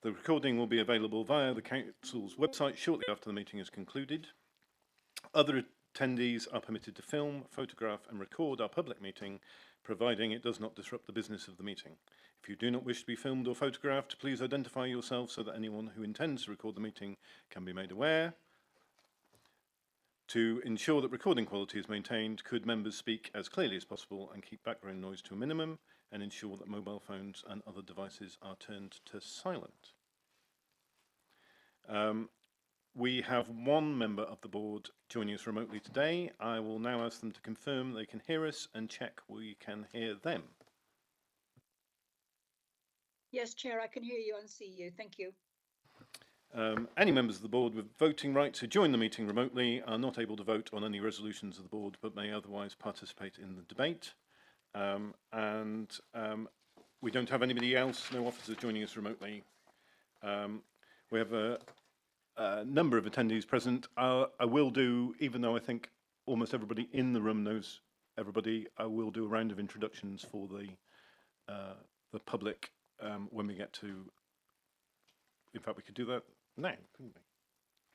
The recording will be available via the Council's website shortly after the meeting is concluded. Other attendees are permitted to film, photograph and record our public meeting, providing it does not disrupt the business of the meeting. If you do not wish to be filmed or photographed, please identify yourself so that anyone who intends to record the meeting can be made aware. To ensure that recording quality is maintained, could members speak as clearly as possible and keep background noise to a minimum, and ensure that mobile phones and other devices are turned to silent. We have one member of the board joining us remotely today. I will now ask them to confirm they can hear us and check we can hear them. Yes, Chair, I can hear you and see you. Thank you. Any members of the board with voting rights who join the meeting remotely are not able to vote on any resolutions of the board, but may otherwise participate in the debate. We don't have anybody else, no officers joining us remotely. We have a number of attendees present. I will do, even though I think almost everybody in the room knows everybody, I will do a round of introductions for the public when we get to. In fact, we could do that now, couldn't we?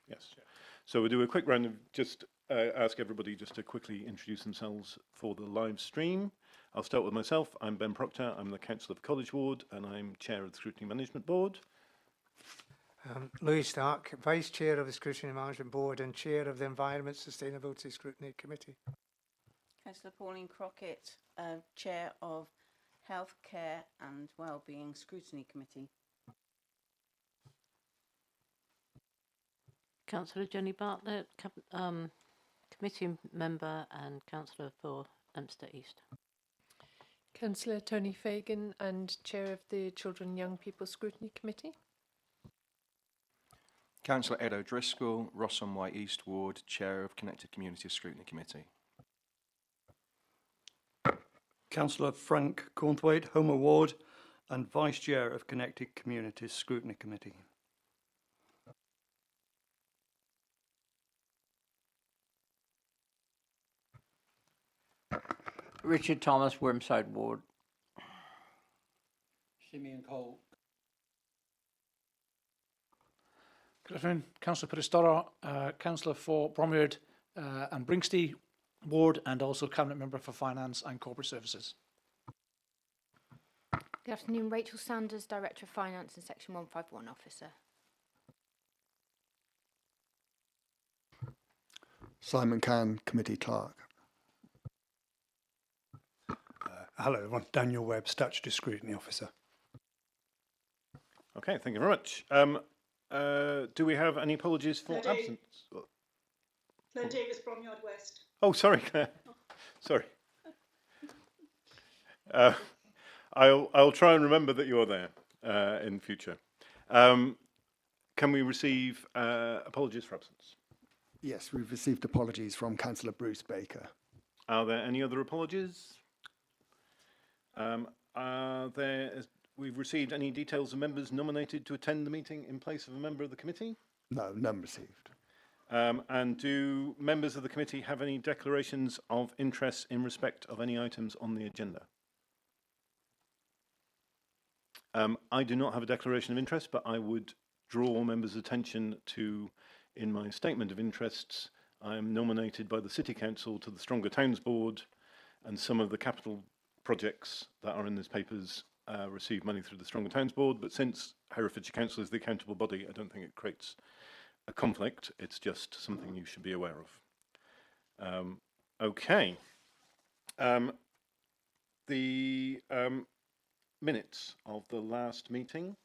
Yes. Yeah. So we'll do a quick round of just ask everybody just to quickly introduce themselves for the live stream. I'll start with myself. I'm Ben Proctor. I'm the Councillor of College Ward and I'm Chair of the Scrutiny Management Board. Louis Stark, Vice Chair of the Scrutiny Management Board and Chair of the Environment Sustainability Scrutiny Committee. Councillor Pauline Crockett, Chair of Healthcare and Wellbeing Scrutiny Committee. Councillor Jenny Bartlett, Committee Member and Councillor for Leominster East. Councillor Tony Fagan and Chair of the Children and Young People Scrutiny Committee. Councillor Ed O'Driscoll, Ross on White East Ward, Chair of Connected Communities Scrutiny Committee. Councillor Frank Cornthwaite, Homer Ward and Vice Chair of Connected Communities Scrutiny Committee. Richard Thomas, Wormside Ward. Simeon Cole. Good afternoon, Councillor Peristora, Councillor for Bromyard and Bringsty Ward, and also Cabinet Member for Finance and Corporate Services. Good afternoon, Rachel Sanders, Director of Finance and Section 151 Officer. Simon Cann, Committee Clerk. Hello everyone, Daniel Webb, Statutory Scrutiny Officer. Okay, thank you very much. Do we have any apologies for absence? Claire Davis, Bromyard West. Oh, sorry, Claire. Sorry. I'll try and remember that you're there in future. Can we receive apologies for absence? Yes, we've received apologies from Councillor Bruce Baker. Are there any other apologies? We've received any details of members nominated to attend the meeting in place of a member of the committee? No, none received. And do members of the committee have any declarations of interest in respect of any items on the agenda? I do not have a declaration of interest, but I would draw members' attention to, in my statement of interests, I am nominated by the City Council to the Stronger Towns Board, and some of the capital projects that are in these papers receive money through the Stronger Towns Board, but since Herefordshire Council is the accountable body, I don't think it creates a conflict. It's just something you should be aware of. Okay. The minutes of the last meeting.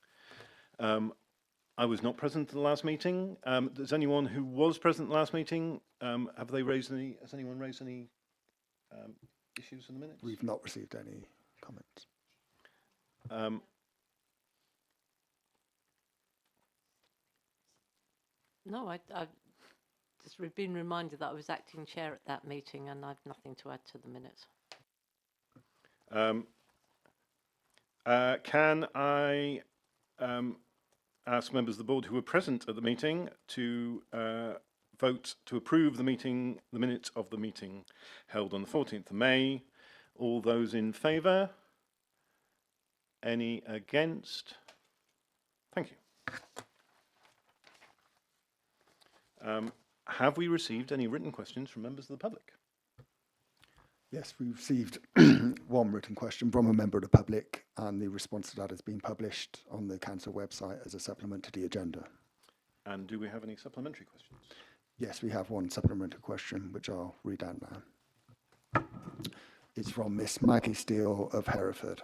I was not present at the last meeting. Does anyone who was present at the last meeting, has anyone raised any issues in the minutes? We've not received any comments. No, I've just been reminded that I was acting chair at that meeting and I've nothing to add to the minutes. Can I ask members of the board who were present at the meeting to vote to approve the minutes of the meeting held on the 14th of May? All those in favour? Any against? Thank you. Have we received any written questions from members of the public? Yes, we received one written question from a member of the public, and the response to that has been published on the council website as a supplement to the agenda. And do we have any supplementary questions? Yes, we have one supplementary question, which I'll read out now. It's from Miss Maggie Steele of Hereford.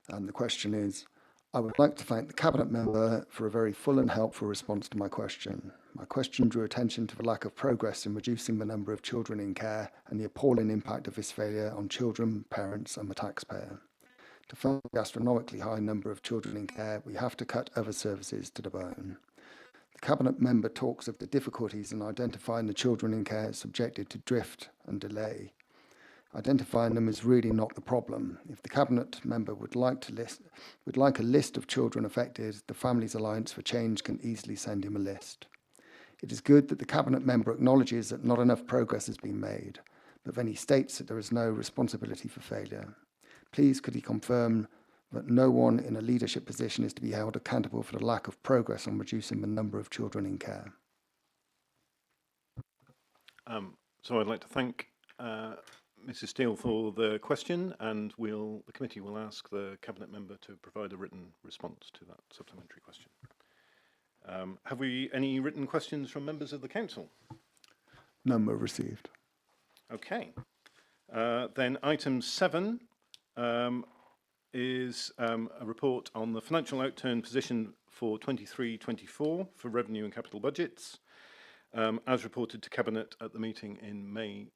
And the question is, I would like to thank the Cabinet member for a very full and helpful response to my question. My question drew attention to the lack of progress in reducing the number of children in care and the appalling impact of this failure on children, parents and the taxpayer. To fund the astronomically high number of children in care, we have to cut other services to the bone. The Cabinet member talks of the difficulties in identifying the children in care subjected to drift and delay. Identifying them is really not the problem. If the Cabinet member would like a list of children affected, the Families Alliance for Change can easily send him a list. It is good that the Cabinet member acknowledges that not enough progress has been made, but then he states that there is no responsibility for failure. Please could he confirm that no one in a leadership position is to be held accountable for the lack of progress on reducing the number of children in care? So I'd like to thank Mrs. Steele for the question, and the committee will ask the Cabinet member to provide a written response to that supplementary question. Have we any written questions from members of the council? None were received. Okay. Then item 7 is a report on the financial outturn position for 23-24 for revenue and capital budgets, as reported to Cabinet at the meeting in May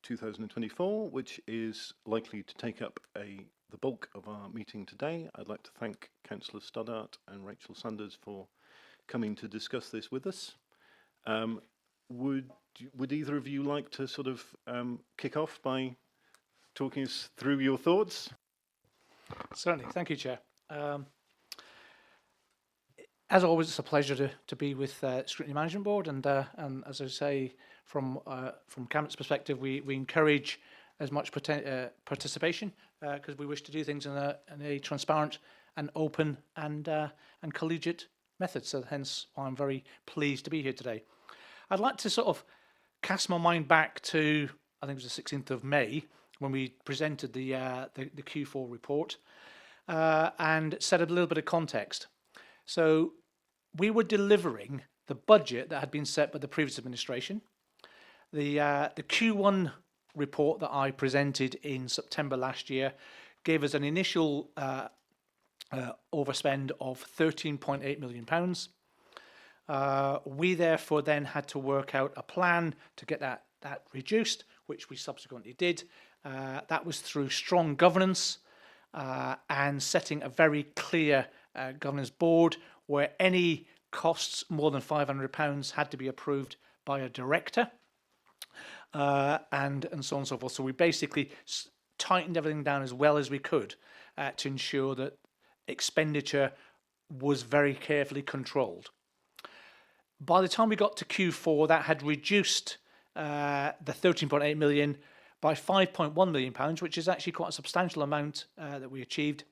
2024, which is likely to take up the bulk of our meeting today. I'd like to thank Councillor Stoddart and Rachel Sanders for coming to discuss this with us. Would either of you like to sort of kick off by talking us through your thoughts? Certainly. Thank you, Chair. As always, it's a pleasure to be with Scrutiny Management Board, and as I say, from Cabinet's perspective, we encourage as much participation because we wish to do things in a transparent and open and collegiate method. So hence why I'm very pleased to be here today. I'd like to sort of cast my mind back to, I think it was the 16th of May, when we presented the Q4 report and set a little bit of context. So we were delivering the budget that had been set by the previous administration. The Q1 report that I presented in September last year gave us an initial overspend of £13.8 million. We therefore then had to work out a plan to get that reduced, which we subsequently did. That was through strong governance and setting a very clear governance board where any costs more than £500 had to be approved by a director and so on and so forth. So we basically tightened everything down as well as we could to ensure that expenditure was very carefully controlled. By the time we got to Q4, that had reduced the 13.8 million by £5.1 million, which is actually quite a substantial amount that we achieved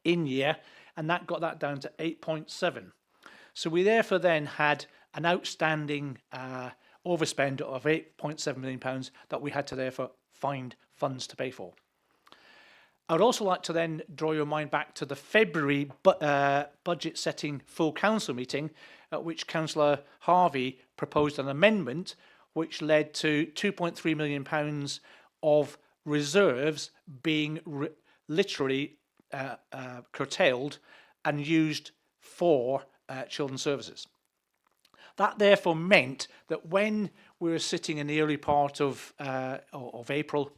in year, and that got that down to 8.7. So we therefore then had an outstanding overspend of £8.7 million that we had to therefore find funds to pay for. I would also like to then draw your mind back to the February budget setting full council meeting at which Councillor Harvey proposed an amendment which led to £2.3 million of reserves being literally curtailed and used for children's services. That therefore meant that when we were sitting in the early part of April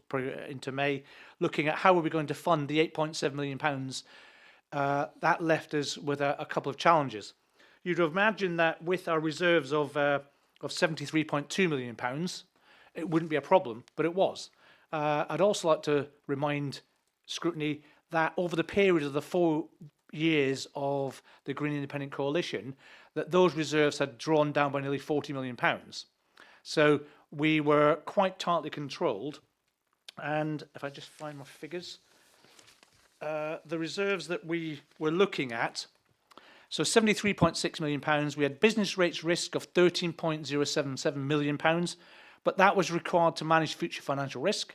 into May, looking at how are we going to fund the £8.7 million, that left us with a couple of challenges. You'd imagine that with our reserves of £73.2 million, it wouldn't be a problem, but it was. I'd also like to remind Scrutiny that over the period of the 4 years of the Green Independent Coalition, that those reserves had drawn down by nearly £40 million. So we were quite tightly controlled. And if I just find my figures, the reserves that we were looking at So £73.6 million. We had business rates risk of £13.077 million, but that was required to manage future financial risk.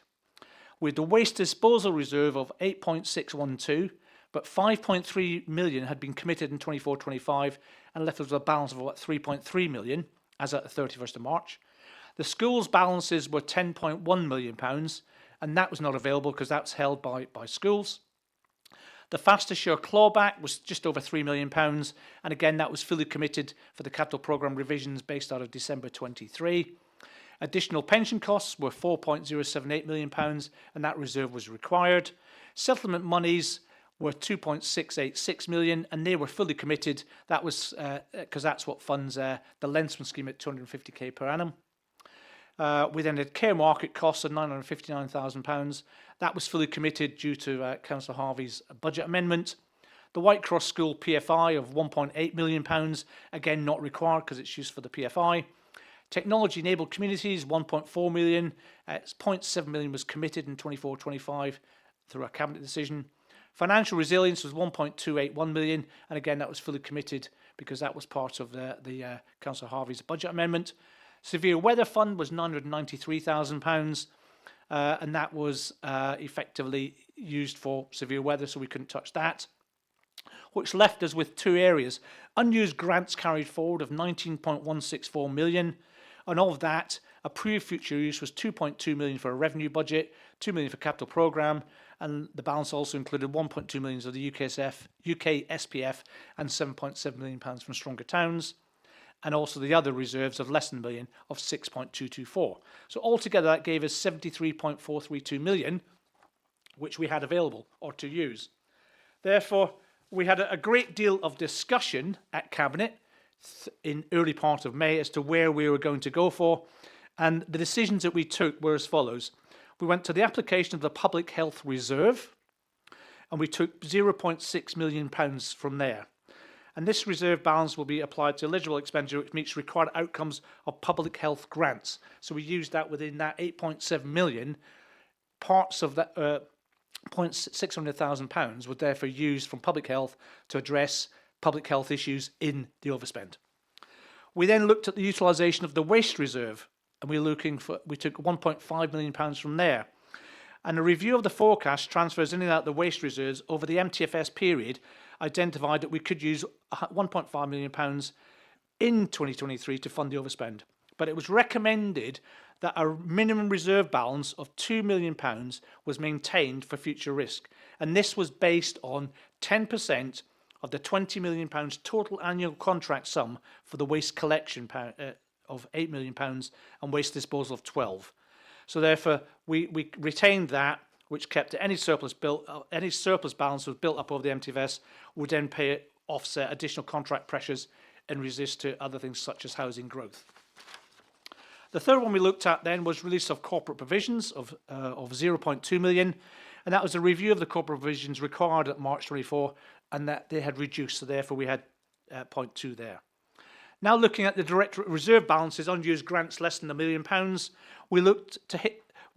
We had the waste disposal reserve of 8.612, but 5.3 million had been committed in 24-25 and left us with a balance of about 3.3 million as at the 31st of March. The school's balances were £10.1 million, and that was not available because that's held by schools. The Fast Assure clawback was just over £3 million, and again that was fully committed for the capital programme revisions based out of December 23. Additional pension costs were £4.078 million, and that reserve was required. Settlement monies were £2.686 million, and they were fully committed. That was because that's what funds the Lensman scheme at £250k per annum. We then had care market costs of £959,000. That was fully committed due to Councillor Harvey's budget amendment. The Whitecross School PFI of £1.8 million, again not required because it's used for the PFI. Technology enabled communities, 1.4 million. 0.7 million was committed in 24-25 through a cabinet decision. Financial resilience was 1.281 million, and again that was fully committed because that was part of the Councillor Harvey's budget amendment. Severe weather fund was £993,000, and that was effectively used for severe weather, so we couldn't touch that. Which left us with two areas: unused grants carried forward of 19.164 million, and of that, approved future use was 2.2 million for a revenue budget, 2 million for capital programme, and the balance also included 1.2 million of the UK SPF and 7.7 million pounds from Stronger Towns, and also the other reserves of less than a million of 6.224. So altogether that gave us 73.432 million, which we had available or to use. Therefore, we had a great deal of discussion at Cabinet in early part of May as to where we were going to go for, and the decisions that we took were as follows. We went to the application of the Public Health Reserve, and we took £0.6 million from there. And this reserve balance will be applied to eligible expenditure which meets required outcomes of public health grants. So we used that within that 8.7 million. Parts of that £600,000 were therefore used from public health to address public health issues in the overspend. We then looked at the utilisation of the waste reserve, and we took £1.5 million from there. And a review of the forecast transfers in and out the waste reserves over the MTFS period identified that we could use £1.5 million in 2023 to fund the overspend. But it was recommended that a minimum reserve balance of £2 million was maintained for future risk. And this was based on 10% of the £20 million total annual contract sum for the waste collection of £8 million and waste disposal of 12. So therefore, we retained that, which kept any surplus balance was built up over the MTFS would then offset additional contract pressures and resist to other things such as housing growth. The third one we looked at then was release of corporate provisions of 0.2 million, and that was a review of the corporate provisions required at March 24, and that they had reduced, so therefore we had 0.2 there. Now looking at the direct reserve balances, unused grants less than £1 million, we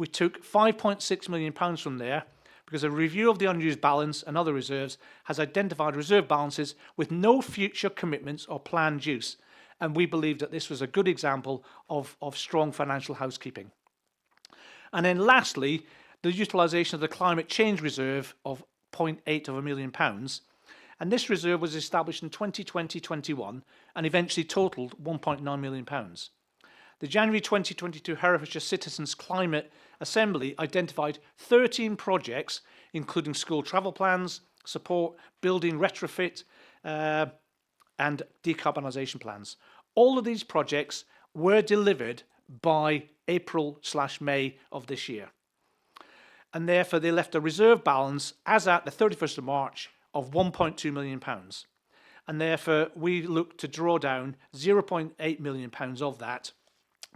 took £5.6 million from there because a review of the unused balance and other reserves has identified reserve balances with no future commitments or planned use. And we believe that this was a good example of strong financial housekeeping. And then lastly, the utilisation of the climate change reserve of £0.8 million. And this reserve was established in 2020-21 and eventually totalled £1.9 million. The January 2022 Herefordshire Citizens Climate Assembly identified 13 projects, including school travel plans, support, building retrofit, and decarbonisation plans. All of these projects were delivered by April/May of this year. And therefore they left a reserve balance as at the 31st of March of £1.2 million. And therefore we looked to draw down £0.8 million of that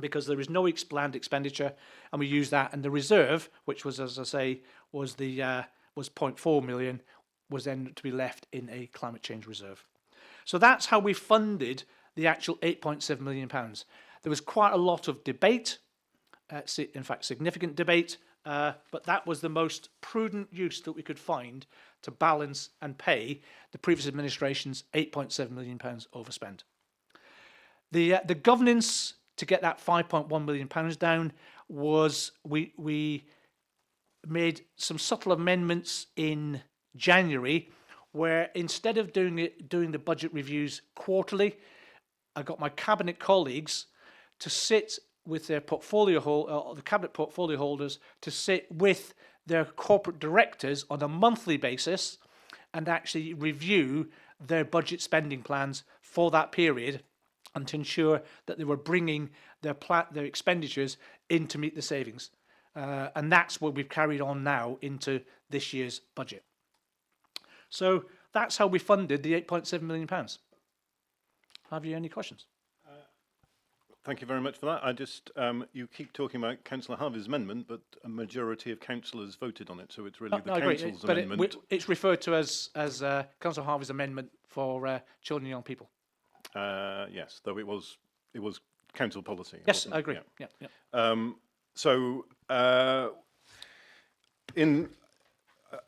because there is no planned expenditure, and we used that, and the reserve, which was, as I say, was 0.4 million, was then to be left in a climate change reserve. So that's how we funded the actual £8.7 million. There was quite a lot of debate, in fact significant debate, but that was the most prudent use that we could find to balance and pay the previous administration's £8.7 million overspend. The governance to get that £5.1 million down was we made some subtle amendments in January, where instead of doing the budget reviews quarterly, I got my cabinet colleagues to sit with their the cabinet portfolio holders to sit with their corporate directors on a monthly basis and actually review their budget spending plans for that period, and to ensure that they were bringing their expenditures in to meet the savings. And that's what we've carried on now into this year's budget. So that's how we funded the £8.7 million. Have you any questions? Thank you very much for that. I just, you keep talking about Councillor Harvey's amendment, but a majority of councillors voted on it, so it's really the council's amendment. It's referred to as Councillor Harvey's amendment for children and young people. Yes, though it was council policy. Yes, I agree. Yeah.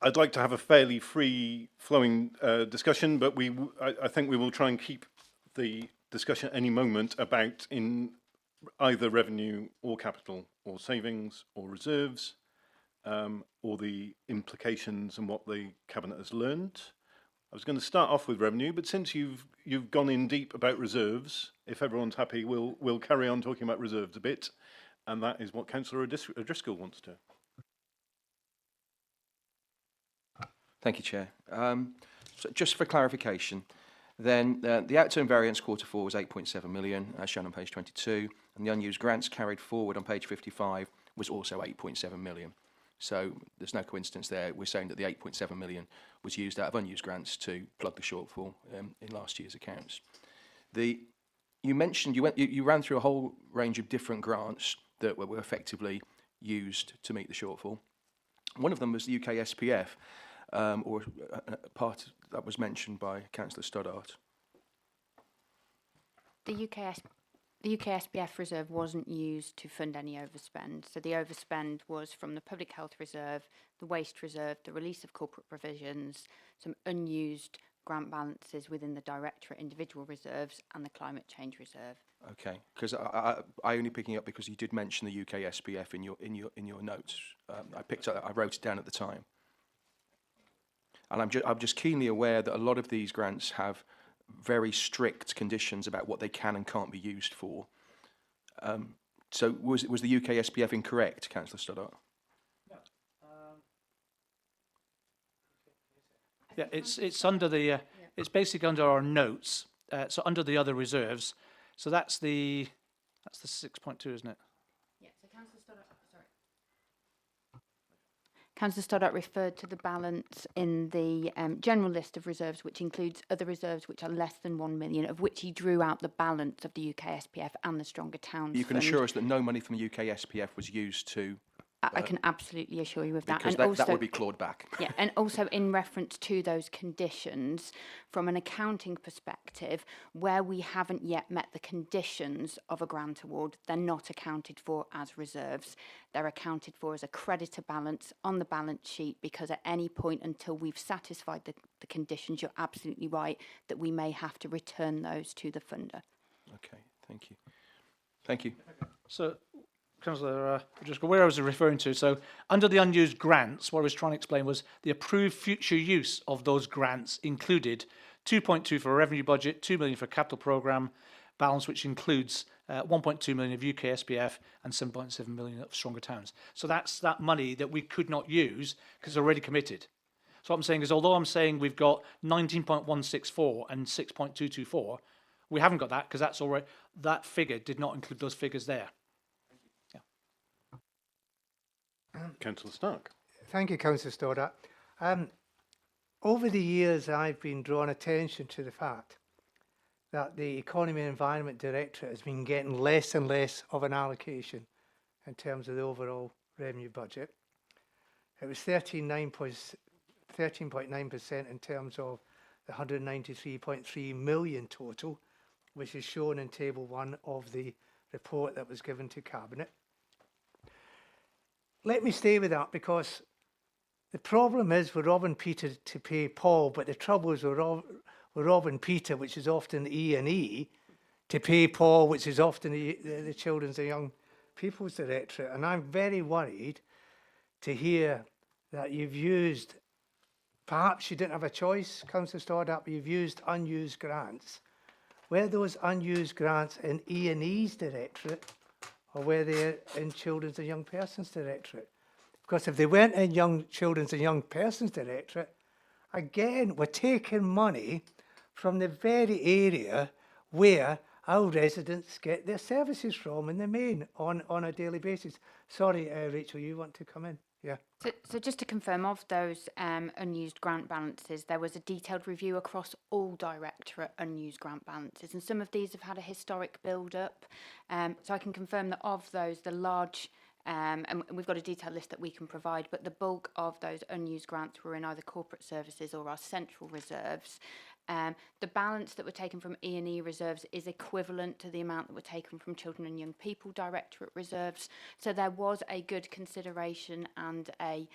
I'd like to have a fairly free-flowing discussion, but I think we will try and keep the discussion at any moment about in either revenue or capital or savings or reserves, or the implications and what the cabinet has learned. I was going to start off with revenue, but since you've gone in deep about reserves, if everyone's happy, we'll carry on talking about reserves a bit, and that is what Councillor O'Driscoll wants to. Thank you, Chair. So just for clarification, then the outturn variance Q4 was 8.7 million, as shown on page 22, and the unused grants carried forward on page 55 was also 8.7 million. So there's no coincidence there. We're saying that the 8.7 million was used out of unused grants to plug the shortfall in last year's accounts. You mentioned, you ran through a whole range of different grants that were effectively used to meet the shortfall. One of them was the UK SPF, or a part that was mentioned by Councillor Stoddart. The UK SPF reserve wasn't used to fund any overspend. So the overspend was from the Public Health Reserve, the Waste Reserve, the release of corporate provisions, some unused grant balances within the Directorate individual reserves, and the Climate Change Reserve. Okay, because I only picking up because you did mention the UK SPF in your notes. I wrote it down at the time. And I'm just keenly aware that a lot of these grants have very strict conditions about what they can and can't be used for. So was the UK SPF incorrect, Councillor Stoddart? No. Yeah, it's under the it's basically under our notes. So under the other reserves. So that's the 6.2, isn't it? Yeah. So Councillor Stoddart. Councillor Stoddart referred to the balance in the general list of reserves, which includes other reserves which are less than 1 million, of which he drew out the balance of the UK SPF and the Stronger Towns You can Fund. assure us that no money from the UK SPF was used to... I can absolutely assure you of that. Because and also, that would be clawed back. Yeah, and also in reference to those conditions, from an accounting perspective, where we haven't yet met the conditions of a grant award, they're not accounted for as reserves. They're accounted for as a creditor balance on the balance sheet, because at any point until we've satisfied the conditions, you're absolutely right, that we may have to return those to the funder. Okay, thank you. Thank you. So, Councillor, just where I was referring to, so under the unused grants, what I was trying to explain was the approved future use of those grants included 2.2 for a revenue budget, 2 million for capital programme balance, which includes 1.2 million of UK SPF and 7.7 million of Stronger Towns. So that's that money that we could not use because it's already committed. So what I'm saying is, although I'm saying we've got 19.164 and 6.224, we haven't got that because that's already, that figure did not include those figures there. Councillor Stark. Thank you, Councillor Stoddart. Over the years, I've been drawing attention to the fact that the Economy and Environment Directorate has been getting less and less of an allocation in terms of the overall revenue budget. It was 13.9% in terms of the 193.3 million total, which is shown in Table 1 of the report that was given to Cabinet. let me stay with that, because the problem is we're robbing Peter to pay Paul, but the trouble is we're robbing Peter, which is often E&E, to pay Paul, which is often the Children's and Young People's Directorate. And I'm very worried to hear that you've used, perhaps you didn't have a choice, Councillor Stoddart, but you've used unused grants. Were those unused grants in E&E's Directorate, or were they in Children's and Young Persons Directorate? Because if they weren't in Children's and Young Persons Directorate, again, we're taking money from the very area where our residents get their services from in the main on a daily basis. Sorry, Rachel, you want to come in? Yeah. So just to confirm, of those unused grant balances, there was a detailed review across all directorate unused grant balances, and some of these have had a historic build-up. So I can confirm that of those, the large, and we've got a detailed list that we can provide, but the bulk of those unused grants were in either corporate services or our central reserves. The balance that were taken from E&E reserves is equivalent to the amount that were taken from Children and Young People Directorate reserves. So there was a good consideration and a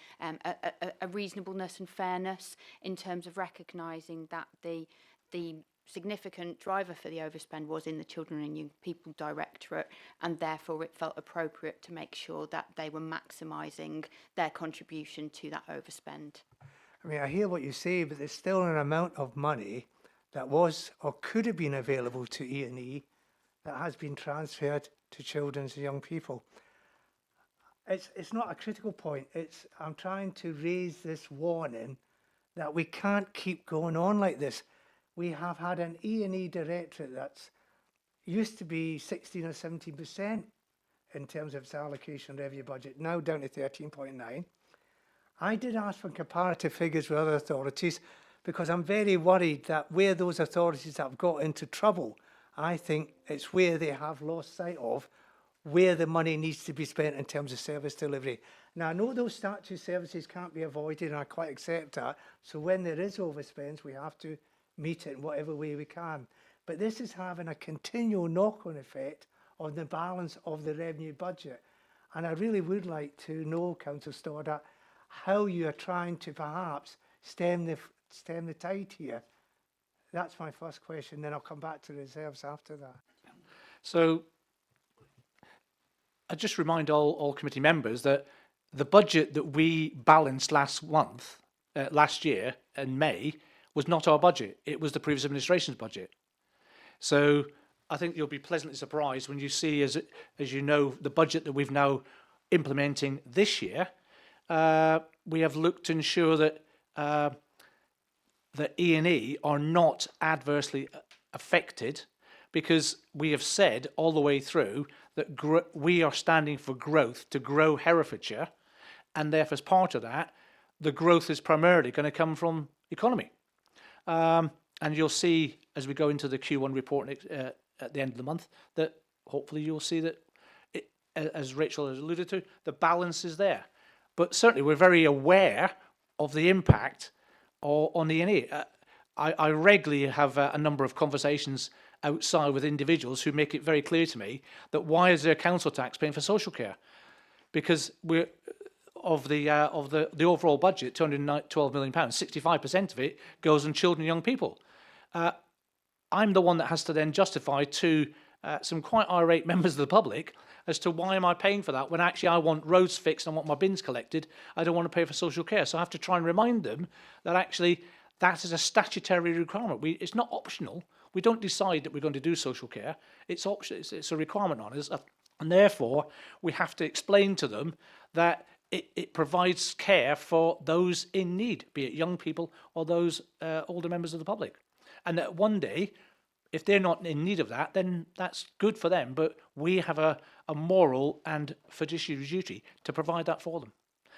reasonableness and fairness in terms of recognising that the significant driver for the overspend was in the Children and Young People Directorate, and therefore it felt appropriate to make sure that they were maximising their contribution to that overspend. I mean, I hear what you say, but there's still an amount of money that was or could have been available to E&E that has been transferred to Children's and Young People. It's not a critical point. I'm trying to raise this warning that we can't keep going on like this. We have had an E&E Directorate that's used to be 16 or 17% in terms of its allocation revenue budget, now down to 13.9. I did ask for comparative figures with other authorities because I'm very worried that where those authorities have got into trouble, I think it's where they have lost sight of where the money needs to be spent in terms of service delivery. Now, I know those statutory services can't be avoided, and I quite accept that. So when there is overspends, we have to meet it in whatever way we can. But this is having a continual knock-on effect on the balance of the revenue budget. And I really would like to know, Councillor Stoddart, how you are trying to perhaps stem the tide here. That's my first question, then I'll come back to reserves after that. So I just remind all committee members that the budget that we balanced last year in May, was not our budget. It was the previous administration's budget. So I think you'll be pleasantly surprised when you see, as you know, the budget that we've now implementing this year. We have looked to ensure that the E&E are not adversely affected, because we have said all the way through that we are standing for growth, to grow Herefordshire, and therefore as part of that, the growth is primarily going to come from economy. And you'll see as we go into the Q1 report at the end of the month that hopefully you'll see that, as Rachel has alluded to, the balance is there. But certainly we're very aware of the impact on E&E. I regularly have a number of conversations outside with individuals who make it very clear to me that why is their council tax paying for social care? Because we're of the overall budget, £212 million, 65% of it goes on children and young people. I'm the one that has to then justify to some quite irate members of the public as to why am I paying for that when actually I want roads fixed and I want my bins collected. I don't want to pay for social care. So I have to try and remind them that actually that is a statutory requirement. It's not optional. We don't decide that we're going to do social care. It's optional. It's a requirement on us. And therefore, we have to explain to them that it provides care for those in need, be it young people or those older members of the public. And that one day, if they're not in need of that, then that's good for them. But we have a moral and fiduciary duty to provide that for them.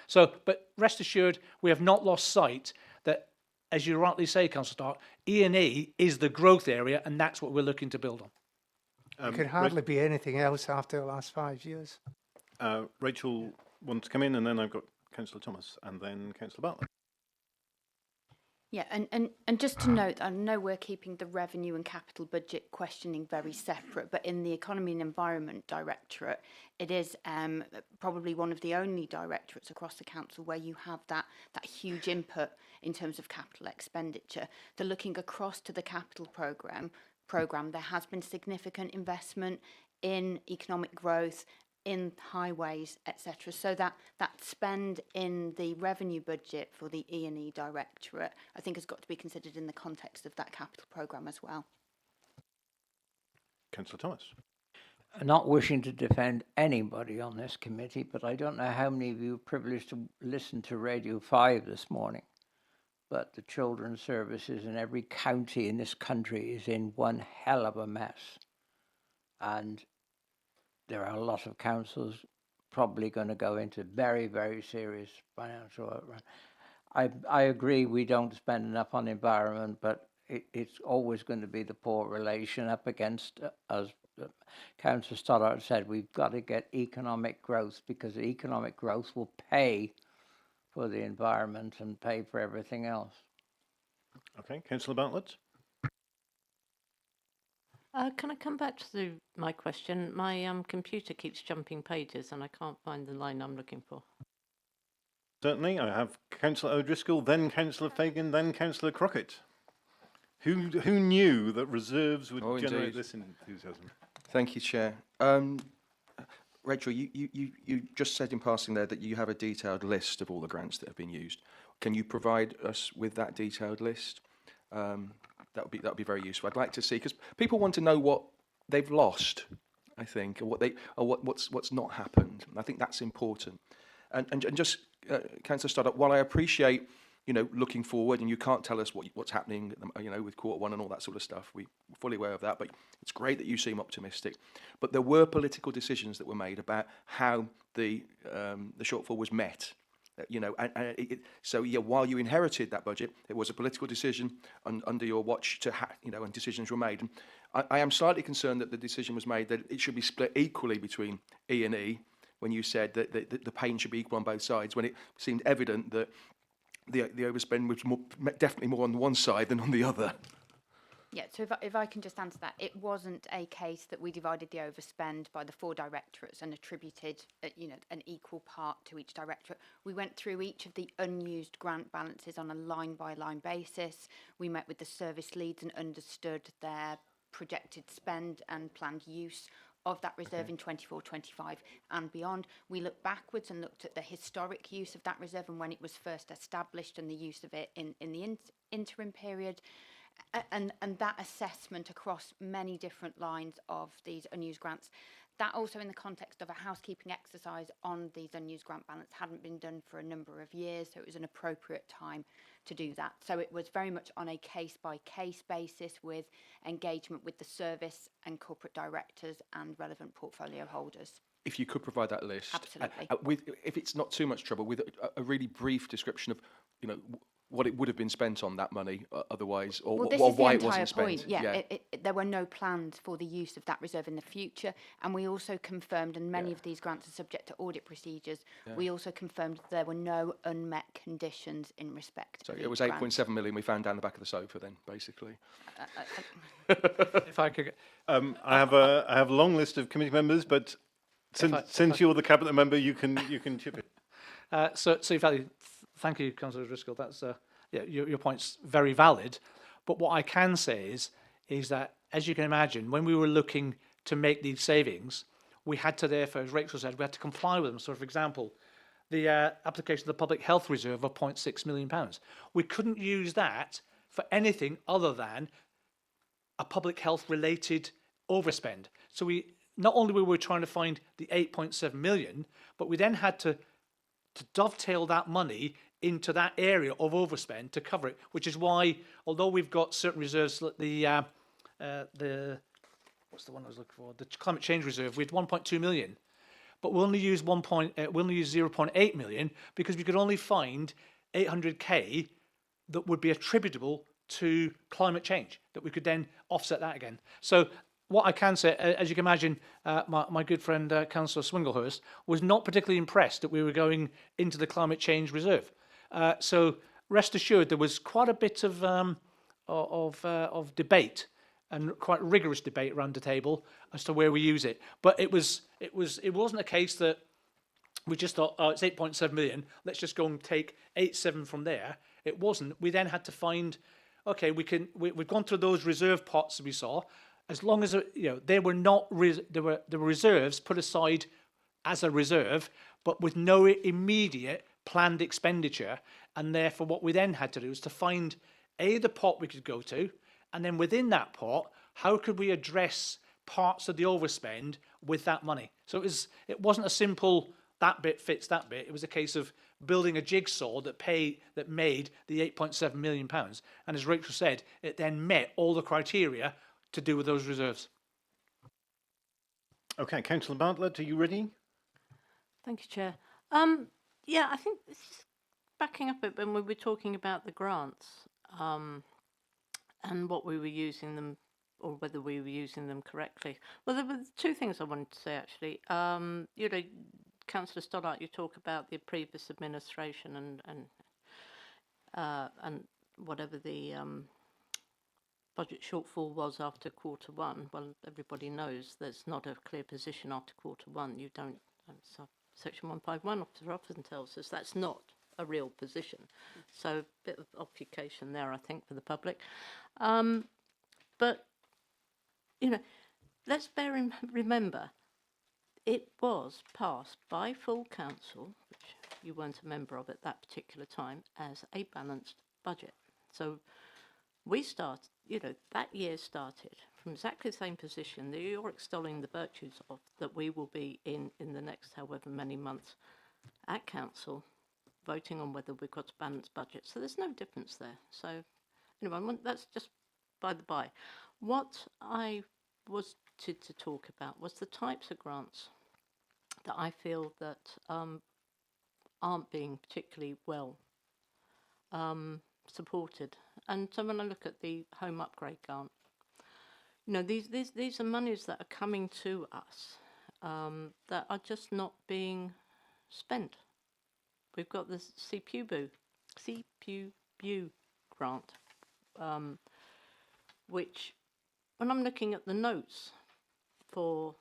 So, but rest assured, we have not lost sight that, as you rightly say, Councillor Stark, E&E is the growth area, and that's what we're looking to build on. It could hardly be anything else after the last 5 years. Rachel wants to come in, and then I've got Councillor Thomas, and then Councillor Bartlett. Yeah, and just to note, I know we're keeping the revenue and capital budget questioning very separate, but in the Economy and Environment Directorate, it is probably one of the only directorates across the council where you have that huge input in terms of capital expenditure. So looking across to the capital programme, there has been significant investment in economic growth, in highways, etc. So that spend in the revenue budget for the E&E Directorate, I think, has got to be considered in the context of that capital programme as well. Councillor Thomas. Not wishing to defend anybody on this committee, but I don't know how many of you were privileged to listen to Radio 5 this morning. But the children's services in every county in this country is in one hell of a mess. And there are a lot of councils probably going to go into very, very serious financial. I agree we don't spend enough on environment, but it's always going to be the poor relation up against, as Councillor Stoddart said, we've got to get economic growth, because economic growth will pay for the environment and pay for everything else. Okay, Councillor Bartlett. Can I come back to my question? My computer keeps jumping pages and I can't find the line I'm looking for. Certainly, I have Councillor O'Driscoll, then Councillor Fagan, then Councillor Crockett. Who knew that reserves would generate this enthusiasm? Thank you, Chair. Rachel, you just said in passing there that you have a detailed list of all the grants that have been used. Can you provide us with that detailed list? That would be very useful. I'd like to see, because people want to know what they've lost, I think, or what's not happened. I think that's important. And just Councillor Stoddart, while I appreciate, looking forward, and you can't tell us what's happening, with Q1 and all that sort of stuff. We're fully aware of that, but it's great that you seem optimistic. But there were political decisions that were made about how the shortfall was met. While you inherited that budget, it was a political decision under your watch and decisions were made. And I am slightly concerned that the decision was made that it should be split equally between E&E, when you said that the pain should be equal on both sides, when it seemed evident that the overspend was definitely more on one side than on the other. Yeah, so if I can just answer that, it wasn't a case that we divided the overspend by the 4 directorates and attributed, an equal part to each directorate. We went through each of the unused grant balances on a line-by-line basis. We met with the service leads and understood their projected spend and planned use of that reserve in 24-25 and beyond. We looked backwards and looked at the historic use of that reserve and when it was first established and the use of it in the interim period. And that assessment across many different lines of these unused grants, that also in the context of a housekeeping exercise on these unused grant balance hadn't been done for a number of years, so it was an appropriate time to do that. So it was very much on a case-by-case basis with engagement with the service and corporate directors and relevant portfolio holders. If you could provide that list. Absolutely. If it's not too much trouble, with a really brief description of, what it would have been spent on that money otherwise, or why it wasn't spent. Yeah, there were no plans for the use of that reserve in the future, and we also confirmed, and many of these grants are subject to audit procedures, we also confirmed that there were no unmet conditions in respect. So it was 8.7 million we found down the back of the sofa then, basically. If I could... I have a long list of committee members, but since you're the cabinet member, you can chip in. So thank you, Councillor Driscoll. That's your point's very valid. But what I can say is that, as you can imagine, when we were looking to make these savings, we had to therefore, as Rachel said, we had to comply with them. So, for example, the application of the Public Health Reserve of £0.6 million. We couldn't use that for anything other than a public health related overspend. So not only were we trying to find the 8.7 million, but we then had to dovetail that money into that area of overspend to cover it, which is why, although we've got certain reserves, what's the one I was looking for? The climate change reserve, we had 1.2 million, but we'll only use 0.8 million because we could only find 800k that would be attributable to climate change, that we could then offset that again. So what I can say, as you can imagine, my good friend Councillor Swinglehurst was not particularly impressed that we were going into the climate change reserve. So rest assured there was quite a bit of debate and quite rigorous debate around the table as to where we use it. But it wasn't a case that we just thought, oh, it's 8.7 million, let's just go and take 8.7 from there. It wasn't. We then had to find, okay, we've gone through those reserve pots we saw. As long as they were not there were reserves put aside as a reserve, but with no immediate planned expenditure, and therefore what we then had to do was to find the pot we could go to, and then within that pot, how could we address parts of the overspend with that money? So it wasn't a simple that bit fits that bit. It was a case of building a jigsaw that made the 8.7 million pounds, and as Rachel said, it then met all the criteria to do with those reserves. Okay, Councillor Bartlett, are you ready? Thank you, Chair. Yeah, I think this is backing up a bit when we were talking about the grants and what we were using them, or whether we were using them correctly. Well, there were two things I wanted to say, actually. Councillor Stoddart, you talk about the previous administration and whatever the budget shortfall was after Q1. Well, everybody knows there's not a clear position after Q1. You don't. So Section 151 often tells us that's not a real position. So a bit of obfuscation there, I think, for the public. But let's remember. It was passed by full council, which you weren't a member of at that particular time, as a balanced budget. So we started, that year started from exactly the same position that you're extolling the virtues of, that we will be in the next however many months at council, voting on whether we've got a balanced budget. So there's no difference there. So anyway, that's just by the by. What I was to talk about was the types of grants that I feel that aren't being particularly well supported. And so when I look at the home upgrade grant, these are monies that are coming to us that are just not being spent. We've got the CPUBU grant, which when I'm looking at the notes for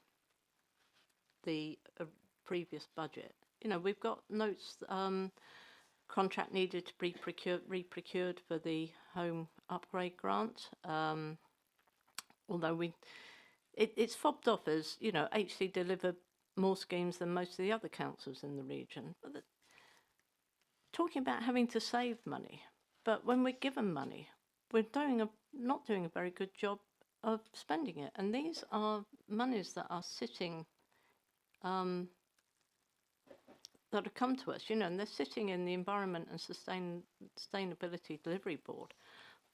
the previous budget, we've got notes, contract needed to be re-procured for the home upgrade grant. Although it's fobbed off as, HC deliver more schemes than most of the other councils in the region. But talking about having to save money, but when we're given money, we're not doing a very good job of spending it. And these are monies that are sitting, that have come to us, and they're sitting in the Environment and Sustainability Delivery Board,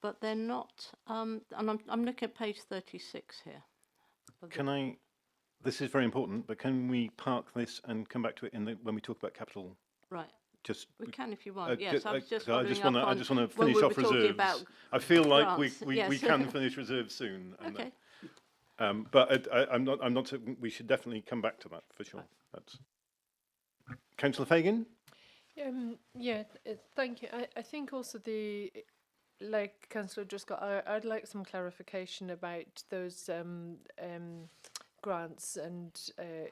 but they're not, and I'm looking at page 36 here. This is very important, but can we park this and come back to it when we talk about capital? Right. We can if you want. Yes, I was just I just want to finish off reserves. I feel like we can finish reserves soon. Okay. But I'm not. We should definitely come back to that for sure. That's Councillor Fagan. Thank you. I think also like Councillor Driscoll, I'd like some clarification about those grants and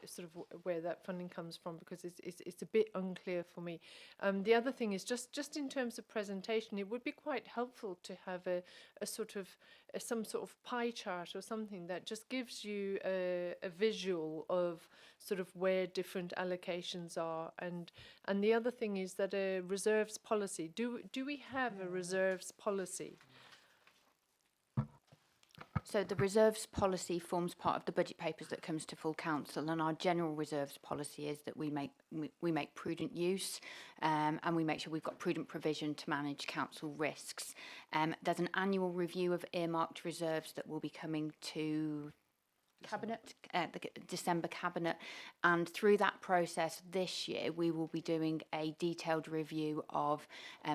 sort of where that funding comes from, because it's a bit unclear for me. The other thing is just in terms of presentation, it would be quite helpful to have a sort of some sort of pie chart or something that just gives you a visual of sort of where different allocations are. And the other thing is that a reserves policy. Do we have a reserves policy? So the reserves policy forms part of the budget papers that comes to full council, and our general reserves policy is that we make prudent use, and we make sure we've got prudent provision to manage council risks. There's an annual review of earmarked reserves that will be coming to Cabinet, the December Cabinet, and through that process this year we will be doing a detailed review of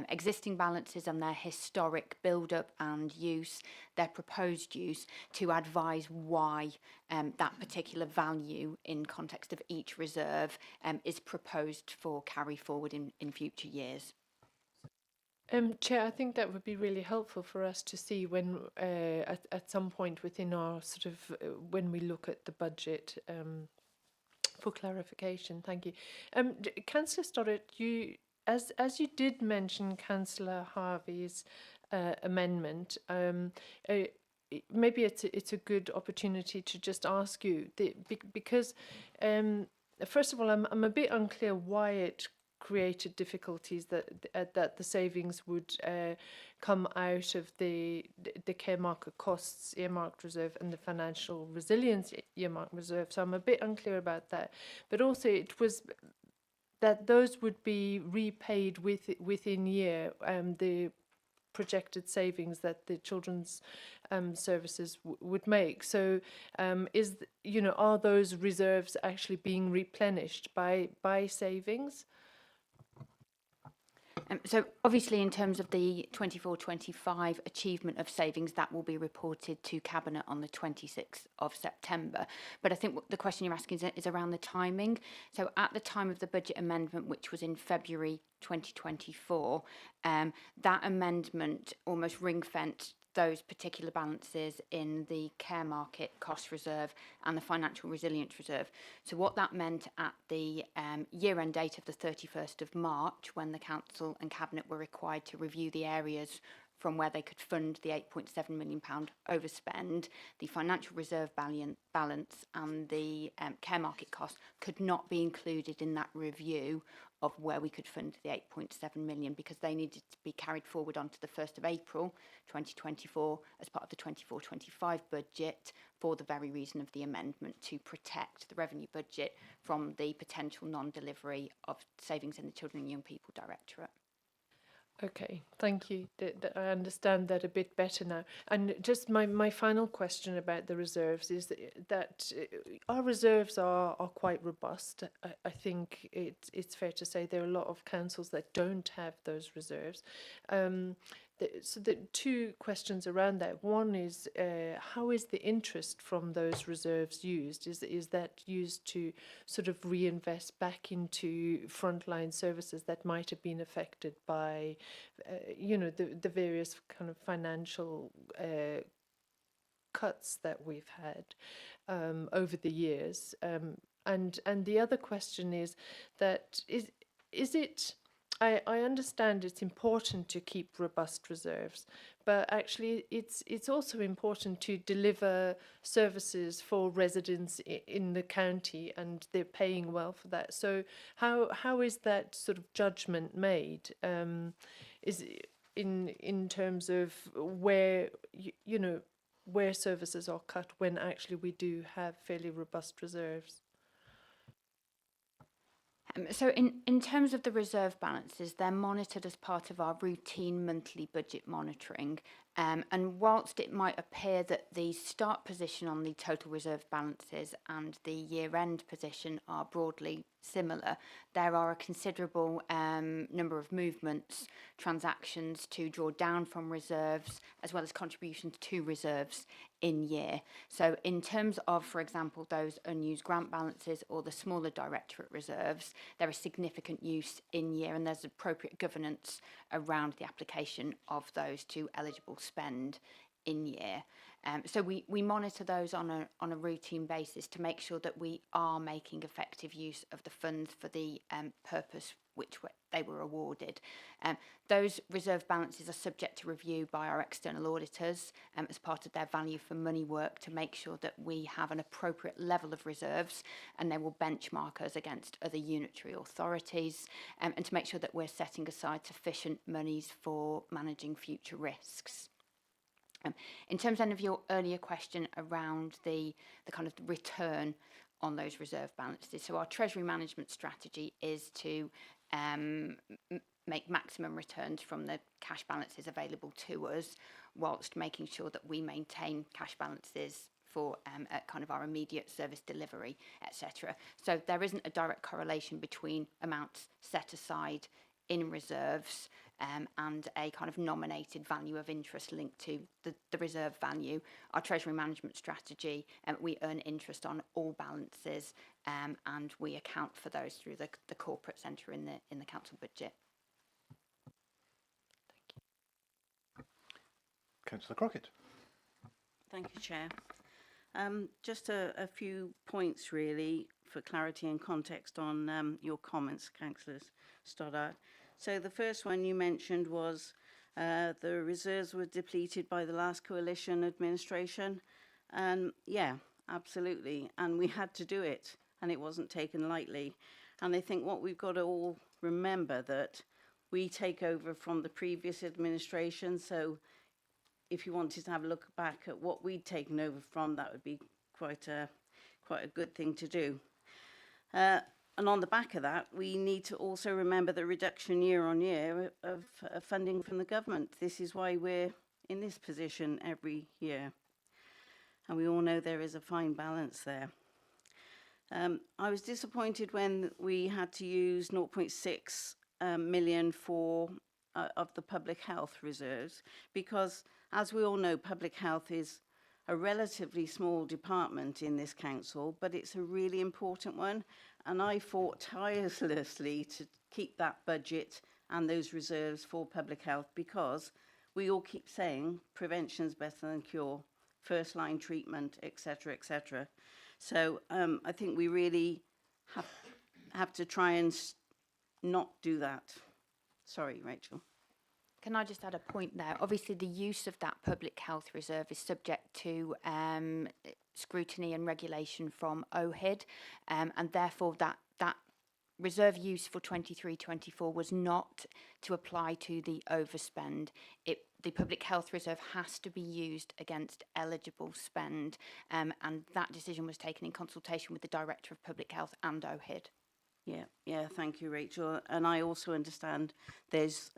existing balances and their historic build-up and use, their proposed use, to advise why that particular value in context of each reserve is proposed for carry forward in future years. Chair, I think that would be really helpful for us to see when, at some point within our sort of, when we look at the budget, for clarification. Thank you. Councillor Stoddart, as you did mention Councillor Harvey's amendment, maybe it's a good opportunity to just ask you because first of all, I'm a bit unclear why it created difficulties that the savings would come out of the care market costs earmarked reserve and the financial resilience earmarked reserve. So I'm a bit unclear about that. But also it was that those would be repaid within year, the projected savings that the children's services would make. So are those reserves actually being replenished by savings? So obviously in terms of the 24-25 achievement of savings, that will be reported to Cabinet on the 26th of September. But I think the question you're asking is around the timing. So at the time of the budget amendment, which was in February 2024, that amendment almost ring-fenced those particular balances in the care market cost reserve and the financial resilience reserve. So what that meant at the year-end date of the 31st of March, when the Council and Cabinet were required to review the areas from where they could fund the £8.7 million overspend, the financial reserve balance and the care market cost could not be included in that review of where we could fund the 8.7 million because they needed to be carried forward onto the 1st of April 2024 as part of the 24-25 budget for the very reason of the amendment to protect the revenue budget from the potential non-delivery of savings in the Children and Young People Directorate. Okay, thank you. I understand that a bit better now. And just my final question about the reserves is that our reserves are quite robust. I think it's fair to say there are a lot of councils that don't have those reserves. So the two questions around that. One is how is the interest from those reserves used? Is that used to sort of reinvest back into frontline services that might have been affected by, the various kind of financial cuts that we've had over the years? And the other question is that is it? I understand it's important to keep robust reserves, but actually it's also important to deliver services for residents in the county, and they're paying well for that. So how is that sort of judgment made? Is in terms of where where services are cut when actually we do have fairly robust reserves? So in terms of the reserve balances, they're monitored as part of our routine monthly budget monitoring. And whilst it might appear that the start position on the total reserve balances and the year-end position are broadly similar, there are a considerable number of movements, transactions to draw down from reserves, as well as contributions to reserves in year. So in terms of, for example, those unused grant balances or the smaller directorate reserves, there is significant use in year, and there's appropriate governance around the application of those to eligible spend in year. So we monitor those on a routine basis to make sure that we are making effective use of the funds for the purpose which they were awarded. Those reserve balances are subject to review by our external auditors as part of their value for money work to make sure that we have an appropriate level of reserves, and they will benchmark us against other unitary authorities, and to make sure that we're setting aside sufficient monies for managing future risks. In terms then of your earlier question around the kind of return on those reserve balances, so our treasury management strategy is to make maximum returns from the cash balances available to us, whilst making sure that we maintain cash balances for kind of our immediate service delivery, etc. So there isn't a direct correlation between amounts set aside in reserves and a kind of nominated value of interest linked to the reserve value. Our treasury management strategy, we earn interest on all balances, and we account for those through the corporate centre in the council budget. Councillor Crockett. Thank you, Chair. Just a few points, really, for clarity and context on your comments, Councillor Stoddart. So the first one you mentioned was the reserves were depleted by the last coalition administration. Yeah, absolutely. And we had to do it, and it wasn't taken lightly. And I think what we've got to all remember that we take over from the previous administration. So if you wanted to have a look back at what we'd taken over from, that would be quite a good thing to do. And on the back of that, we need to also remember the reduction year on year of funding from the government. This is why we're in this position every year. And we all know there is a fine balance there. I was disappointed when we had to use 0.6 million for of the public health reserves, because as we all know, public health is a relatively small department in this council, but it's a really important one. And I fought tirelessly to keep that budget and those reserves for public health, because we all keep saying prevention's better than cure, first line treatment, etc., etc. So I think we really have to try and not do that. Sorry, Rachel. Can I just add a point there? Obviously, the use of that public health reserve is subject to scrutiny and regulation from OHID, and therefore that reserve use for 23-24 was not to apply to the overspend. The public health reserve has to be used against eligible spend, and that decision was taken in consultation with the Director of Public Health and OHID. Yeah, thank you, Rachel. And I also understand there's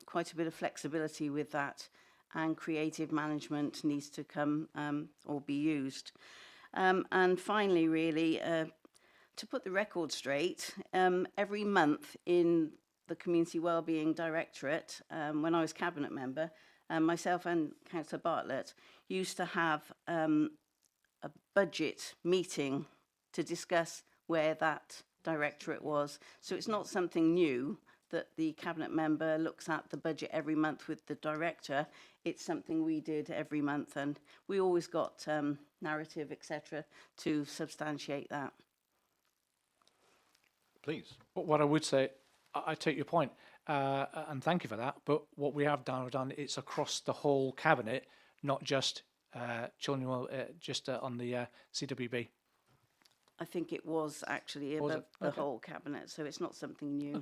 quite a bit of flexibility with that, and creative management needs to come or be used. And finally, really, to put the record straight, every month in the Community Wellbeing Directorate, when I was Cabinet member, myself and Councillor Bartlett used to have a budget meeting to discuss where that directorate was. So it's not something new that the Cabinet member looks at the budget every month with the director. It's something we did every month, and we always got narrative, etc., to substantiate that. Please. What I would say, I take your point, and thank you for that, but what we have done, it's across the whole cabinet, not just children, on the CWB. I think it was actually above the whole cabinet, so it's not something new.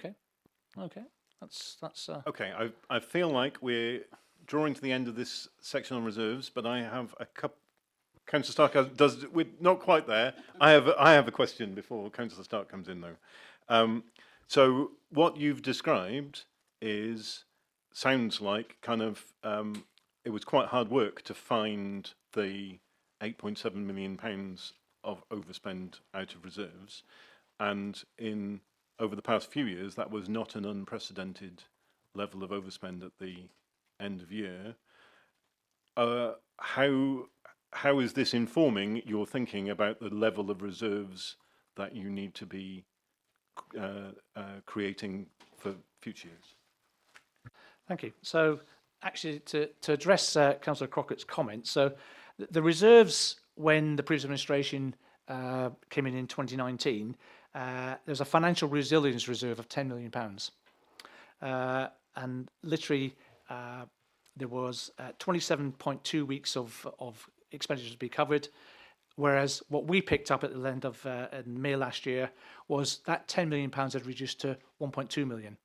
Okay, that's. Okay, I feel like we're drawing to the end of this section on reserves, but I have a couple. Councillor Stark does. We're not quite there. I have a question before Councillor Stark comes in, though. So what you've described sounds like kind of it was quite hard work to find the £8.7 million of overspend out of reserves, and over the past few years that was not an unprecedented level of overspend at the end of year. How is this informing your thinking about the level of reserves that you need to be creating for future years? Thank you. So actually, to address Councillor Crockett's comments, so the reserves, when the previous administration came in 2019, there's a financial resilience reserve of £10 million. And literally, there was 27.2 weeks of expenditures to be covered, whereas what we picked up at the end of in May last year was that £10 million had reduced to 1.2 million.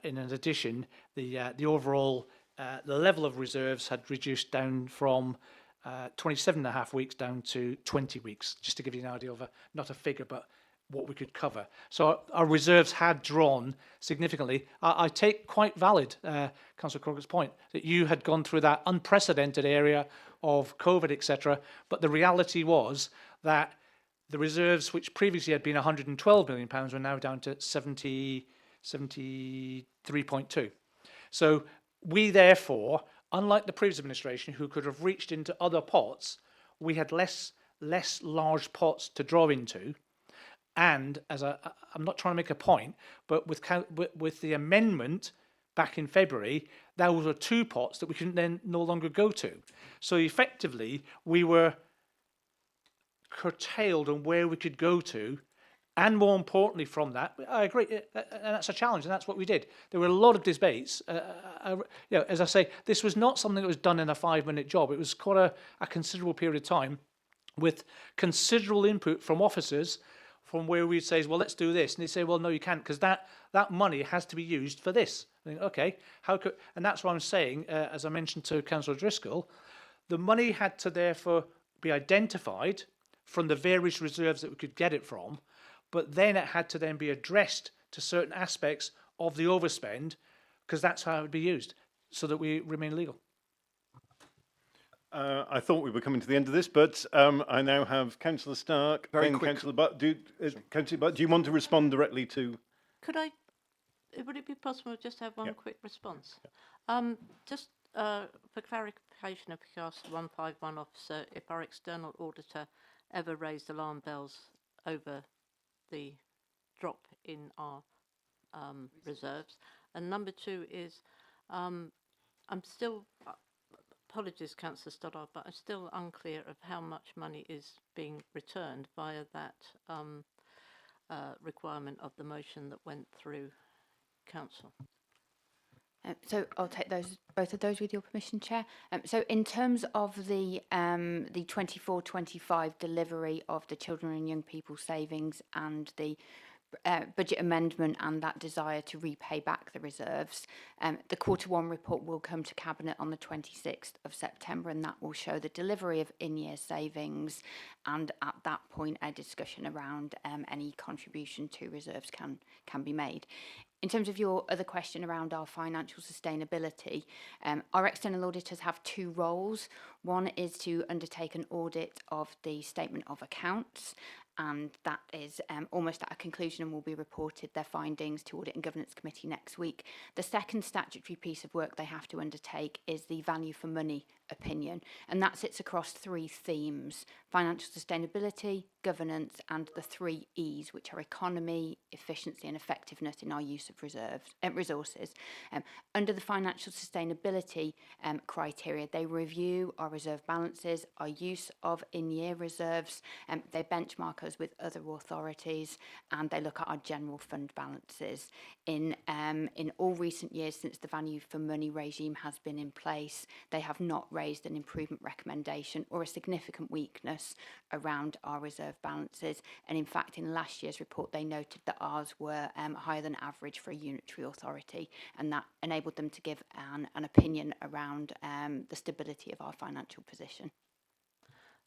In addition, the overall the level of reserves had reduced down from 27.5 weeks down to 20 weeks, just to give you an idea of not a figure, but what we could cover. So our reserves had drawn significantly. I take quite valid Councillor Crockett's point that you had gone through that unprecedented area of COVID, etc. But the reality was that the reserves, which previously had been £112 million, were now down to 73.2. So we therefore, unlike the previous administration, who could have reached into other pots, we had less large pots to draw into. And I'm not trying to make a point, but with the amendment back in February, those were two pots that we can then no longer go to. So effectively, we were curtailed on where we could go to, and more importantly from that, I agree, and that's a challenge, and that's what we did. There were a lot of debates. You know, as I say, this was not something that was done in a 5-minute job. It was quite a considerable period of time with considerable input from officers, from where we'd say, well, let's do this. And they'd say, well, no, you can't, because that money has to be used for this. I think, okay, how could, and that's what I'm saying, as I mentioned to Councillor Driscoll, the money had to therefore be identified from the various reserves that we could get it from, but then it had to then be addressed to certain aspects of the overspend, because that's how it would be used, so that we remain legal. I thought we were coming to the end of this, but I now have Councillor Stark, Very then quick- Councillor Butt. Councillor Butt, do you want to respond directly to? Could I, would it be possible to just have one Yep. quick response? Just for clarification of Councillor 151 officer, if our external auditor ever raised alarm bells over the drop in our reserves. And number two is, I'm still, apologies Councillor Stoddart, but I'm still unclear of how much money is being returned via that requirement of the motion that went through Council. So I'll take both of those with your permission, Chair. So in terms of the 24-25 delivery of the children and young people savings and the budget amendment and that desire to repay back the reserves, the Q1 report will come to Cabinet on the 26th of September, and that will show the delivery of in-year savings, and at that point a discussion around any contribution to reserves can be made. In terms of your other question around our financial sustainability, our external auditors have two roles. One is to undertake an audit of the statement of accounts, and that is almost at a conclusion and will be reported their findings to Audit and Governance Committee next week. The second statutory piece of work they have to undertake is the value for money opinion, and that sits across three themes: financial sustainability, governance, and the 3 E's, which are economy, efficiency and effectiveness in our use of resources. Under the financial sustainability criteria, they review our reserve balances, our use of in-year reserves, they benchmark us with other authorities, and they look at our general fund balances. In all recent years since the value for money regime has been in place, they have not raised an improvement recommendation or a significant weakness around our reserve balances, and in fact in last year's report they noted that ours were higher than average for a unitary authority, and that enabled them to give an opinion around the stability of our financial position.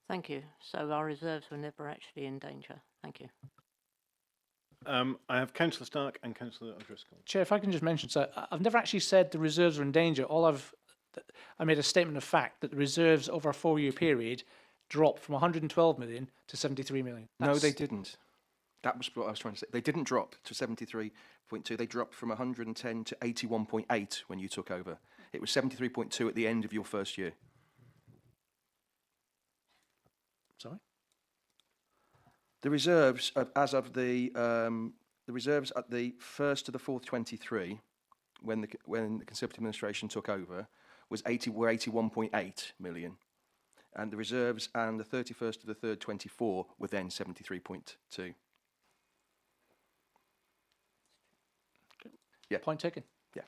Thank you. So our reserves were never actually in danger. Thank you. I have Councillor Stark and Councillor O'Driscoll. Chair, if I can just mention, so I've never actually said the reserves are in danger. I made a statement of fact that the reserves over a 4-year period dropped from 112 million to 73 million. No, they didn't. That was what I was trying to say. They didn't drop to 73.2. They dropped from 110 to 81.8 when you took over. It was 73.2 at the end of your first year. Sorry? The reserves, as of the reserves at the 1st to the 4th 23, when the Conservative administration took over, were 81.8 million, and the reserves and the 31st to the 3rd 24 were then 73.2. Yeah. Point taken. Yeah.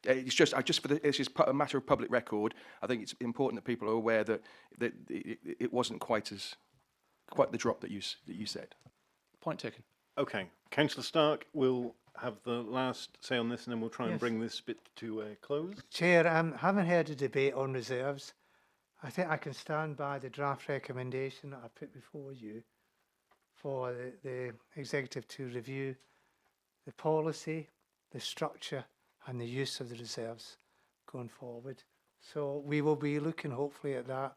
It's just it's just a matter of public record. I think it's important that people are aware that it wasn't quite the drop that you said. Point taken. Okay, Councillor Stark will have the last say on this, and then we'll try and Yes. bring this bit to a close. Chair, having heard a debate on reserves, I think I can stand by the draft recommendation that I put before you for the executive to review the policy, the structure and the use of the reserves going forward. So we will be looking hopefully at that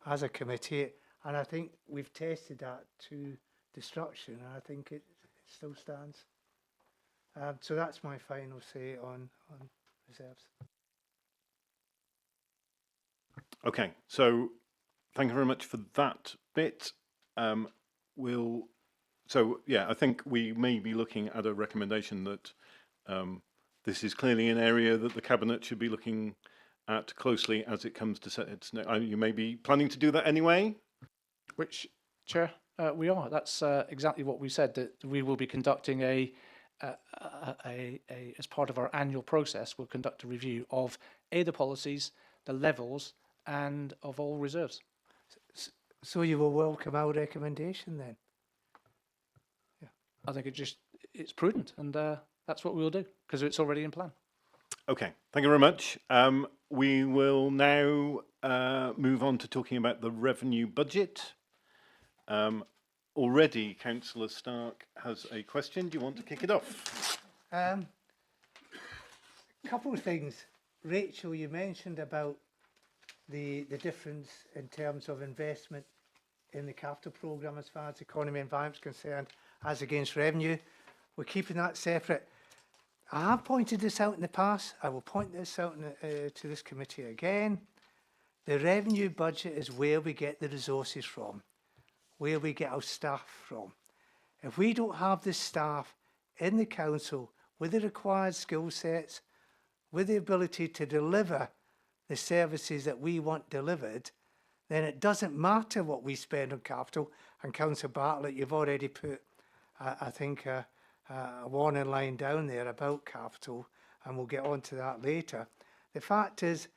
as a committee, and I think we've tested that to destruction, and I think it still stands. So that's my final say on reserves. Okay, so thank you very much for that bit. I think we may be looking at a recommendation that this is clearly an area that the Cabinet should be looking at closely as it comes to set its. You may be planning to do that anyway. Which, Chair, we are. That's exactly what we said, that we will be conducting as part of our annual process, we'll conduct a review of the policies, the levels, and of all reserves. So you will welcome our recommendation then? I think it's prudent, and that's what we will do, because it's already in plan. Okay, thank you very much. We will now move on to talking about the revenue budget. Already, Councillor Stark has a question. Do you want to kick it off? Couple of things. Rachel, you mentioned about the difference in terms of investment in the capital programme as far as economy and environment is concerned, as against revenue. We're keeping that separate. I have pointed this out in the past. I will point this out to this committee again. The revenue budget is where we get the resources from, where we get our staff from. If we don't have the staff in the council with the required skill sets, with the ability to deliver the services that we want delivered, then it doesn't matter what we spend on capital. And Councillor Bartlett, you've already put, I think, a warning line down there about capital, and we'll get on to that later. The fact is,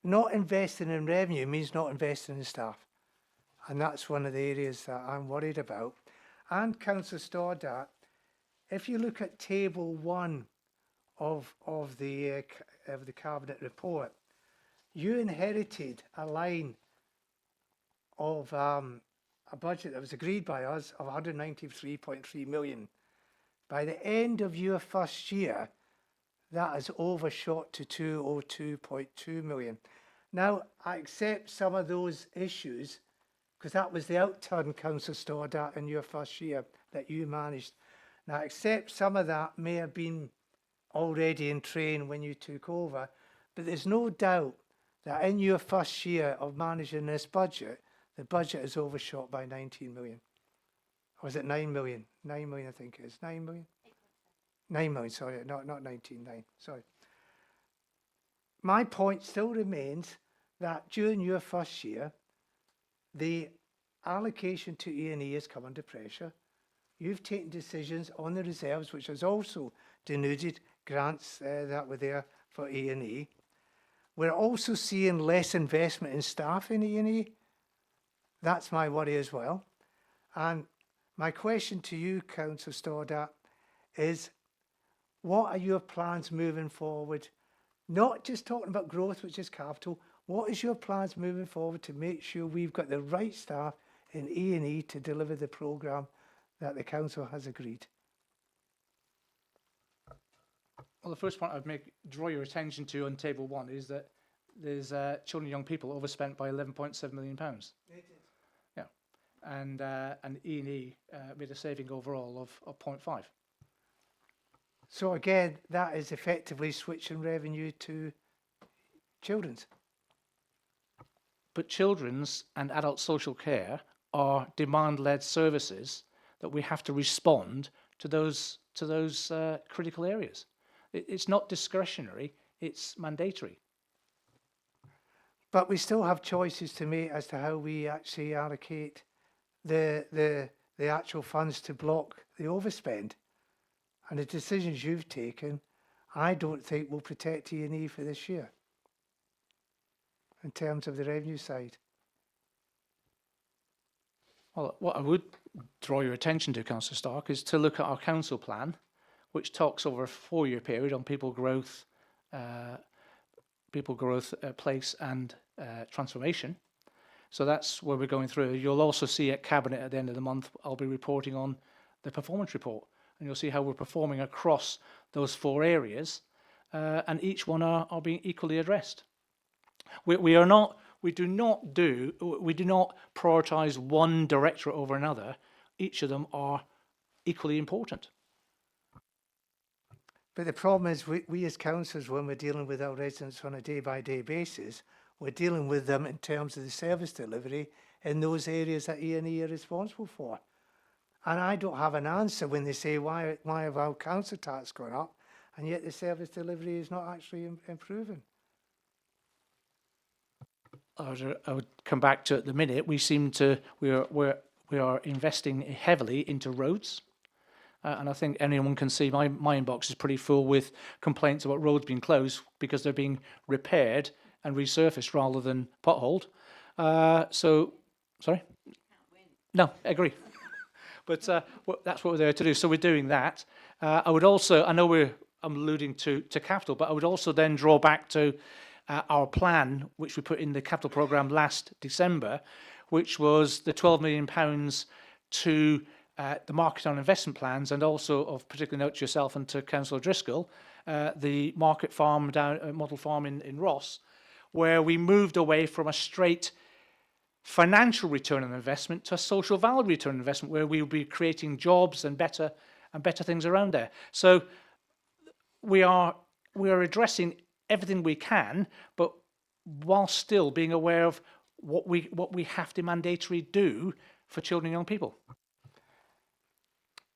not investing in revenue means not investing in staff. And that's one of the areas that I'm worried about. And Councillor Stoddart, if you look at table 1 of the Cabinet report, you inherited a line of a budget that was agreed by us of 193.3 million. By the end of your first year, that has overshot to 202.2 million. Now, I accept some of those issues, because that was the outturn, Councillor Stoddart, in your first year that you managed. Now, I accept some of that may have been already in train when you took over, but there's no doubt that in your first year of managing this budget, the budget is overshot by 19 million. Or was it 9 million? 9 million, I think it is. 9 million? 9 million, sorry, not 19, 9, sorry. My point still remains that during your first year, the allocation to E&E has come under pressure. You've taken decisions on the reserves, which has also denuded grants that were there for E&E. We're also seeing less investment in staff in E&E. That's my worry as well. And my question to you, Councillor Stoddart, is what are your plans moving forward? Not just talking about growth, which is capital. What is your plans moving forward to make sure we've got the right staff in E&E to deliver the programme that the council has agreed? Well, the first point I'd draw your attention to on table 1 is that there's children and young people overspent by £11.7 million. Yeah, and E&E made a saving overall of 0.5. So again, that is effectively switching revenue to children's. But children's and adult social care are demand-led services that we have to respond to those critical areas. It's not discretionary, it's mandatory. But we still have choices to make as to how we actually allocate the actual funds to block the overspend. And the decisions you've taken, I don't think will protect E&E for this year in terms of the revenue side. Well, what I would draw your attention to, Councillor Stark, is to look at our council plan, which talks over a 4-year period on people growth, place and transformation. So that's where we're going through. You'll also see at Cabinet at the end of the month, I'll be reporting on the performance report, and you'll see how we're performing across those 4 areas, and each one are being equally addressed. We do not prioritise one directorate over another. Each of them are equally important. But the problem is we as councillors, when we're dealing with our residents on a day-by-day basis, we're dealing with them in terms of the service delivery in those areas that E&E are responsible for. And I don't have an answer when they say, why have our council tax gone up? and yet the service delivery is not actually improving. I would come back to at the minute. We are investing heavily into roads, and I think anyone can see my inbox is pretty full with complaints about roads being closed because they're being repaired and resurfaced rather than potholed. Sorry. No, I agree. But that's what we're there to do. So we're doing that. I would also, I know I'm alluding to capital, but I would also then draw back to our plan, which we put in the capital programme last December, which was the £12 million to the market on investment plans, and also of particular note to yourself and to Councillor Driscoll, the market farm model farm in Ross, where we moved away from a straight financial return on investment to a social value return on investment, where we will be creating jobs and better things around there. So we are addressing everything we can, but while still being aware of what we have to mandatorily do for children and young people.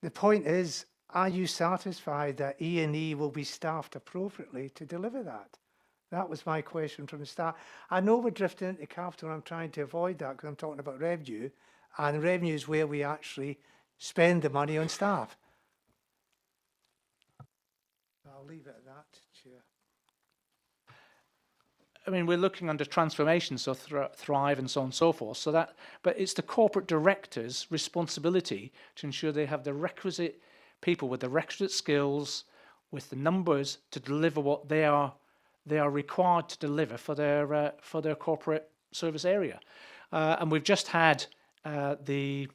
The point is, are you satisfied that E&E will be staffed appropriately to deliver that? That was my question from the start. I know we're drifting into capital, and I'm trying to avoid that because I'm talking about revenue, and revenue is where we actually spend the money on staff. I'll leave it at that, Chair. I mean, we're looking under transformation, so Thrive and so on and so forth. But it's the corporate director's responsibility to ensure they have the requisite people with the requisite skills, with the numbers to deliver what they are required to deliver for their corporate service area. And we've just had the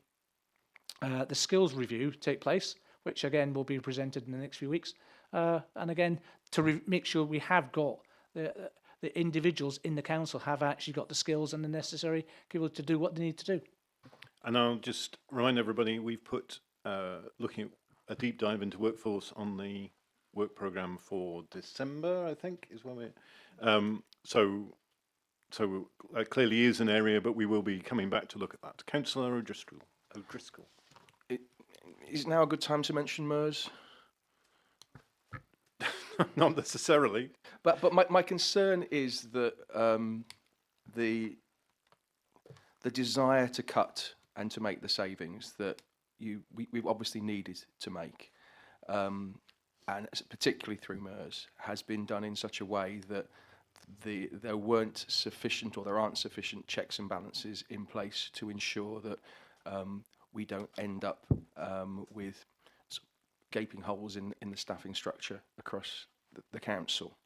skills review take place, which again will be presented in the next few weeks. And again, to make sure we have got the individuals in the council have actually got the skills and the necessary people to do what they need to do. And I'll just remind everybody, we've put looking at a deep dive into workforce on the work programme for December, I think, is when we're... so clearly is an area, but we will be coming back to look at that. Councillor O'Driscoll. Is now a good time to mention MERS? Not necessarily. But my concern is that the desire to cut and to make the savings that we obviously needed to make, and particularly through MERS, has been done in such a way that there weren't sufficient, or there aren't sufficient checks and balances in place to ensure that we don't end up with gaping holes in the staffing structure across the council,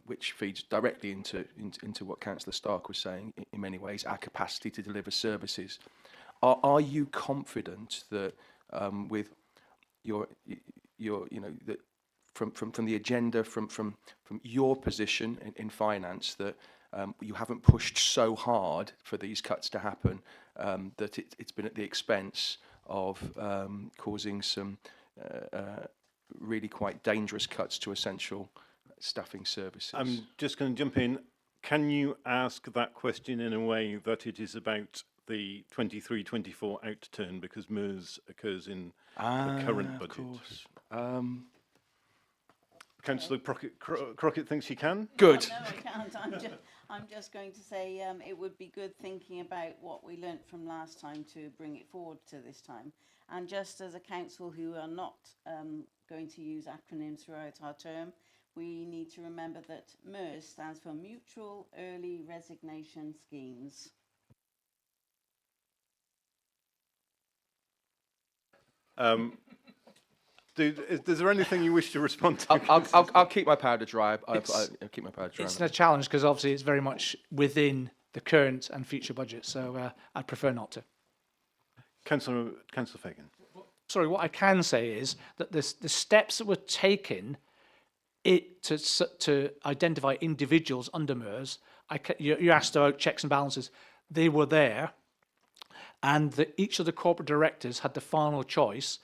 which feeds directly into what Councillor Stark was saying. In many ways, our capacity to deliver services. Are you confident that with your that from the agenda, from your position in finance, that you haven't pushed so hard for these cuts to happen that it's been at the expense of causing some really quite dangerous cuts to essential staffing services? I'm just going to jump in. Can you ask that question in a way that it is about the 23-24 outturn, because MERS occurs in the current budget? Of course. Councillor Crockett thinks you can. Good. No, I can't. I'm just going to say it would be good thinking about what we learnt from last time to bring it forward to this time. And just as a council who are not going to use acronyms throughout our term, we need to remember that MERS stands for Mutual Early Resignation Schemes. Is there anything you wish to respond to? I'll keep my powder dry. I'll keep my powder dry. It's a challenge because obviously it's very much within the current and future budget, so I'd prefer not to. Councillor Fagan. Sorry, what I can say is that the steps that were taken to identify individuals under MERS, you asked about checks and balances, they were there, and each of the corporate directors had the final choice.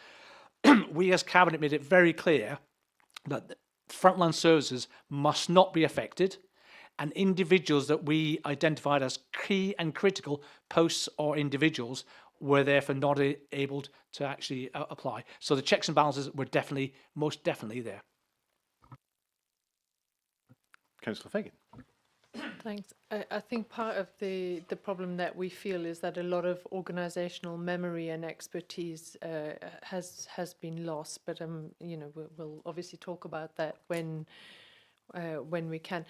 We as Cabinet made it very clear that frontline services must not be affected, and individuals that we identified as key and critical posts or individuals were therefore not able to actually apply. So the checks and balances were most definitely there. Councillor Fagan. Thanks. I think part of the problem that we feel is that a lot of organisational memory and expertise has been lost. But you know, we'll obviously talk about that when we can.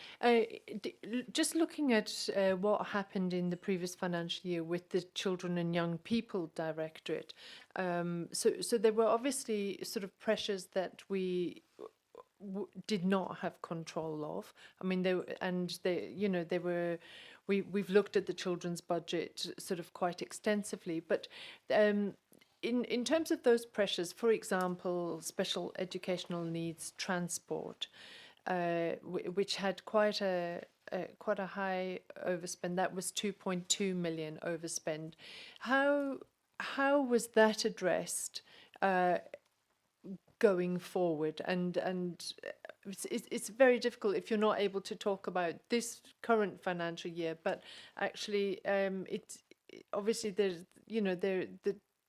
Just looking at what happened in the previous financial year with the Children and Young People Directorate, so there were obviously sort of pressures that we did not have control of. I mean, they were. We've looked at the children's budget sort of quite extensively, but in terms of those pressures, for example, special educational needs transport, which had quite a high overspend. That was 2.2 million overspend. How was that addressed going forward? And it's very difficult if you're not able to talk about this current financial year, but actually it's obviously there's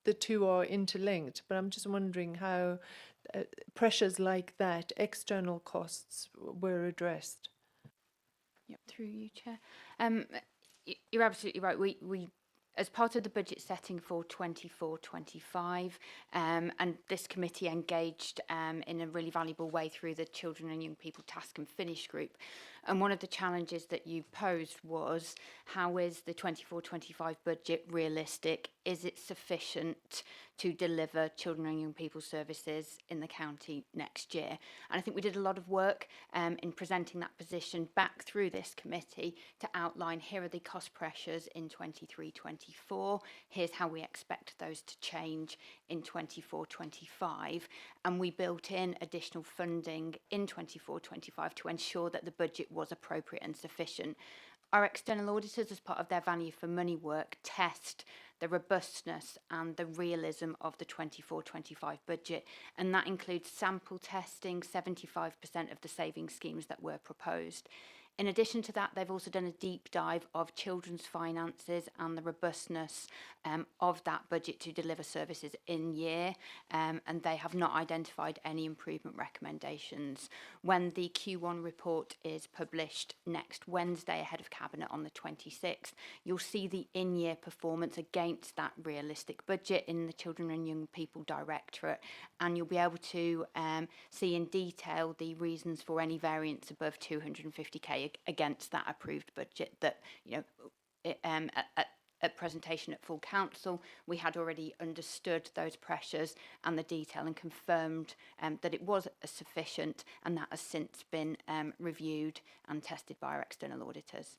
the two are interlinked. But I'm just wondering how pressures like that, external costs, were addressed. Yep, through you, Chair. You're absolutely right. We as part of the budget setting for 24-25, and this committee engaged in a really valuable way through the Children and Young People Task and Finish group. And one of the challenges that you posed was, how is the 24-25 budget realistic? Is it sufficient to deliver children and young people services in the county next year? And I think we did a lot of work in presenting that position back through this committee to outline, here are the cost pressures in 23-24, here's how we expect those to change in 24-25. And we built in additional funding in 24-25 to ensure that the budget was appropriate and sufficient. Our external auditors, as part of their value for money work, test the robustness and the realism of the 24-25 budget, and that includes sample testing 75% of the saving schemes that were proposed. In addition to that, they've also done a deep dive of children's finances and the robustness of that budget to deliver services in year, and they have not identified any improvement recommendations. When the Q1 report is published next Wednesday ahead of Cabinet on the 26th, you'll see the in-year performance against that realistic budget in the Children and Young People Directorate, and you'll be able to see in detail the reasons for any variance above 250k against that approved budget. That, you know, at presentation at full council, we had already understood those pressures and the detail, and confirmed that it was sufficient, and that has since been reviewed and tested by our external auditors.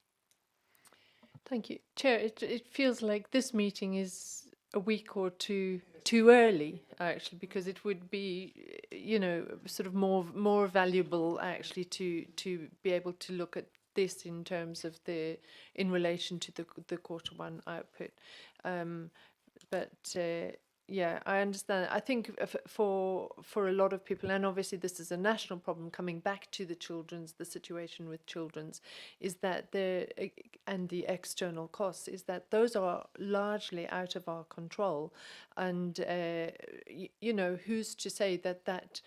Thank you, Chair. It feels like this meeting is a week or two too early, actually, because it would be, you know, sort of more valuable actually to be able to look at this in terms of in relation to the Q1 output. Yeah, I understand. I think for a lot of people, and obviously this is a national problem, coming back to the situation with children's, is that and the external costs, is that those are largely out of our control. And, you know, who's to say that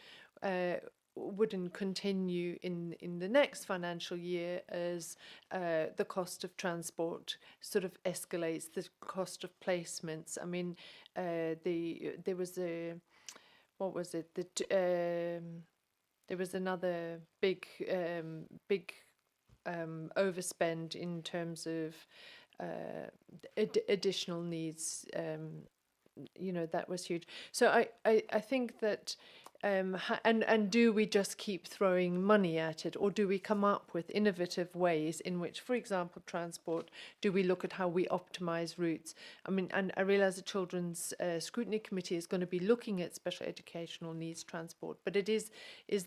wouldn't continue in the next financial year as the cost of transport sort of escalates, the cost of placements. I mean, there was there was another big overspend in terms of additional needs. You know, that was huge. So I think that and do we just keep throwing money at it, or do we come up with innovative ways in which, for example, transport, do we look at how we optimize routes? I mean, and I realize the Children's Scrutiny Committee is going to be looking at special educational needs transport, but it is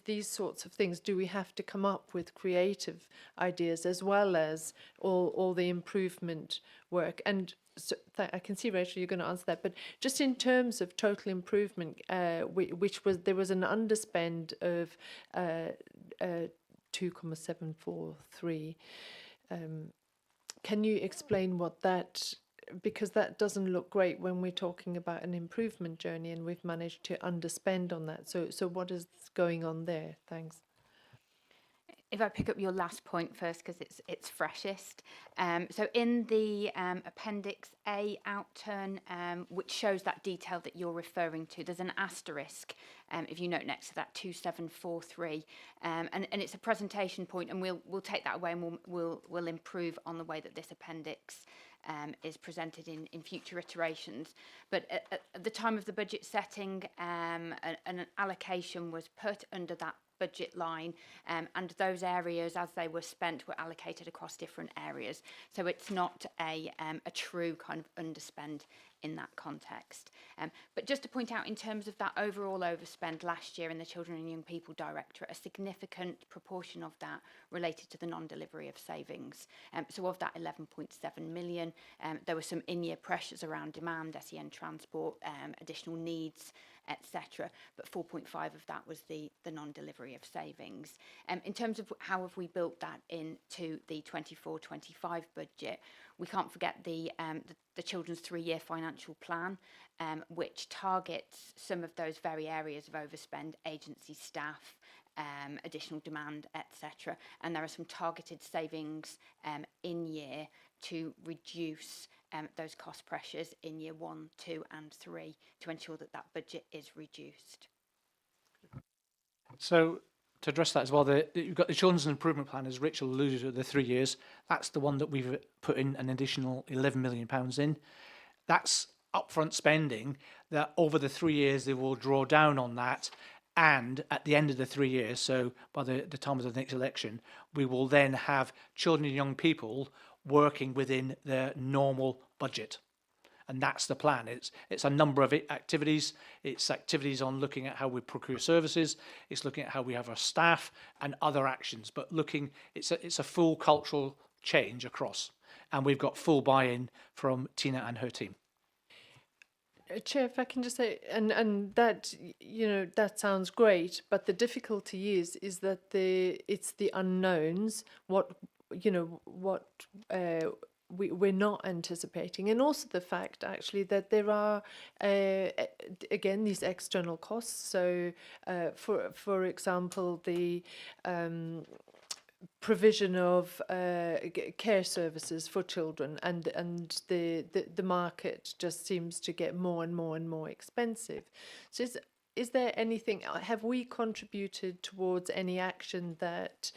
these sorts of things. Do we have to come up with creative ideas as well as all the improvement work? And so I can see, Rachel, you're going to answer that, but just in terms of total improvement, which was, there was an underspend of 2,743. Can you explain what that, because that doesn't look great when we're talking about an improvement journey and we've managed to underspend on that. So what is going on there? Thanks. If I pick up your last point first, because it's freshest. So in the Appendix A outturn, which shows that detail that you're referring to, there's an asterisk, if you note next to that 2743, and it's a presentation point, and we'll take that away, and we'll improve on the way that this appendix is presented in future iterations. But at the time of the budget setting, an allocation was put under that budget line, and those areas, as they were spent, were allocated across different areas. So it's not a true kind of underspend in that context. But just to point out, in terms of that overall overspend last year in the Children and Young People Directorate, a significant proportion of that related to the non-delivery of savings. So of that 11.7 million, there were some in-year pressures around demand, SEN transport, additional needs, etc. But 4.5 of that was the non-delivery of savings. In terms of how have we built that into the 24-25 budget, we can't forget the Children's 3-year financial plan, which targets some of those very areas of overspend, agency staff, additional demand, etc. And there are some targeted savings in year to reduce those cost pressures in year 1, 2 and 3 to ensure that that budget is reduced. So to address that as well, you've got the Children's Improvement Plan, as Rachel alluded to, the 3 years. That's the one that we've put in an additional £11 million in. That's upfront spending that over the 3 years they will draw down on that, and at the end of the 3 years, so by the time of the next election, we will then have children and young people working within their normal budget. And that's the plan. It's a number of activities. It's activities on looking at how we procure services. It's looking at how we have our staff and other actions. But it's a full cultural change across. And we've got full buy-in from Tina and her team. Chair, if I can just say, and that, that sounds great, but the difficulty is that it's the unknowns, we're not anticipating, and also the fact actually that there are again these external costs. So for example, the provision of care services for children, and the market just seems to get more and more and more expensive. So is there anything, have we contributed towards any action that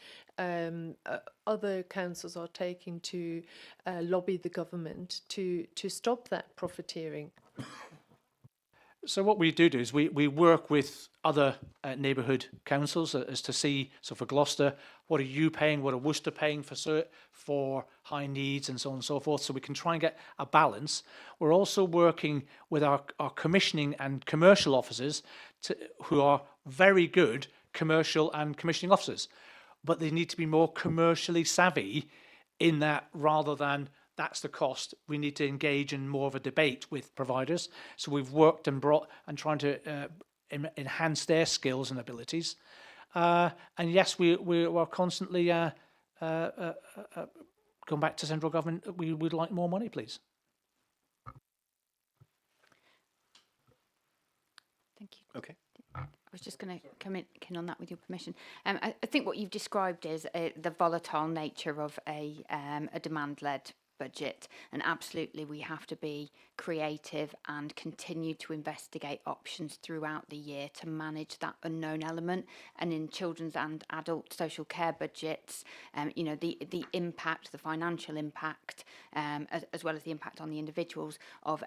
other councils are taking to lobby the government to stop that profiteering? So what we do is we work with other neighbourhood councils as to see, so for Gloucester, what are you paying, what are Worcester paying for high needs and so on and so forth, so we can try and get a balance. We're also working with our commissioning and commercial officers who are very good commercial and commissioning officers, but they need to be more commercially savvy in that, rather than that's the cost. We need to engage in more of a debate with providers. So we've worked and trying to enhance their skills and abilities. And yes, we're constantly going back to central government. We would like more money, please. Thank you. Okay. I was just going to come in on that with your permission. I think what you've described is the volatile nature of a demand-led budget, and absolutely we have to be creative and continue to investigate options throughout the year to manage that unknown element. And in children's and adult social care budgets, the impact, the financial impact, as well as the impact on the individuals of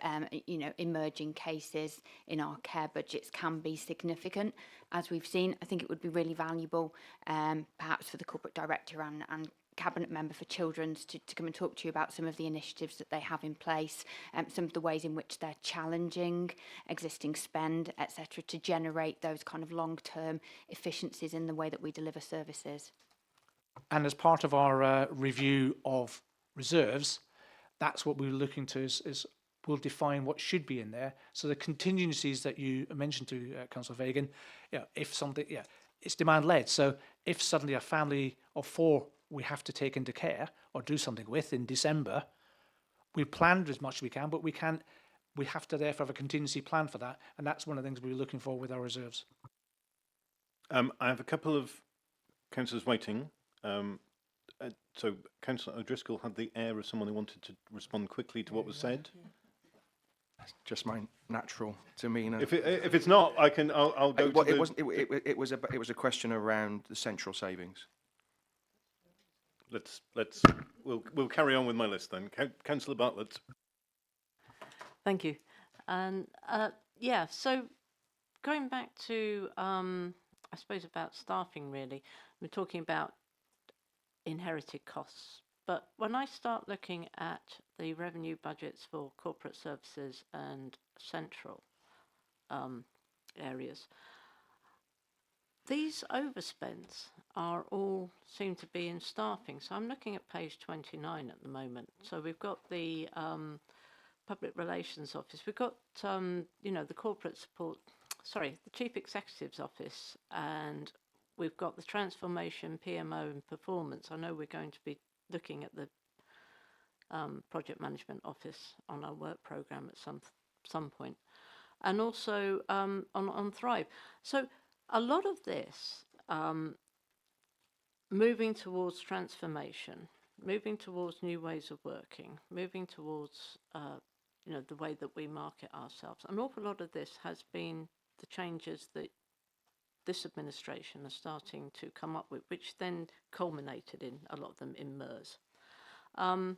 emerging cases in our care budgets can be significant. As we've seen, I think it would be really valuable, perhaps for the corporate director and Cabinet Member for Children's to come and talk to you about some of the initiatives that they have in place, some of the ways in which they're challenging existing spend, etc., to generate those kind of long-term efficiencies in the way that we deliver services. And as part of our review of reserves, that's what we're looking to is we'll define what should be in there. So the contingencies that you mentioned to Councillor Fagan, if something, it's demand-led. So if suddenly a family of 4 we have to take into care or do something with in December, we planned as much as we can, but we have to therefore have a contingency plan for that, and that's one of the things we're looking for with our reserves. I have a couple of councillors waiting. So Councillor O'Driscoll had the air of someone who wanted to respond quickly to what was said. That's just my natural demeanour. If it's not, I'll go. Well, to the, it was a question around the central savings. We'll carry on with my list then. Councillor Bartlett. Thank you. And yeah, so going back to, I suppose, about staffing really, we're talking about inherited costs. But when I start looking at the revenue budgets for corporate services and central areas, these overspends are all seem to be in staffing. So I'm looking at page 29 at the moment. So we've got the Public Relations Office. We've got, the corporate support, the Chief Executive's Office, and we've got the Transformation, PMO and Performance. I know we're going to be looking at the Project Management Office on our work programme at some point. And also on Thrive. So a lot of this moving towards transformation, moving towards new ways of working, moving towards the way that we market ourselves. An awful lot of this has been the changes that this administration is starting to come up with, which then culminated in a lot of them in MERS. And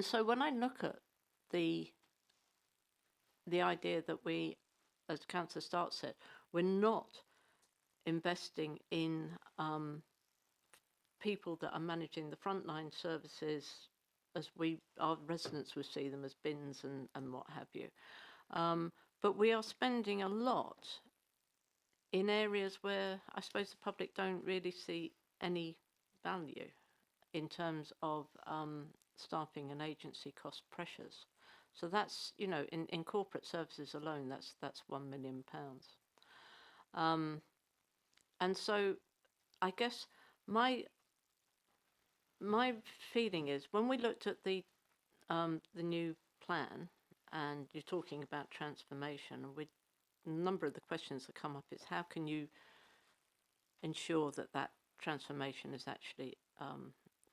so when I look at the idea that we, as Councillor Stark said, we're not investing in people that are managing the frontline services as our residents would see them as bins and what have you. But we are spending a lot in areas where I suppose the public don't really see any value in terms of staffing and agency cost pressures. So that's, in corporate services alone, that's £1 million. And so I guess my feeling is when we looked at the new plan, and you're talking about transformation, and a number of the questions that come up is how can you ensure that transformation is actually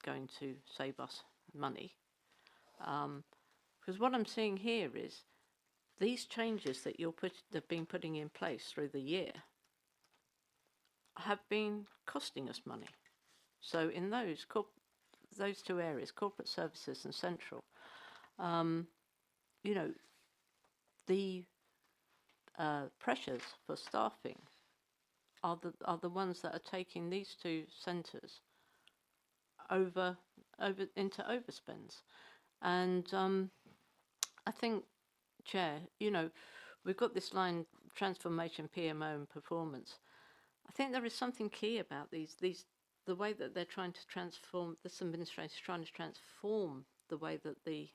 going to save us money? Because what I'm seeing here is these changes that they've been putting in place through the year have been costing us money. So in those two areas, corporate services and central, the pressures for staffing are the ones that are taking these two centres over into overspends. And I think, Chair, we've got this line, transformation, PMO and performance. I think there is something key about the way that they're trying to transform, this administration is trying to transform the way that the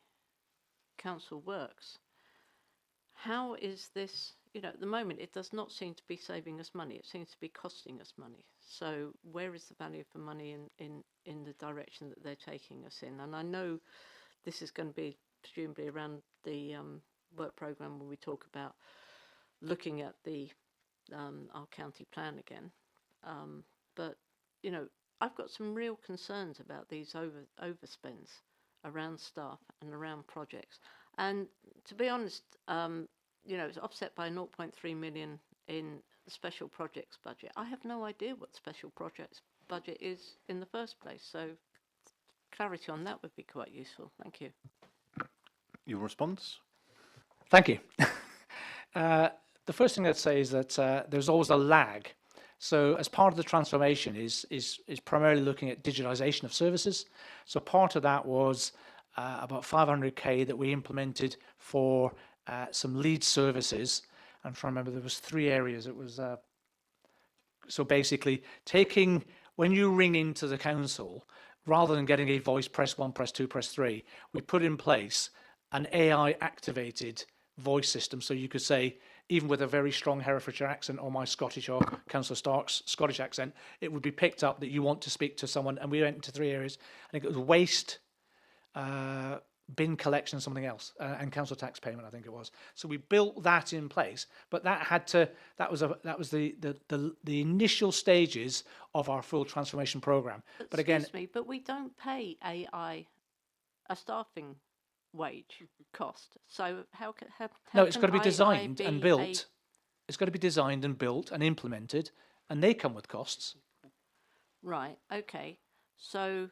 council works. How is this, at the moment it does not seem to be saving us money, it seems to be costing us money. So where is the value for money in the direction that they're taking us in? And I know this is going to be presumably around the work programme when we talk about looking at our county plan again. But, I've got some real concerns about these overspends around staff and around projects. And to be honest, it's offset by 0.3 million in the special projects budget. I have no idea what the special projects budget is in the first place. So clarity on that would be quite useful. Thank you. Your response? Thank you. The first thing I'd say is that there's always a lag. So as part of the transformation is primarily looking at digitalisation of services. So part of that was about 500k that we implemented for some lead services. I'm trying to remember, there was 3 areas. It was so basically when you ring into the council, rather than getting a voice, press 1, press 2, press 3, we put in place an AI activated voice system. So you could say, even with a very strong Herefordshire accent or my Scottish or Councillor Stark's Scottish accent, it would be picked up that you want to speak to someone. And we went into 3 areas. I think it was waste, bin collection and something else, and council tax payment, I think it was. So we built that in place, but that was the initial stages of our full transformation program. But again, Excuse me, but we don't pay AI a staffing wage cost. So how no, it's can got to be AI designed be and built. It's got to be designed and built and implemented, and they come with costs. Right, okay. So,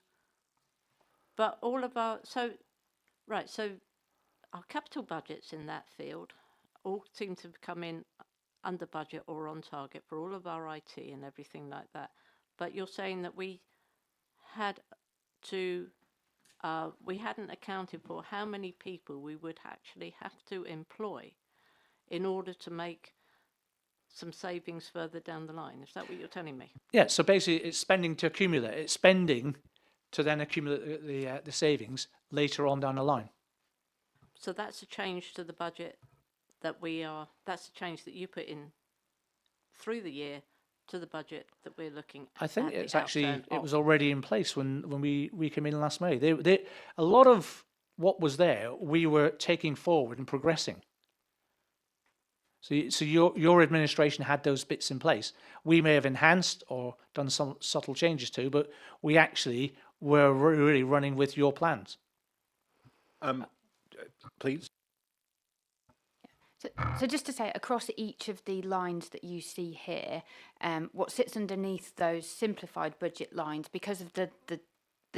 but all of our, so our capital budgets in that field all seem to come in under budget or on target for all of our IT and everything like that. But you're saying that we had to, we hadn't accounted for how many people we would actually have to employ in order to make some savings further down the line. Is that what you're telling me? Yeah, so basically it's spending to accumulate. It's spending to then accumulate the savings later on down the line. So that's a change to the budget that's a change that you put in through the year to the budget that we're looking at. I think the it's actually, outturn it of. was already in place when we came in last May. A lot of what was there, we were taking forward and progressing. So your administration had those bits in place. We may have enhanced or done some subtle changes to, but we actually were really running with your plans. Please. So just to say, across each of the lines that you see here, what sits underneath those simplified budget lines, because of the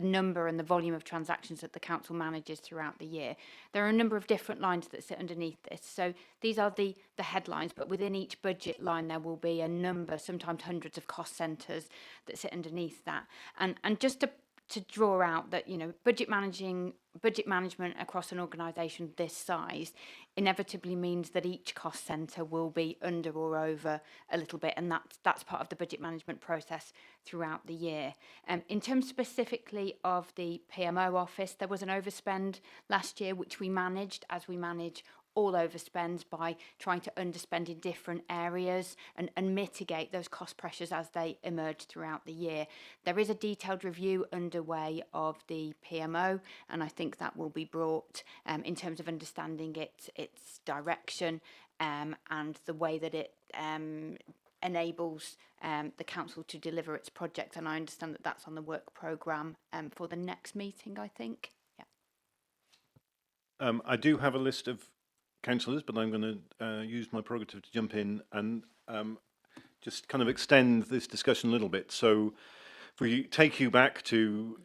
number and the volume of transactions that the council manages throughout the year, there are a number of different lines that sit underneath this. So these are the headlines, but within each budget line there will be a number, sometimes hundreds of cost centres that sit underneath that. And just to draw out that, you know, budget management across an organisation this size inevitably means that each cost centre will be under or over a little bit, and that's part of the budget management process throughout the year. In terms specifically of the PMO office, there was an overspend last year which we managed, as we manage all overspends, by trying to underspend in different areas and mitigate those cost pressures as they emerge throughout the year. There is a detailed review underway of the PMO, and I think that will be brought in terms of understanding its direction and the way that it enables the council to deliver its projects. And I understand that that's on the work programme for the next meeting, I think. Yeah. I do have a list of councillors, but I'm going to use my prerogative to jump in and just kind of extend this discussion a little bit. So if we take you back to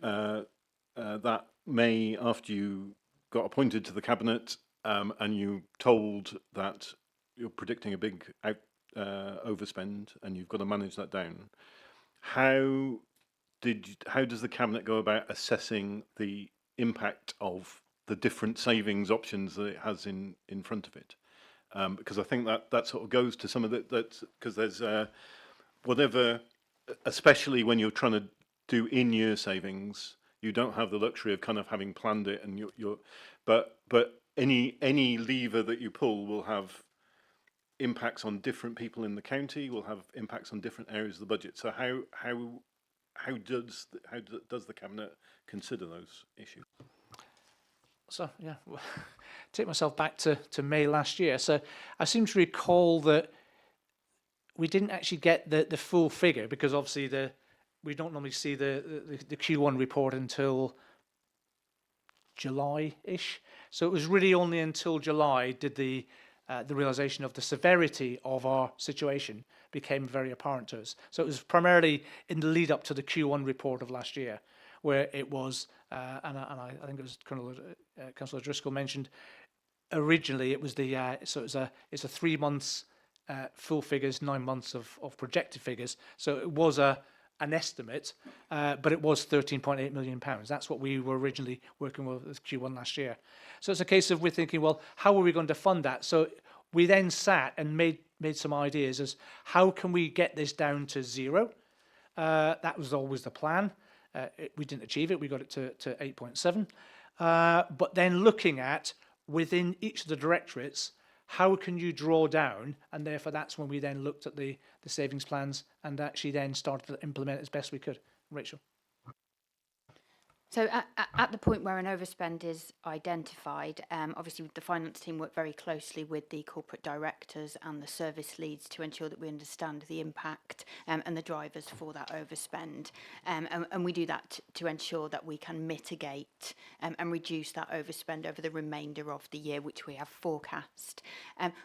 that May after you got appointed to the cabinet and you told that you're predicting a big overspend and you've got to manage that down, how does the cabinet go about assessing the impact of the different savings options that it has in front of it? Because I think that sort of goes to some of that, because there's whatever, especially when you're trying to do in-year savings, you don't have the luxury of kind of having planned it, and but any lever that you pull will have impacts on different people in the county, will have impacts on different areas of the budget. So how does the cabinet consider those issues? So, yeah, take myself back to May last year. So I seem to recall that we didn't actually get the full figure, because obviously we don't normally see the Q1 report until July-ish. So it was really only until July did the realisation of the severity of our situation became very apparent to us. So it was primarily in the lead up to the Q1 report of last year, where it was, and I think it was Councillor Driscoll mentioned, originally it was it's a 3 months full figures, 9 months of projected figures. So it was an estimate, but it was £13.8 million. That's what we were originally working with Q1 last year. So it's a case of we're thinking, well, how are we going to fund that? So we then sat and made some ideas as how can we get this down to zero? That was always the plan. We didn't achieve it. We got it to 8.7. But then looking at within each of the directorates, how can you draw down? And therefore, that's when we then looked at the savings plans and actually then started to implement as best we could. Rachel. So at the point where an overspend is identified, obviously the finance team work very closely with the corporate directors and the service leads to ensure that we understand the impact and the drivers for that overspend. And we do that to ensure that we can mitigate and reduce that overspend over the remainder of the year, which we have forecast.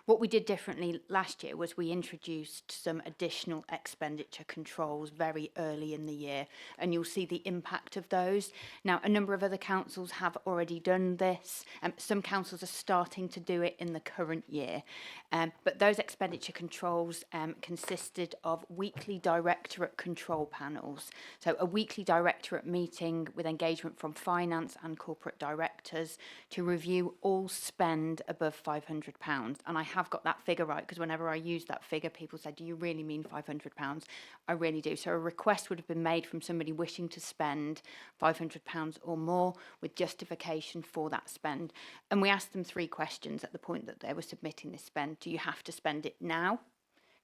What we did differently last year was we introduced some additional expenditure controls very early in the year, and you'll see the impact of those. Now, a number of other councils have already done this. Some councils are starting to do it in the current year. But those expenditure controls consisted of weekly directorate control panels. So a weekly directorate meeting with engagement from finance and corporate directors to review all spend above £500. And I have got that figure right, because whenever I use that figure, people say, do you really mean £500? I really do. So a request would have been made from somebody wishing to spend £500 or more with justification for that spend. And we asked them 3 questions at the point that they were submitting this spend. Do you have to spend it now?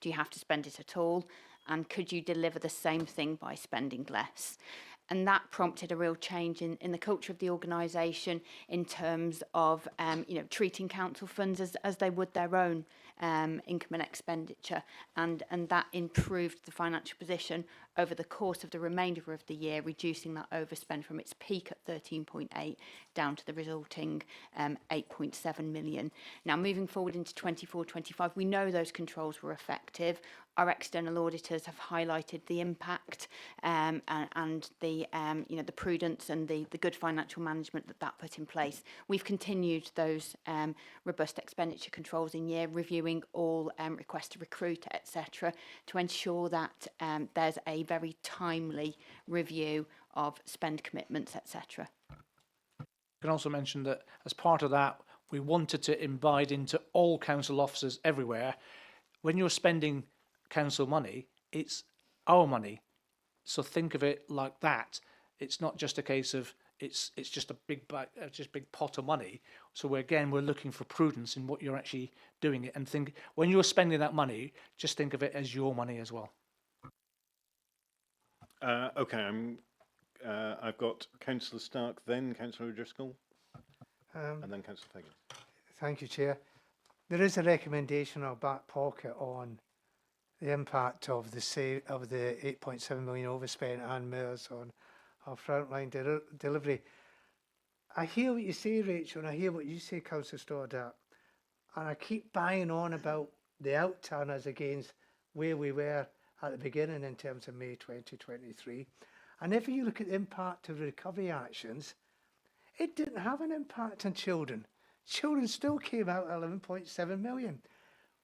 Do you have to spend it at all? And could you deliver the same thing by spending less? And that prompted a real change in the culture of the organisation in terms of treating council funds as they would their own income and expenditure, and that improved the financial position over the course of the remainder of the year, reducing that overspend from its peak at 13.8 down to the resulting 8.7 million. Now, moving forward into 24-25, we know those controls were effective. Our external auditors have highlighted the impact and the the prudence and the good financial management that put in place. We've continued those robust expenditure controls in year, reviewing all requests to recruit, etc., to ensure that there's a very timely review of spend commitments, etc. I can also mention that as part of that, we wanted to invite into all council officers everywhere, when you're spending council money, it's our money. So think of it like that. It's not just a case of it's just a big pot of money. So we're looking for prudence in what you're actually doing it, and think when you're spending that money, just think of it as your money as well. Okay, I've got Councillor Stark, then Councillor O'Driscoll, and then Councillor Fagan. Thank you, Chair. There is a recommendation in our back pocket on the impact of the 8.7 million overspent and MERS on our frontline delivery. I hear what you say, Rachel, and I hear what you say, Councillor Stoddart, and I keep banging on about the outturn as against where we were at the beginning in terms of May 2023. And if you look at the impact of recovery actions, it didn't have an impact on children. Children still came out at 11.7 million.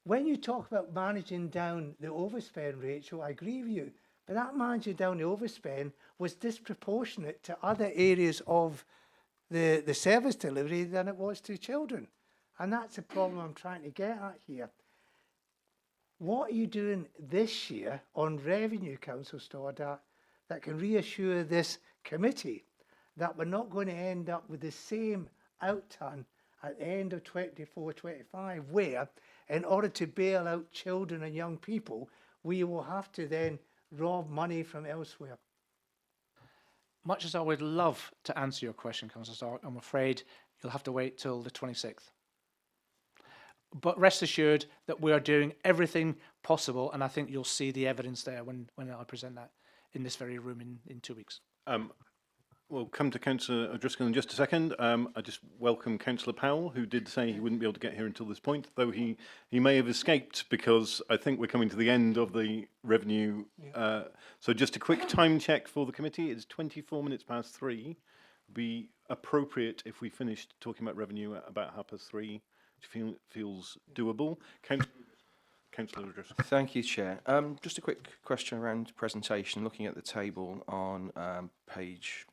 When you talk about managing down the overspend, Rachel, I agree with you, but that managing down the overspend was disproportionate to other areas of the service delivery than it was to children. And that's the problem I'm trying to get at here. What are you doing this year on revenue, Councillor Stoddart, that can reassure this committee that we're not going to end up with the same outturn at the end of 24-25, where, in order to bail out children and young people, we will have to then rob money from elsewhere? Much as I would love to answer your question, Councillor Stark, I'm afraid you'll have to wait till the 26th. But rest assured that we are doing everything possible, and I think you'll see the evidence there when I present that in this very room in 2 weeks. We'll come to Councillor O'Driscoll in just a second. I just welcome Councillor Powell, who did say he wouldn't be able to get here until this point, though he may have escaped, because I think we're coming to the end of the revenue. So just a quick time check for the committee. It's 24 minutes past 3. Be appropriate if we finished talking about revenue at about 3:30, which feels doable. Councillor O'Driscoll. Thank you, Chair. Just a quick question around presentation. Looking at the table on page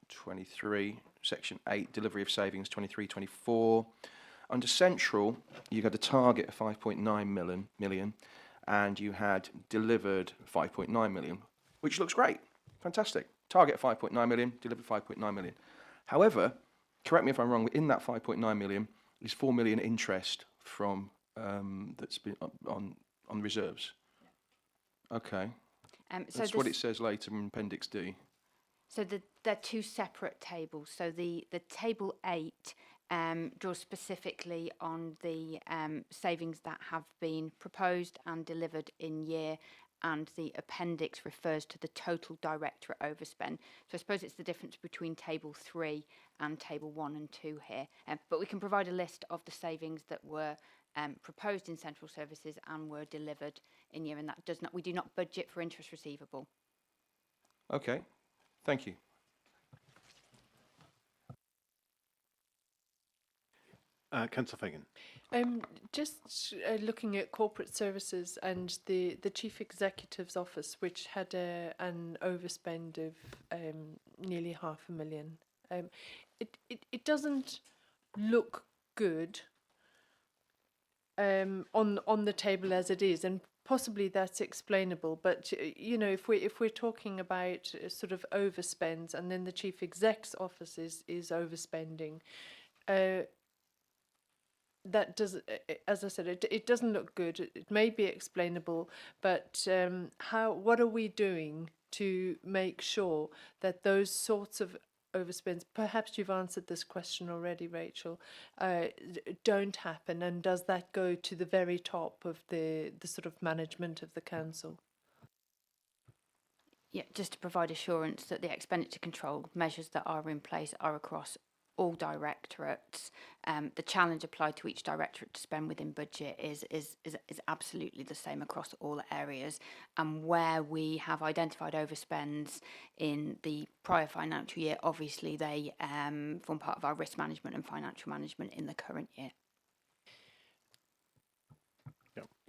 23, section 8, delivery of savings 23-24. Under central, you had a target of 5.9 million, and you had delivered 5.9 million, which looks great, fantastic. Target 5.9 million, delivered 5.9 million. However, correct me if I'm wrong, in that 5.9 million is 4 million interest from that's been on reserves. Okay. So that's what it says later in Appendix D. So they're two separate tables. So the table 8 draws specifically on the savings that have been proposed and delivered in year, and the appendix refers to the total directorate overspend. So I suppose it's the difference between table 3 and table 1 and 2 here. But we can provide a list of the savings that were proposed in central services and were delivered in year, and that does not, we do not budget for interest receivable. Okay, thank you. Councillor Fagan. Just looking at corporate services and the chief executive's office, which had an overspend of nearly $500,000. It doesn't look good on the table as it is, and possibly that's explainable. But you know, if we're talking about sort of overspends, and then the chief exec's office is overspending. That does, as I said, it doesn't look good. It may be explainable, but what are we doing to make sure that those sorts of overspends, perhaps you've answered this question already, Rachel, don't happen, and does that go to the very top of the sort of management of the council? Yeah, just to provide assurance that the expenditure control measures that are in place are across all directorates. The challenge applied to each directorate to spend within budget is absolutely the same across all areas. And where we have identified overspends in the prior financial year, obviously they form part of our risk management and financial management in the current year.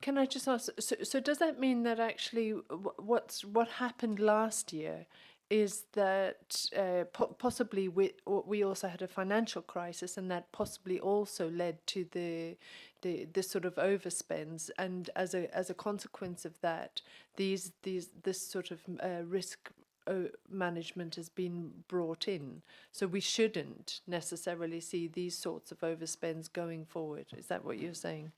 Can I just ask, so does that mean that actually what happened last year is that possibly we also had a financial crisis, and that possibly also led to the sort of overspends, and as a consequence of that, this sort of risk management has been brought in. So we shouldn't necessarily see these sorts of overspends going forward. Is that what you're saying?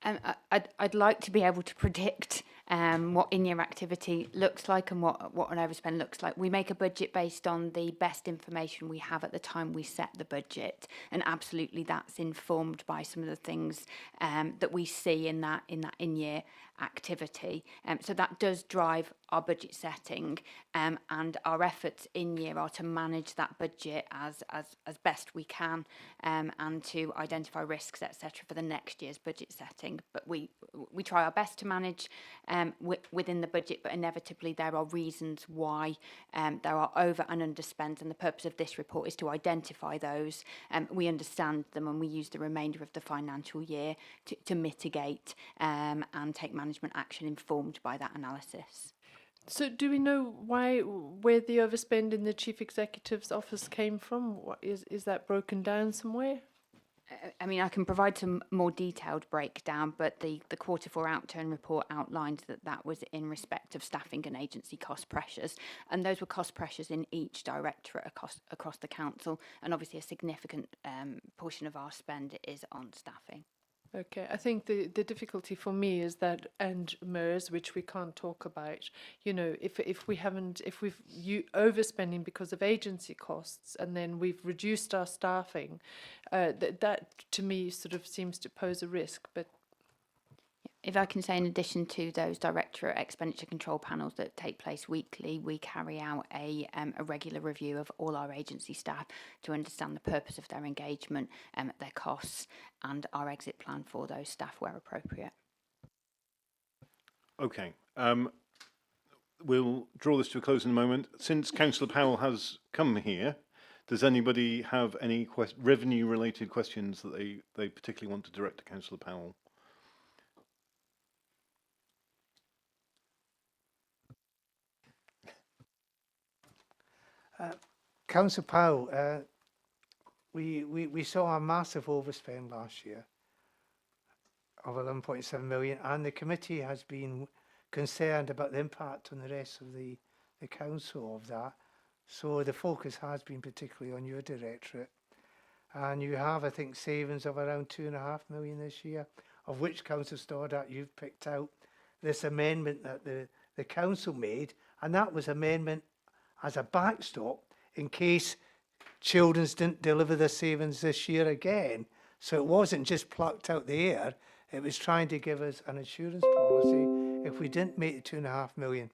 I'd like to be able to predict what in-year activity looks like and what an overspend looks like. We make a budget based on the best information we have at the time we set the budget, and absolutely that's informed by some of the things that we see in that in-year activity. So that does drive our budget setting, and our efforts in year are to manage that budget as best we can, and to identify risks, etc., for the next year's budget setting. But we try our best to manage within the budget, but inevitably there are reasons why there are over and underspends, and the purpose of this report is to identify those. We understand them, and we use the remainder of the financial year to mitigate and take management action informed by that analysis. So do we know where the overspend in the chief executive's office came from? Is that broken down somewhere? I mean, I can provide some more detailed breakdown, but the quarter 4 outturn report outlines that was in respect of staffing and agency cost pressures, and those were cost pressures in each directorate across the council, and obviously a significant portion of our spend is on staffing. Okay, I think the difficulty for me is that, and MERS, which we can't talk about, you know, if we've overspending because of agency costs, and then we've reduced our staffing, that to me sort of seems to pose a risk. But if I can say, in addition to those directorate expenditure control panels that take place weekly, we carry out a regular review of all our agency staff to understand the purpose of their engagement, their costs, and our exit plan for those staff where appropriate. Okay. We'll draw this to a close in a moment. Since Councillor Powell has come here, does anybody have any revenue-related questions that they particularly want to direct to Councillor Powell? Councillor Powell, we saw a massive overspend last year of 11.7 million, and the committee has been concerned about the impact on the rest of the council of that. So the focus has been particularly on your directorate, and you have, I think, savings of around 2.5 million this year, of which, Councillor Stoddart, you've picked out this amendment that the council made, and that was amendment as a backstop in case Children's didn't deliver their savings this year again. So it wasn't just plucked out the air, it was trying to give us an insurance policy if we didn't make the 2.5 million.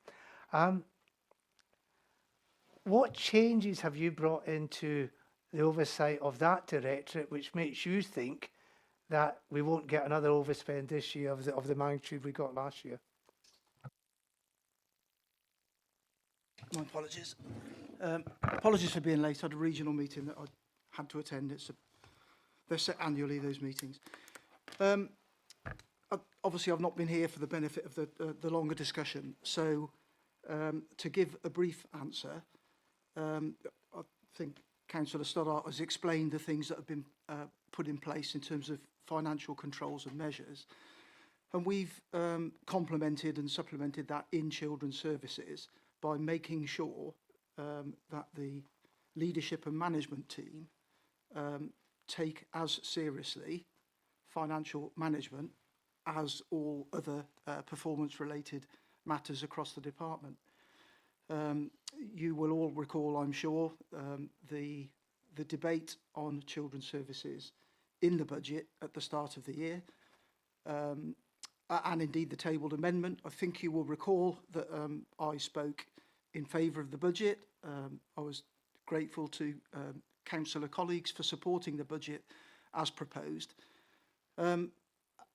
What changes have you brought into the oversight of that directorate which makes you think that we won't get another overspend this year of the magnitude we got last year? My apologies. Apologies for being late. I had a regional meeting that I had to attend. They're set annually, those meetings. Obviously, I've not been here for the benefit of the longer discussion. So to give a brief answer, I think Councillor Stoddart has explained the things that have been put in place in terms of financial controls and measures. And we've complemented and supplemented that in children's services by making sure that the leadership and management team take as seriously financial management as all other performance-related matters across the department. You will all recall, I'm sure, the debate on children's services in the budget at the start of the year, and indeed the tabled amendment. I think you will recall that I spoke in favour of the budget. I was grateful to councillor colleagues for supporting the budget as proposed.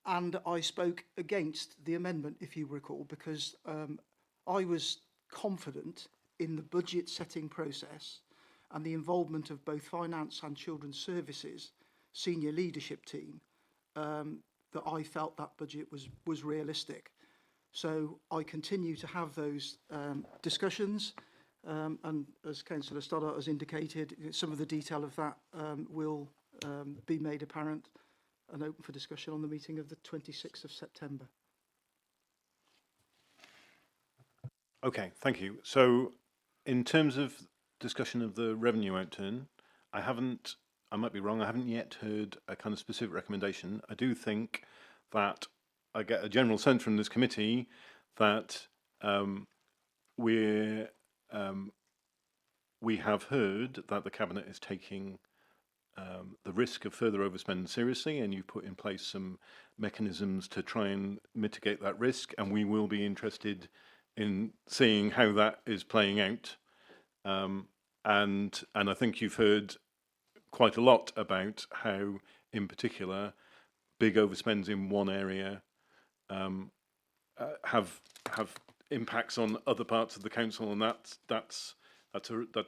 And I spoke against the amendment, if you recall, because I was confident in the budget setting process and the involvement of both finance and children's services senior leadership team, that I felt that budget was realistic. So I continue to have those discussions, and as Councillor Stoddart has indicated, some of the detail of that will be made apparent and open for discussion on the meeting of the 26th of September. Okay, thank you. So in terms of discussion of the revenue outturn, I might be wrong, I haven't yet heard a kind of specific recommendation. I do think that I get a general sense from this committee that we have heard that the Cabinet is taking the risk of further overspending seriously, and you put in place some mechanisms to try and mitigate that risk, and we will be interested in seeing how that is playing out. And I think you've heard quite a lot about how, in particular, big overspends in one area have impacts on other parts of the council, and that's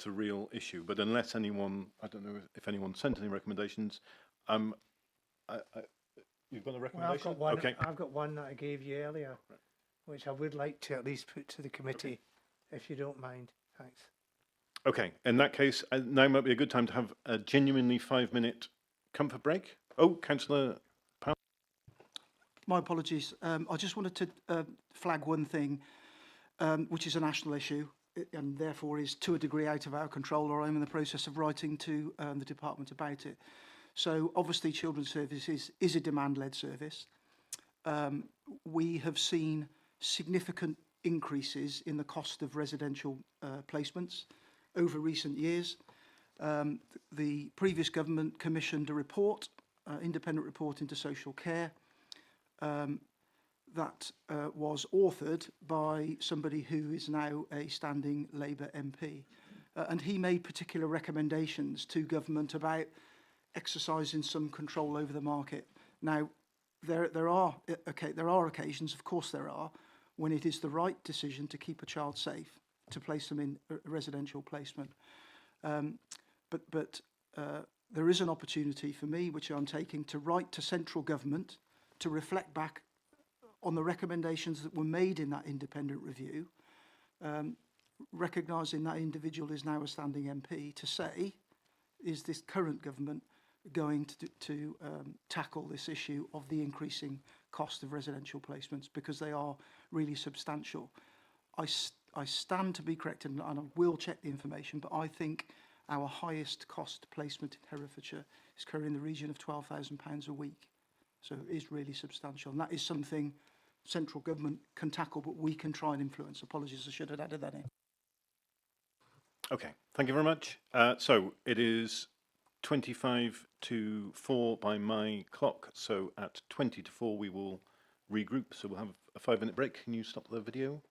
a real issue. But unless anyone, I don't know if anyone sent any recommendations, you've got a recommendation? Well, I've got one. Okay. I've got one that I gave you earlier, which I would like to at least put to the committee, if you don't mind. Thanks. Okay, in that case, now might be a good time to have a genuinely 5-minute comfort break. Oh, Councillor Powell. My apologies. I just wanted to flag one thing, which is a national issue and therefore is to a degree out of our control, or I'm in the process of writing to the department about it. So obviously Children's Services is a demand-led service. We have seen significant increases in the cost of residential placements over recent years. The previous government commissioned a report, independent report into social care, that was authored by somebody who is now a standing Labour MP. And he made particular recommendations to government about exercising some control over the market. Now, there are occasions, of course there are, when it is the right decision to keep a child safe, to place them in a residential placement. But there is an opportunity for me, which I'm taking, to write to central government to reflect back on the recommendations that were made in that independent review, recognising that individual is now a standing MP, to say, is this current government going to tackle this issue of the increasing cost of residential placements, because they are really substantial. I stand to be corrected, and I will check the information, but I think our highest cost placement in Herefordshire is currently in the region of £12,000 a week. So it is really substantial, and that is something central government can tackle, but we can try and influence. Apologies, I should have added that in. Okay, thank you very much. So it is 25 to 4 by my clock. So at 20 to 4, we will regroup. So we'll have a 5-minute break. Can you stop the video?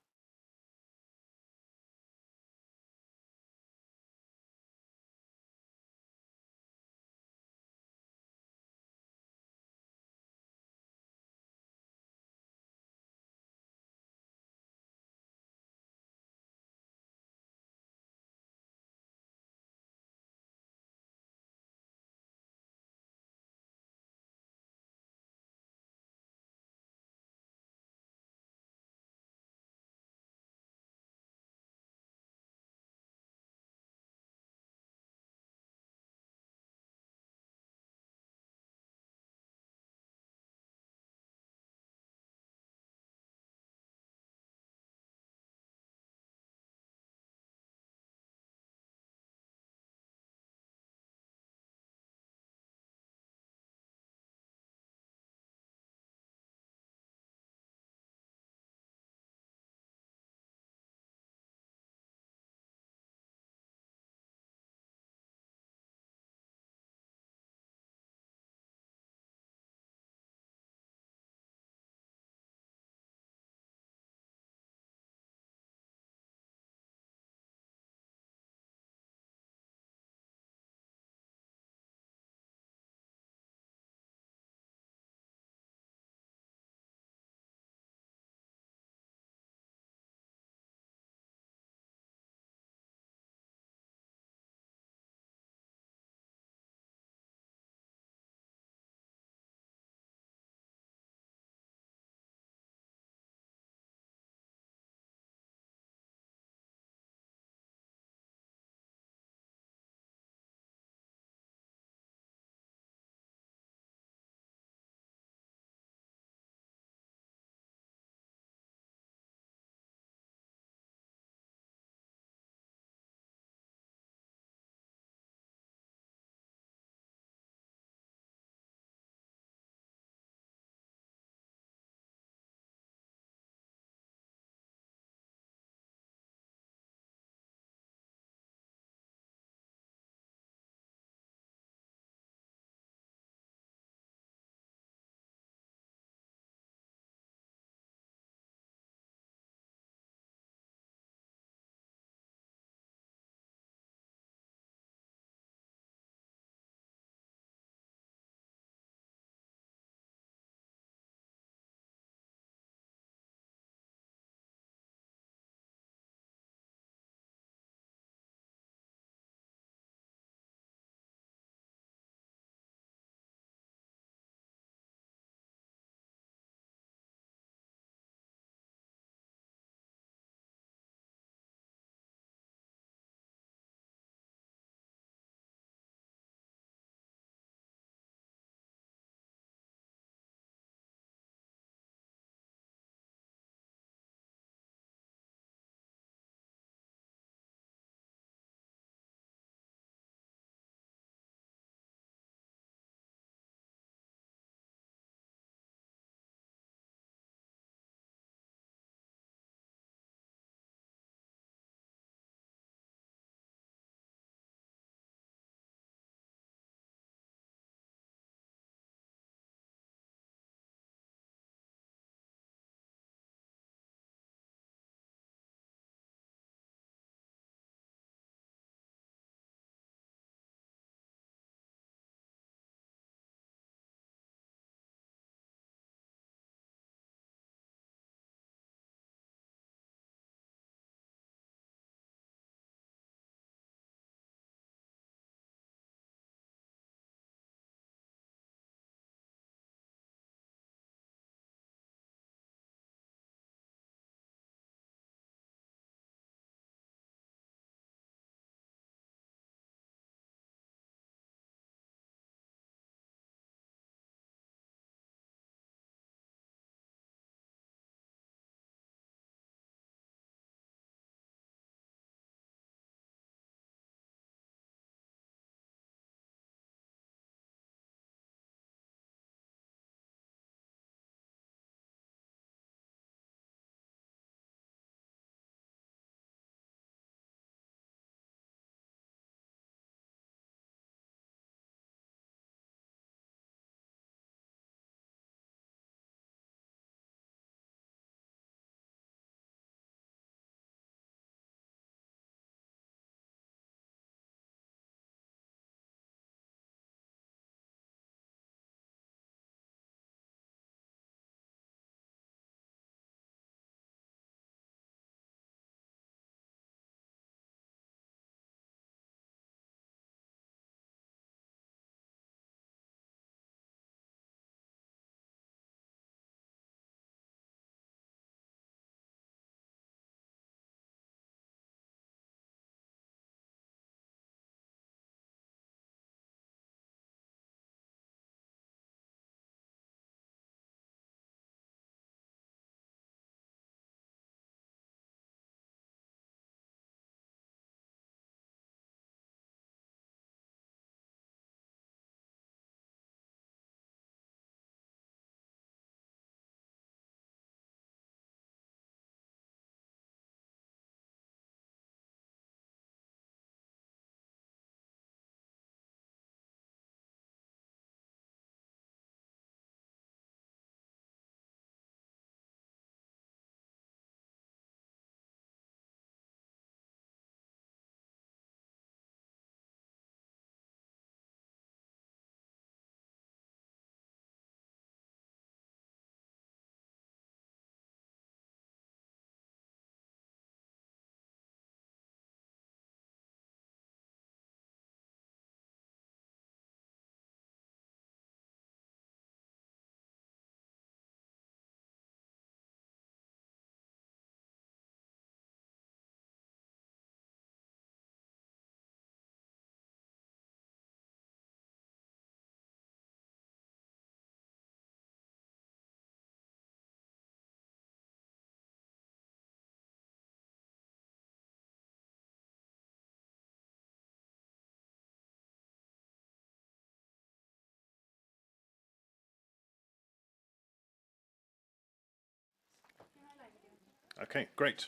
Okay, great.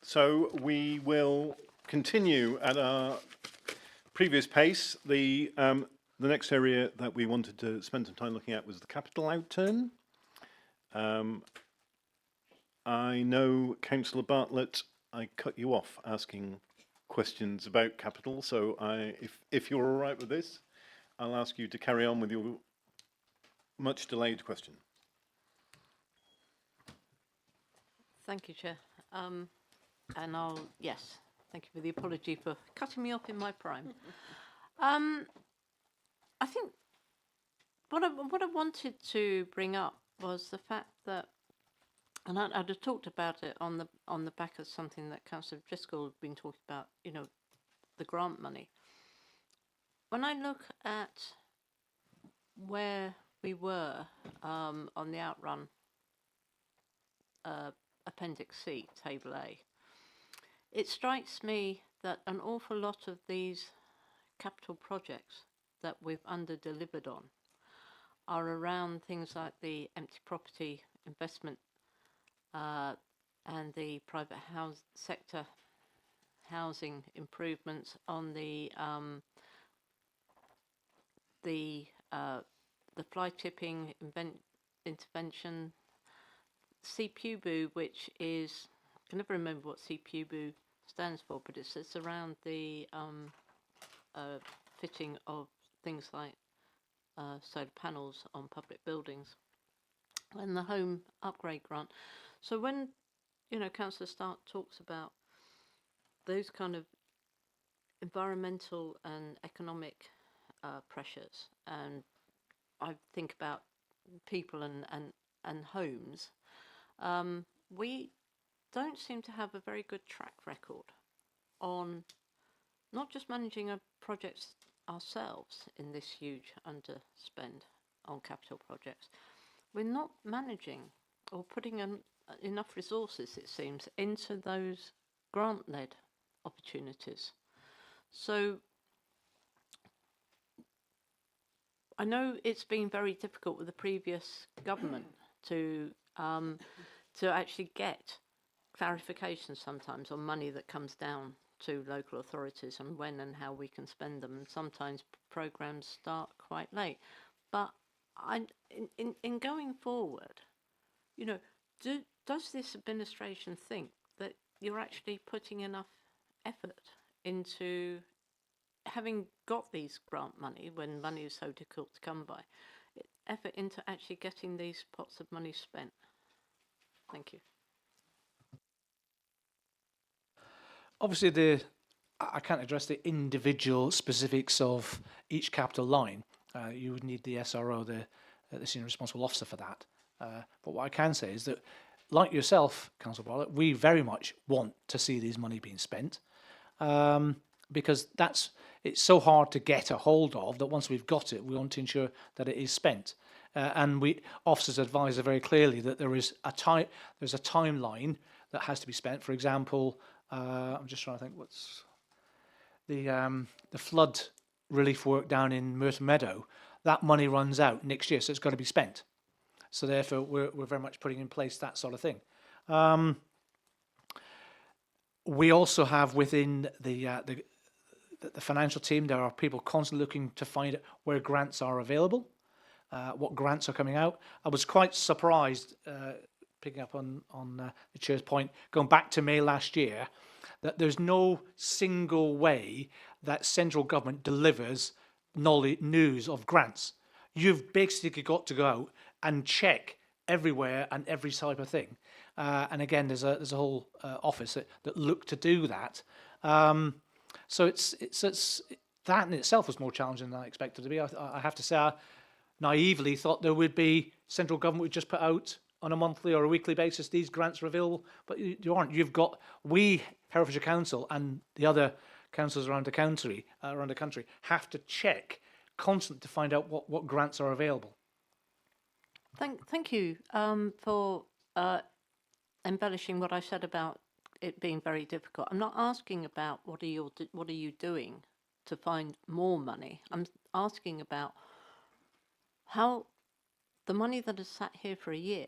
So we will continue at our previous pace. The next area that we wanted to spend some time looking at was the capital outturn. I know, Councillor Bartlett, I cut you off asking questions about capital, so if you're all right with this, I'll ask you to carry on with your much delayed question. Thank you, Chair. And yes, thank you for the apology for cutting me off in my prime. I think what I wanted to bring up was the fact that, and I'd have talked about it on the back of something that Councillor Driscoll had been talking about, you know, the grant money. When I look at where we were on the outrun Appendix C, Table A, it strikes me that an awful lot of these capital projects that we've under-delivered on are around things like the empty property investment and the private sector housing improvements, on the fly tipping intervention, CPUBU, which is, I can never remember what CPUBU stands for, but it's around the fitting of things like solar panels on public buildings, and the home upgrade grant. So when, you know, Councillor Stark talks about those kind of environmental and economic pressures, and I think about people and homes, we don't seem to have a very good track record on not just managing our projects ourselves in this huge underspend on capital projects. We're not managing or putting enough resources, it seems, into those grant-led opportunities. So I know it's been very difficult with the previous government to actually get clarification sometimes on money that comes down to local authorities and when and how we can spend them. And sometimes programs start quite late. But in going forward, you know, does this administration think that you're actually putting enough effort into, having got these grant money when money is so difficult to come by, effort into actually getting these pots of money spent? Thank you. Obviously, I can't address the individual specifics of each capital line. You would need the SRO, the senior responsible officer, for that. But what I can say is that, like yourself, Councillor Bartlett, we very much want to see these money being spent, because it's so hard to get a hold of that. Once we've got it, we want to ensure that it is spent. And officers advise very clearly that there's a timeline that has to be spent. For example, I'm just trying to think what's the flood relief work down in Merton Meadow. That money runs out next year, so it's got to be spent. So therefore, we're very much putting in place that sort of thing. We also have within the financial team, there are people constantly looking to find out where grants are available, what grants are coming out. I was quite surprised, picking up on the Chair's point, going back to May last year, that there's no single way that central government delivers news of grants. You've basically got to go out and check everywhere and every type of thing. And again, there's a whole office that look to do that. So it's that in itself was more challenging than I expected to be. I have to say, I naively thought there would be, central government would just put out on a monthly or a weekly basis, these grants are available, but you aren't. You've got, we, Herefordshire Council, and the other councils around the country, have to check constantly to find out what grants are available. Thank you for embellishing what I said about it being very difficult. I'm not asking about what are you doing to find more money. I'm asking about how the money that has sat here for a year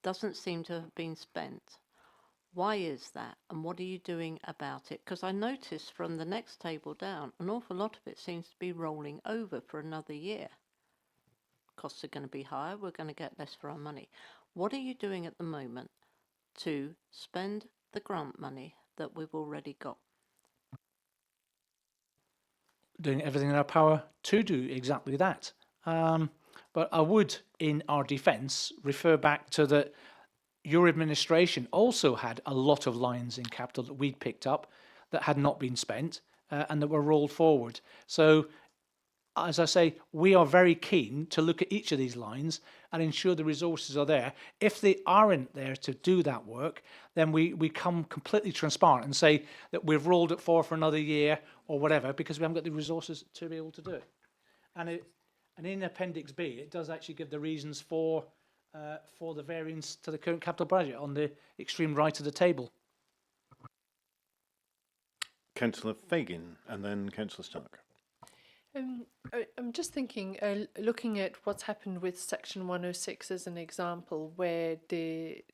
doesn't seem to have been spent. Why is that, and what are you doing about it? Because I noticed from the next table down, an awful lot of it seems to be rolling over for another year. Costs are going to be higher, we're going to get less for our money. What are you doing at the moment to spend the grant money that we've already got? Doing everything in our power to do exactly that. But I would, in our defence, refer back to that your administration also had a lot of lines in capital that we'd picked up that had not been spent and that were rolled forward. So, as I say, we are very keen to look at each of these lines and ensure the resources are there. If they aren't there to do that work, then we come completely transparent and say that we've rolled it for another year or whatever because we haven't got the resources to be able to do it. And in Appendix B, it does actually give the reasons for the variance to the current capital budget on the extreme right of the table. Councillor Fagan and then Councillor Stark. I'm just thinking, looking at what's happened with Section 106 as an example, where the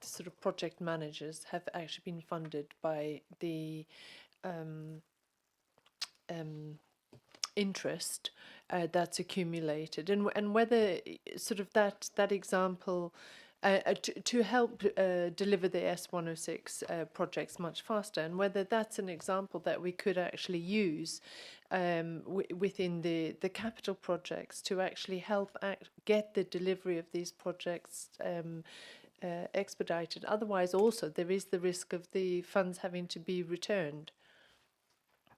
sort of project managers have actually been funded by the interest that's accumulated, and whether sort of that example to help deliver the S106 projects much faster, and whether that's an example that we could actually use within the capital projects to actually help get the delivery of these projects expedited. Otherwise, also, there is the risk of the funds having to be returned.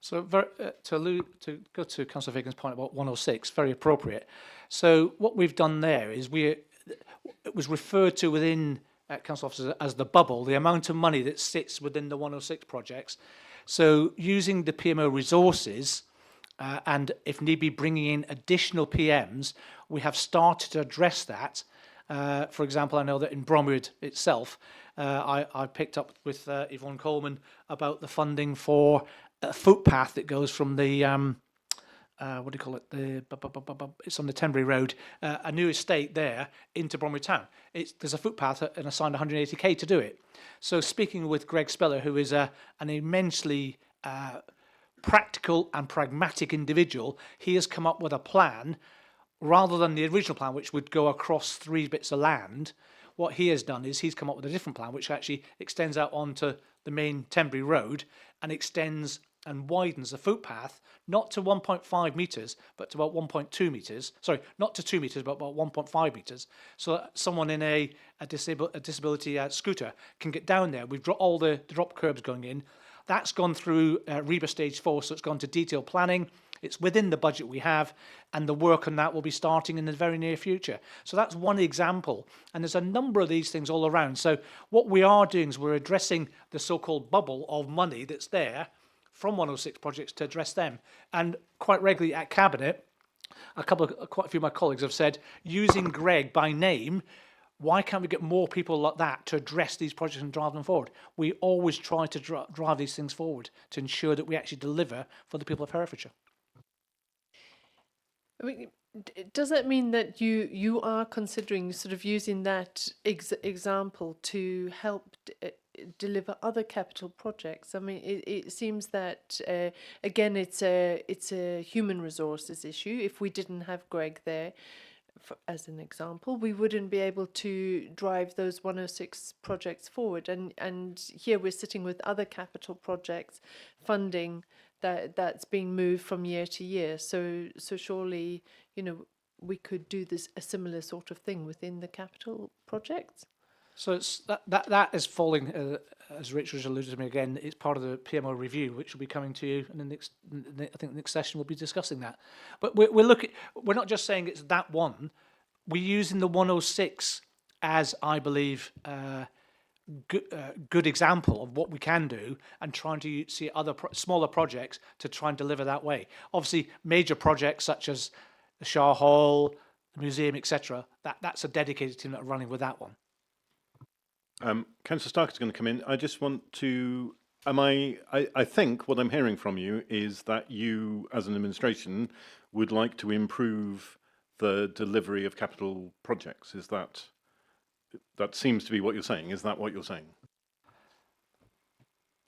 So to go to Councillor Fagan's point about 106, very appropriate. So what we've done there is it was referred to within council officers as the bubble, the amount of money that sits within the 106 projects. So using the PMO resources and if need be bringing in additional PMs, we have started to address that. For example, I know that in Bromwood itself, I picked up with Yvonne Coleman about the funding for a footpath that goes from the what do you call it? It's on the Tenbury Road, a new estate there into Bromley Town. There's a footpath and assigned 180k to do it. So speaking with Greg Speller, who is an immensely practical and pragmatic individual, he has come up with a plan rather than the original plan, which would go across 3 bits of land. What he has done is he's come up with a different plan, which actually extends out onto the main Tenbury Road and extends and widens the footpath, not to 1.5 metres, but to about 1.2 metres. Sorry, not to 2 metres, but about 1.5 metres. So that someone in a disability scooter can get down there. We've got all the drop curbs going in. That's gone through REBA Stage 4, so it's gone to detailed planning. It's within the budget we have, and the work on that will be starting in the very near future. So that's one example, and there's a number of these things all around. So what we are doing is we're addressing the so-called bubble of money that's there from 106 projects to address them. And quite regularly at Cabinet, quite a few of my colleagues have said, using Greg by name, why can't we get more people like that to address these projects and drive them forward? We always try to drive these things forward to ensure that we actually deliver for the people of Herefordshire. I mean, does that mean that you are considering sort of using that example to help deliver other capital projects? I mean, it seems that again, it's a human resources issue. If we didn't have Greg there, as an example, we wouldn't be able to drive those 106 projects forward. And here we're sitting with other capital projects funding that's being moved from year to year. So surely, we could do a similar sort of thing within the capital projects. So it's that is falling, as Richard's alluded to me again, it's part of the PMO review, which will be coming to you, and I think the next session we'll be discussing that. But we're not just saying it's that one. We're using the 106 as, I believe, good example of what we can do, and trying to see other smaller projects to try and deliver that way. Obviously, major projects such as the Shah Hall, the museum, etc. That's a dedicated team that are running with that one. Councillor Stark is going to come in. I just want to, I think what I'm hearing from you is that you, as an administration, would like to improve the delivery of capital projects. Is that That seems to be what you're saying. Is that what you're saying?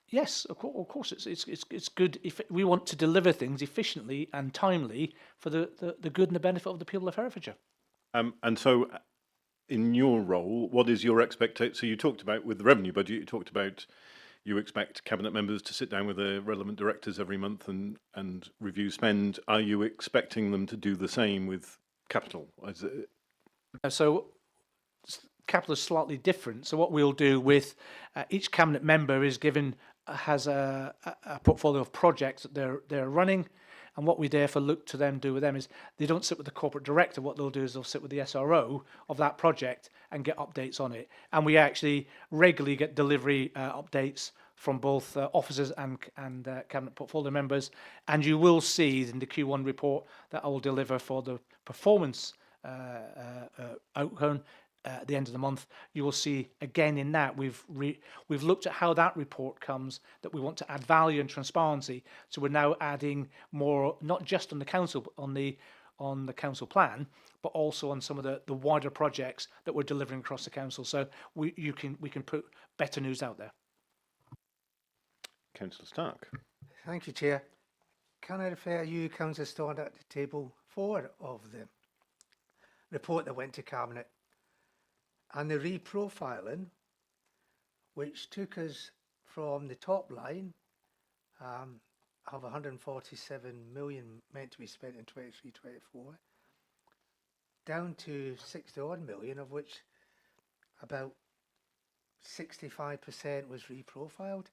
Yes, of course, it's good if we want to deliver things efficiently and timely for the good and the benefit of the people of Herefordshire. And so, in your role, what is your expectation? So you talked about with the revenue budget, you talked about you expect cabinet members to sit down with the relevant directors every month and review spend. Are you expecting them to do the same with capital? Is it, So capital is slightly different. So what we'll do with each cabinet member is given has a portfolio of projects that they're running, and what we therefore look to them do with them is they don't sit with the corporate director. What they'll do is they'll sit with the SRO of that project and get updates on it. And we actually regularly get delivery updates from both officers and cabinet portfolio members. And you will see in the Q1 report that I will deliver for the performance outcome at the end of the month. You will see again in that we've looked at how that report comes, that we want to add value and transparency. So we're now adding more, not just on the council, on the council plan, but also on some of the wider projects that we're delivering across the council. So we can put better news out there. Councillor Stark. Thank you, Chair. Can I refer you, Councillor Stoddart, to table 4 of the report that went to Cabinet, and the reprofiling, which took us from the top line of 147 million meant to be spent in 23-24 down to 60 odd million, of which about 65% was reprofiled.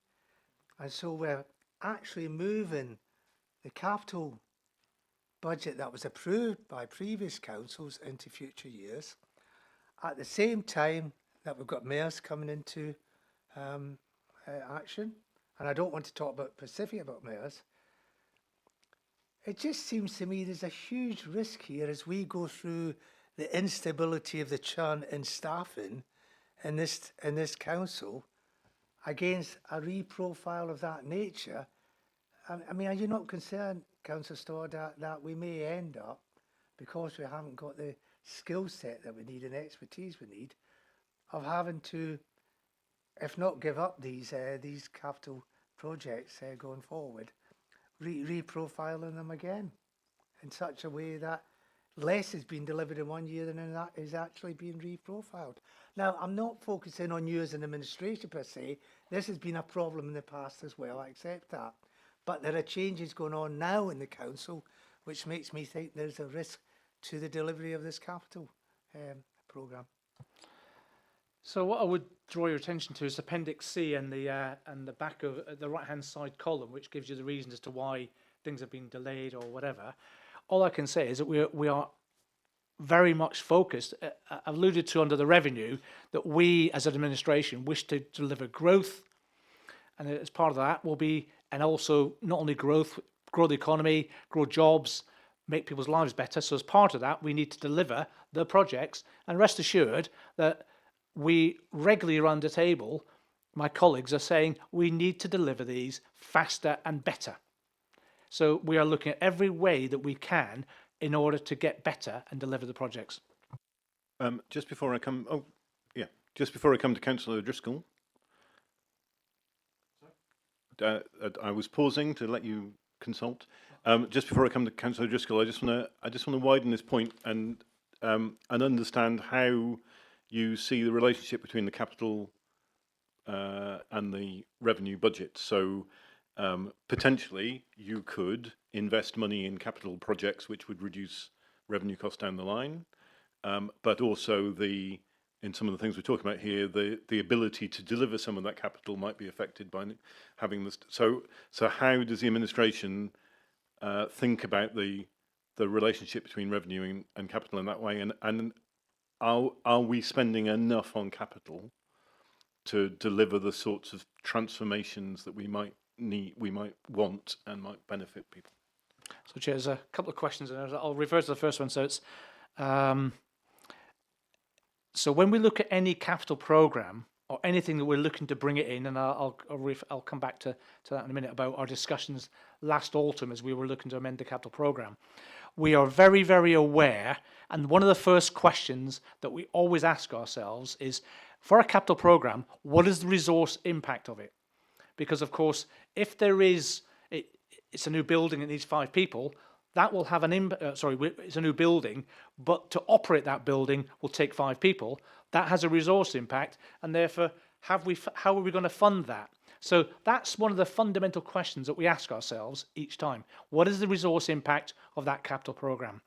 And so we're actually moving the capital budget that was approved by previous councils into future years, at the same time that we've got mayors coming into action. And I don't want to talk specifically about mayors. It just seems to me there's a huge risk here as we go through the instability of the churn in staffing in this council against a reprofile of that nature. I mean, are you not concerned, Councillor Stoddart, that we may end up, because we haven't got the skill set that we need and expertise we need, of having to, if not give up these capital projects going forward, reprofiling them again in such a way that less is being delivered in one year than that is actually being reprofiled. Now, I'm not focusing on you as an administration per se. This has been a problem in the past as well, I accept that. But there are changes going on now in the council, which makes me think there's a risk to the delivery of this capital programme. So what I would draw your attention to is Appendix C and the back of the right-hand side column, which gives you the reasons as to why things have been delayed or whatever. All I can say is that we are very much focused, alluded to under the revenue, that we as an administration wish to deliver growth, and as part of that will be, and also not only growth, grow the economy, grow jobs, make people's lives better. So as part of that, we need to deliver the projects, and rest assured that we regularly around the table, my colleagues are saying we need to deliver these faster and better. So we are looking at every way that we can in order to get better and deliver the projects. Just before I come to Councillor O'Driscoll, I was pausing to let you consult. Just before I come to Councillor O'Driscoll, I just want to widen this point and understand how you see the relationship between the capital and the revenue budget. So potentially you could invest money in capital projects which would reduce revenue costs down the line, but also in some of the things we're talking about here, the ability to deliver some of that capital might be affected by having this. So how does the administration think about the relationship between revenue and capital in that way? And are we spending enough on capital to deliver the sorts of transformations that we might need, we might want, and might benefit people? So, Chair, there's a couple of questions, and I'll refer to the first one. So it's so when we look at any capital programme or anything that we're looking to bring it in, and I'll come back to that in a minute about our discussions last autumn as we were looking to amend the capital programme. We are very, very aware, and one of the first questions that we always ask ourselves is, for a capital programme, what is the resource impact of it? Because, of course, if there is, it's a new building, it needs 5 people, that will have an impact, it's a new building, but to operate that building will take 5 people. That has a resource impact, and therefore, how are we going to fund that? So that's one of the fundamental questions that we ask ourselves each time. What is the resource impact of that capital programme?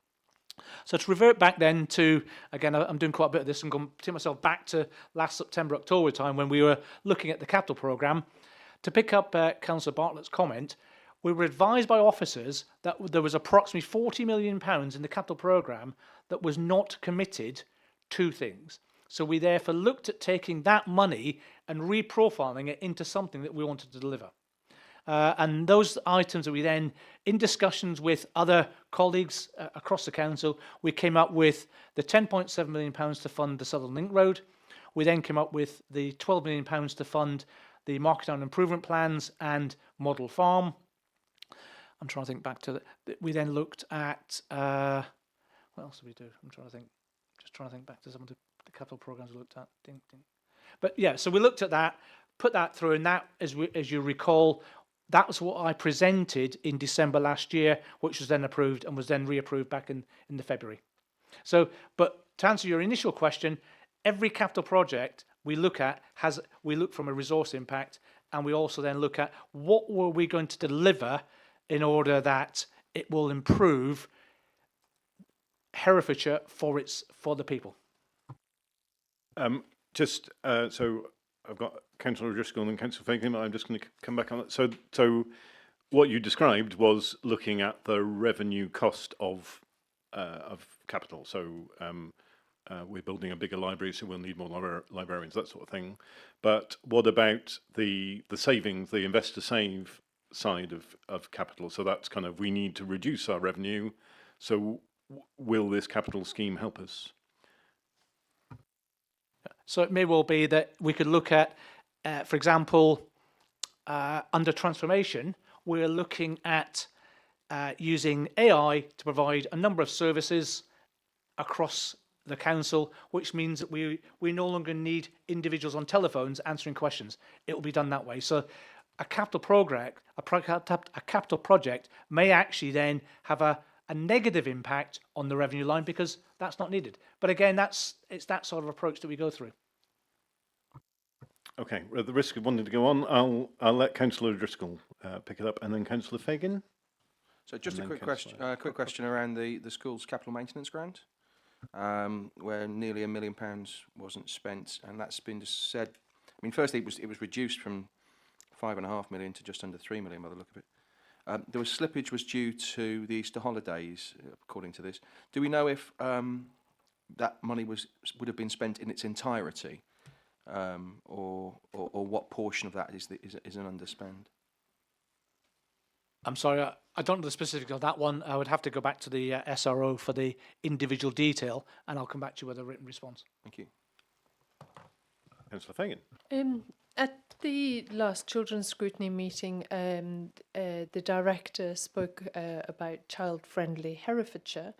So to revert back then to, again, I'm doing quite a bit of this, I'm going to take myself back to last September, October time when we were looking at the capital programme. To pick up Councillor Bartlett's comment, we were advised by officers that there was approximately £40 million in the capital programme that was not committed to things. So we therefore looked at taking that money and reprofiling it into something that we wanted to deliver. And those items that we then, in discussions with other colleagues across the council, we came up with the £10.7 million to fund the Southern Link Road. We then came up with the £12 million to fund the Market Improvement Plans and Model Farm. I'm trying to think back to we then looked at, what else did we do? I'm trying to think, just trying to think back to some of the capital programs we looked at. Ding, ding. But yeah, so we looked at that, put that through, and that, as you recall, that was what I presented in December last year, which was then approved and was then reapproved back in the February. So, but to answer your initial question, every capital project we look at we look from a resource impact, and we also then look at what were we going to deliver in order that it will improve Herefordshire for the people. So I've got Councillor Driscoll and Councillor Fagan. I'm just going to come back on that. So what you described was looking at the revenue cost of capital. So we're building a bigger library, so we'll need more librarians, that sort of thing. But what about the savings, the investor save side of capital? So that's kind of, we need to reduce our revenue. So will this capital scheme help us? So it may well be that we could look at, for example, under transformation, we're looking at using AI to provide a number of services across the council, which means that we no longer need individuals on telephones answering questions. It will be done that way. So a capital project, a capital project may actually then have a negative impact on the revenue line because that's not needed. But again, it's that sort of approach that we go through. Okay, at the risk of wanting to go on, I'll let Councillor Driscoll pick it up, and then Councillor Fagan. So just a quick question around the school's capital maintenance grant, where nearly £1 million wasn't spent, and that's been just said. I mean, firstly, it was reduced from 5.5 million to just under 3 million by the look of it. There was slippage was due to the Easter holidays, according to this. Do we know if that money would have been spent in its entirety, or what portion of that is an underspend? I'm sorry, I don't know the specifics of that one. I would have to go back to the SRO for the individual detail, and I'll come back to you with a written response. Thank you. Councillor Fagan. At the last Children's Scrutiny meeting, the director spoke about child-friendly Herefordshire,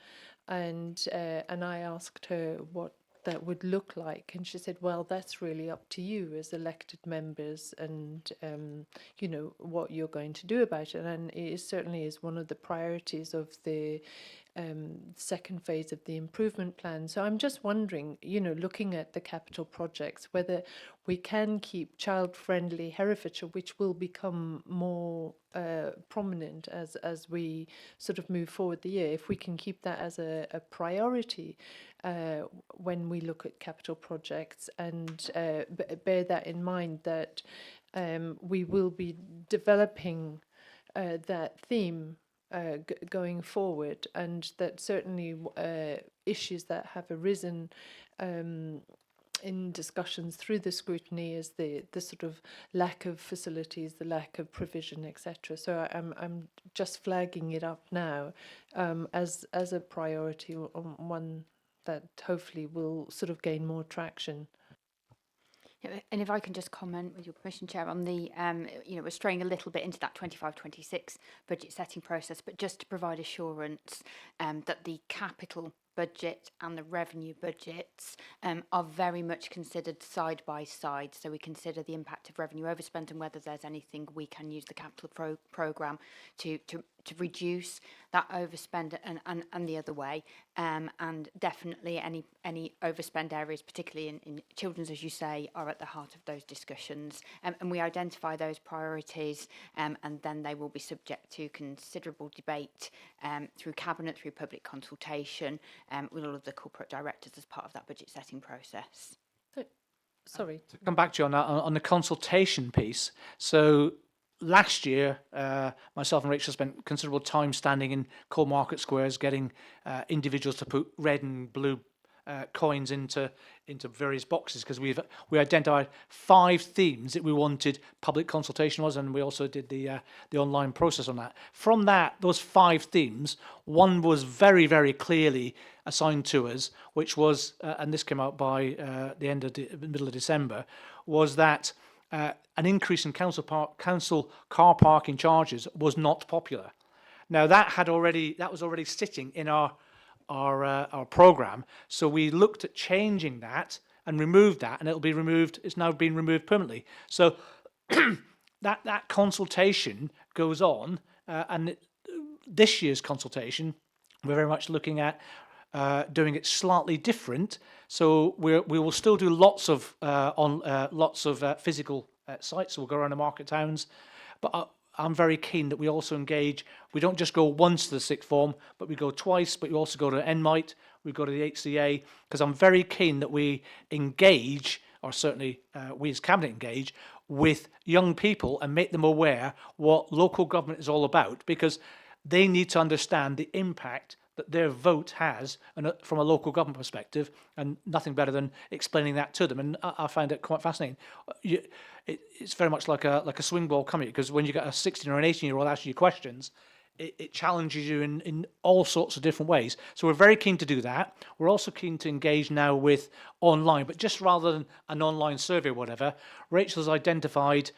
and I asked her what that would look like, and she said, well, that's really up to you as elected members, and you know what you're going to do about it. And it certainly is one of the priorities of the second phase of the improvement plan. So I'm just wondering, you know, looking at the capital projects, whether we can keep child-friendly Herefordshire, which will become more prominent as we sort of move forward the year, if we can keep that as a priority when we look at capital projects, and bear that in mind that we will be developing that theme going forward, and that certainly issues that have arisen in discussions through the scrutiny is the sort of lack of facilities, the lack of provision, etc. So I'm just flagging it up now as a priority, on one that hopefully will sort of gain more traction. And if I can just comment, with your permission, Chair, on the, we're straying a little bit into that 25-26 budget setting process, but just to provide assurance that the capital budget and the revenue budgets are very much considered side by side. So we consider the impact of revenue overspend and whether there's anything we can use the capital programme to reduce that overspend and the other way. And definitely any overspend areas, particularly in children's, as you say, are at the heart of those discussions. And we identify those priorities and then they will be subject to considerable debate through Cabinet, through public consultation, with all of the corporate directors as part of that budget setting process. Sorry. To come back to you on that, on the consultation piece. So last year, myself and Rachel spent considerable time standing in core market squares, getting individuals to put red and blue coins into various boxes, because we identified 5 themes that we wanted public consultation was, and we also did the online process on that. From that, those 5 themes, one was very, very clearly assigned to us, which was, and this came out by the end of the middle of December, was that an increase in council car parking charges was not popular. Now that was already sitting in our programme, so we looked at changing that and removed that, and it'll be removed. It's now been removed permanently. So that consultation goes on, and this year's consultation, we're very much looking at doing it slightly different. So we will still do lots of physical sites. So we'll go around the market towns, but I'm very keen that we also engage. We don't just go once to the sixth form, but we go twice. But we also go to NMIT, we go to the HCA, because I'm very keen that we engage, or certainly we as Cabinet engage, with young people and make them aware what local government is all about, because they need to understand the impact that their vote has from a local government perspective, and nothing better than explaining that to them. And I find it quite fascinating. It's very much like a swing ball coming, because when you get a 16 or an 18-year-old asking you questions, it challenges you in all sorts of different ways. So we're very keen to do that. We're also keen to engage now with online, but just rather than an online survey or whatever, Rachel's identified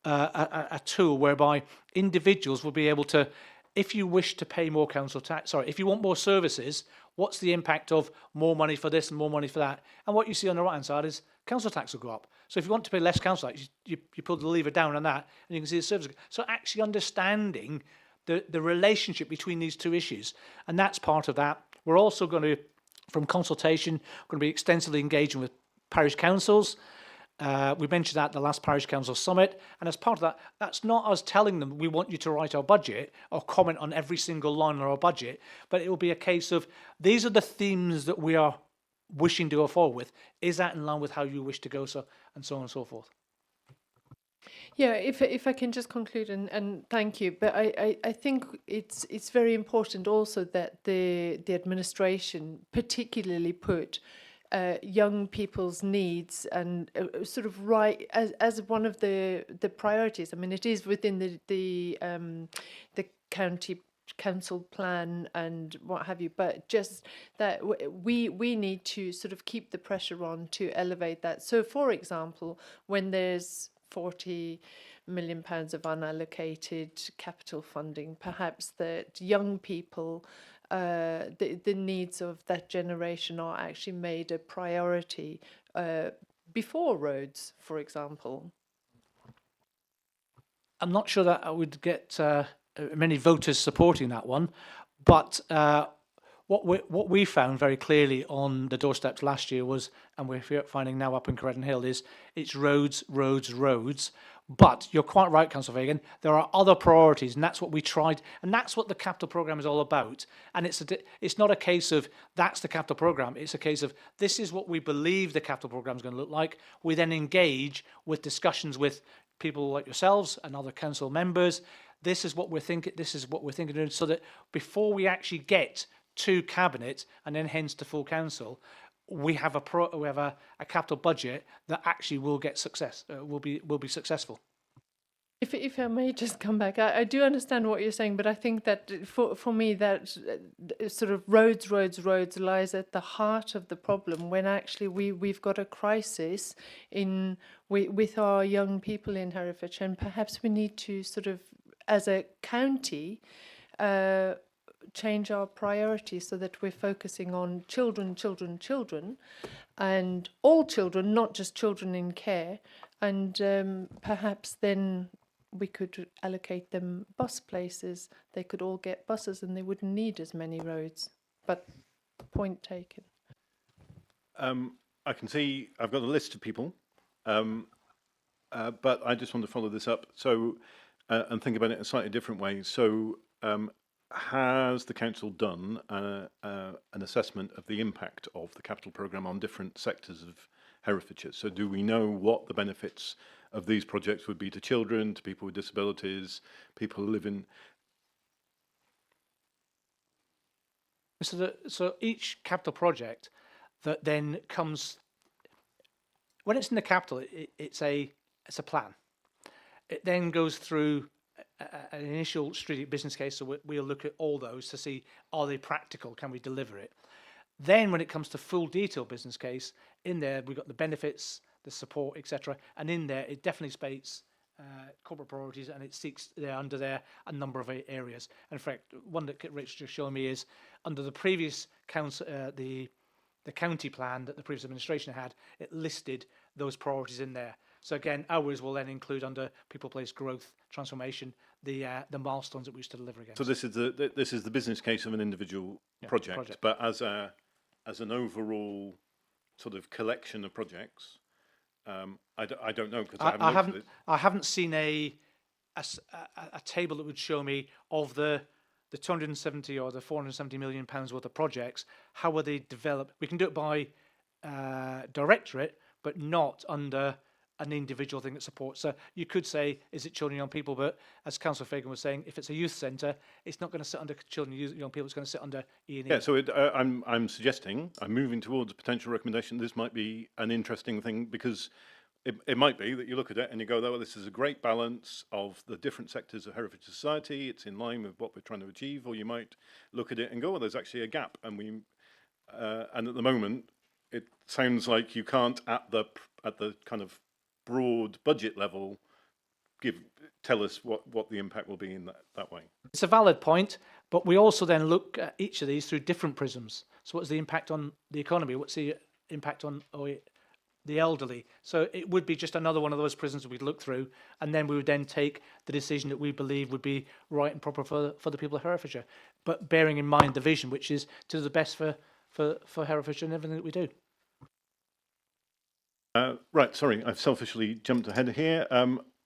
a tool whereby individuals will be able to, if you wish to pay more council tax, if you want more services, what's the impact of more money for this and more money for that? And what you see on the right-hand side is council tax will go up. So if you want to pay less council tax, you pull the lever down on that, and you can see the services. So actually understanding the relationship between these two issues, and that's part of that. We're also going to, from consultation, going to be extensively engaging with parish councils. We mentioned that at the last Parish Council Summit, and as part of that, that's not us telling them we want you to write our budget or comment on every single line of our budget, but it will be a case of, these are the themes that we are wishing to go forward with. Is that in line with how you wish to go, so and so on and so forth? Yeah, if I can just conclude, and thank you, but I think it's very important also that the administration particularly put young people's needs and sort of right as one of the priorities. I mean, it is within the county council plan and what have you, but just that we need to sort of keep the pressure on to elevate that. So, for example, when there's 40 million pounds of unallocated capital funding, perhaps that young people, the needs of that generation are actually made a priority before roads, for example. I'm not sure that I would get many voters supporting that one, but what we found very clearly on the doorsteps last year was, and we're finding now up in Corredon Hill, is it's roads, roads, roads. But you're quite right, Councillor Fagan, there are other priorities, and that's what we tried, and that's what the capital programme is all about. And it's not a case of that's the capital programme, it's a case of this is what we believe the capital programme is going to look like. We then engage with discussions with people like yourselves and other council members. This is what we're thinking, of doing, so that before we actually get to Cabinet and then hence to full council, we have a capital budget that actually will get success, will be successful. If I may just come back, I do understand what you're saying, but I think that for me that sort of roads lies at the heart of the problem, when actually we've got a crisis with our young people in Herefordshire, and perhaps we need to sort of, as a county, change our priorities so that we're focusing on children, and all children, not just children in care, and perhaps then we could allocate them bus places. They could all get buses and they wouldn't need as many roads. But point taken. I can see I've got a list of people, but I just want to follow this up. So, and think about it in a slightly different way. So, has the council done an assessment of the impact of the capital programme on different sectors of Herefordshire? So do we know what the benefits of these projects would be to children, to people with disabilities, people who live in... So each capital project that then comes, when it's in the capital, it's a plan. It then goes through an initial strategic business case, so we'll look at all those to see, are they practical, can we deliver it? Then when it comes to full detailed business case, in there we've got the benefits, the support, etc. And in there it definitely states corporate priorities, and it seeks under there a number of areas. And in fact, one that Rich just showed me is under the previous council, the county plan that the previous administration had, it listed those priorities in there. So again, ours will then include under people, place, growth, transformation, the milestones that we used to deliver against. So this is the business case of an individual project, but as an overall sort of collection of projects, I don't know, because I haven't seen a table that would show me of the 270 or the 470 million pounds worth of projects. How were they developed? We can do it by directorate, but not under an individual thing that supports. So you could say, is it children and young people? But as Councillor Fagan was saying, if it's a youth centre, it's not going to sit under children and young people. It's going to sit under E&E. Yeah. So I'm suggesting, I'm moving towards a potential recommendation. This might be an interesting thing, because it might be that you look at it and you go, oh, this is a great balance of the different sectors of Hereford society. It's in line with what we're trying to achieve. Or you might look at it and go, well, there's actually a gap, and and at the moment, it sounds like you can't at the kind of broad budget level tell us what the impact will be in that way. It's a valid point, but we also then look at each of these through different prisms. So what's the impact on the economy? What's the impact on the elderly? So it would be just another one of those prisms we'd look through, and then we would then take the decision that we believe would be right and proper for the people of Herefordshire, but bearing in mind the vision, which is to do the best for Herefordshire and everything that we do. Right, sorry, I've selfishly jumped ahead here.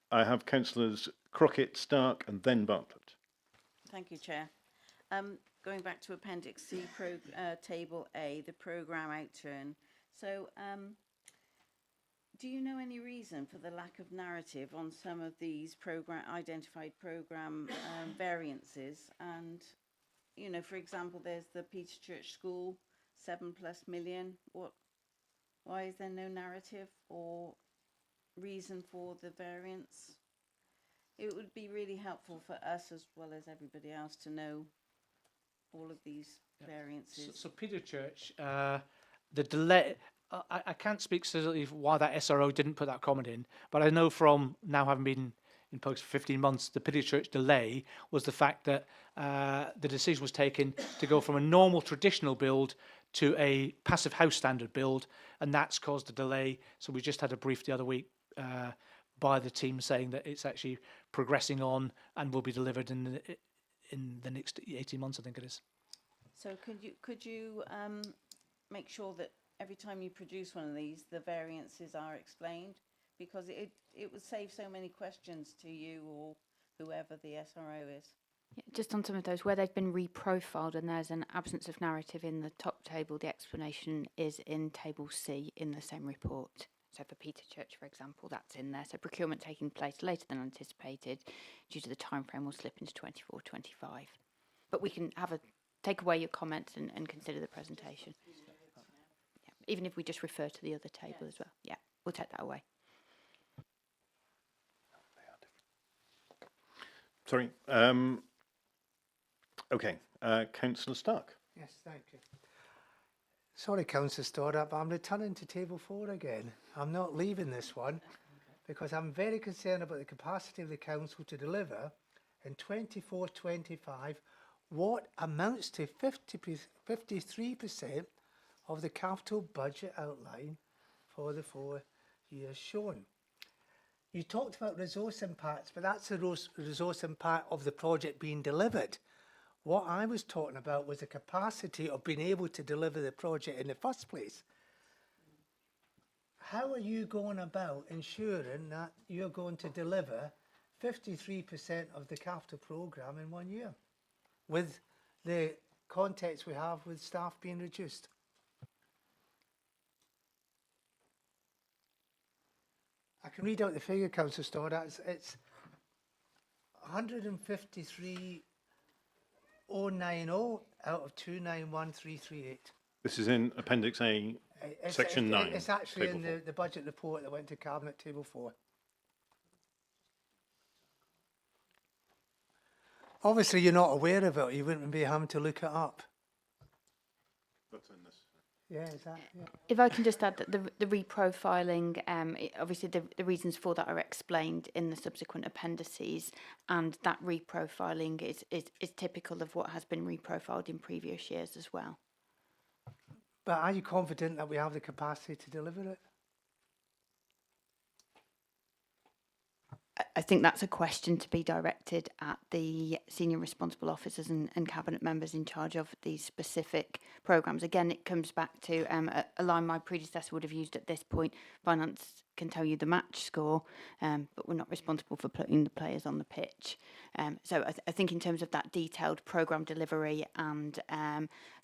I have councillors Crockett, Stark, and then Bartlett. Thank you, Chair. Going back to Appendix C, Table A, the programme outturn. So, do you know any reason for the lack of narrative on some of these identified programme variances? And, you know, for example, there's the Peter Church School, 7+ million. Why is there no narrative or reason for the variance? It would be really helpful for us as well as everybody else to know all of these variances. So Peter Church, the delay, I can't speak specifically why that SRO didn't put that comment in, but I know from now having been in post for 15 months, the Peter Church delay was the fact that the decision was taken to go from a normal traditional build to a passive house standard build, and that's caused a delay. So we just had a brief the other week by the team saying that it's actually progressing on and will be delivered in the next 18 months, I think it is. So could you make sure that every time you produce one of these, the variances are explained? Because it would save so many questions to you or whoever the SRO is. Yeah, just on some of those, where they've been reprofiled and there's an absence of narrative in the top table, the explanation is in Table C in the same report. So for Peter Church, for example, that's in there. So procurement taking place later than anticipated due to the timeframe will slip into 24-25. But we can take away your comments and consider the presentation. Yeah, even if we just refer to the other table as well. Yeah, we'll take that away. Sorry. Okay. Councillor Stark. Yes, thank you. Sorry, Councillor Stoddart, but I'm returning to table 4 again. I'm not leaving this one because I'm very concerned about the capacity of the council to deliver in 24-25 what amounts to 53% of the capital budget outline for the 4 years shown. You talked about resource impacts, but that's the resource impact of the project being delivered. What I was talking about was the capacity of being able to deliver the project in the first place. How are you going about ensuring that you're going to deliver 53% of the capital programme in 1 year with the context we have with staff being reduced? I can read out the figure, Councillor Stoddart. It's 153,090 out of 291,338. This is in Appendix A, Section 9. It's actually Table in the budget report that went to Cabinet, Table 4. Obviously, you're not aware of it. You wouldn't be having to look it up. That's in this. Yeah, is that? Yeah. If I can just add that the reprofiling, obviously the reasons for that are explained in the subsequent appendices, and that reprofiling is typical of what has been reprofiled in previous years as well. But are you confident that we have the capacity to deliver it? I think that's a question to be directed at the senior responsible officers and cabinet members in charge of these specific programmes. Again, it comes back to a line my predecessor would have used at this point. Finance can tell you the match score, but we're not responsible for putting the players on the pitch. So I think in terms of that detailed programme delivery and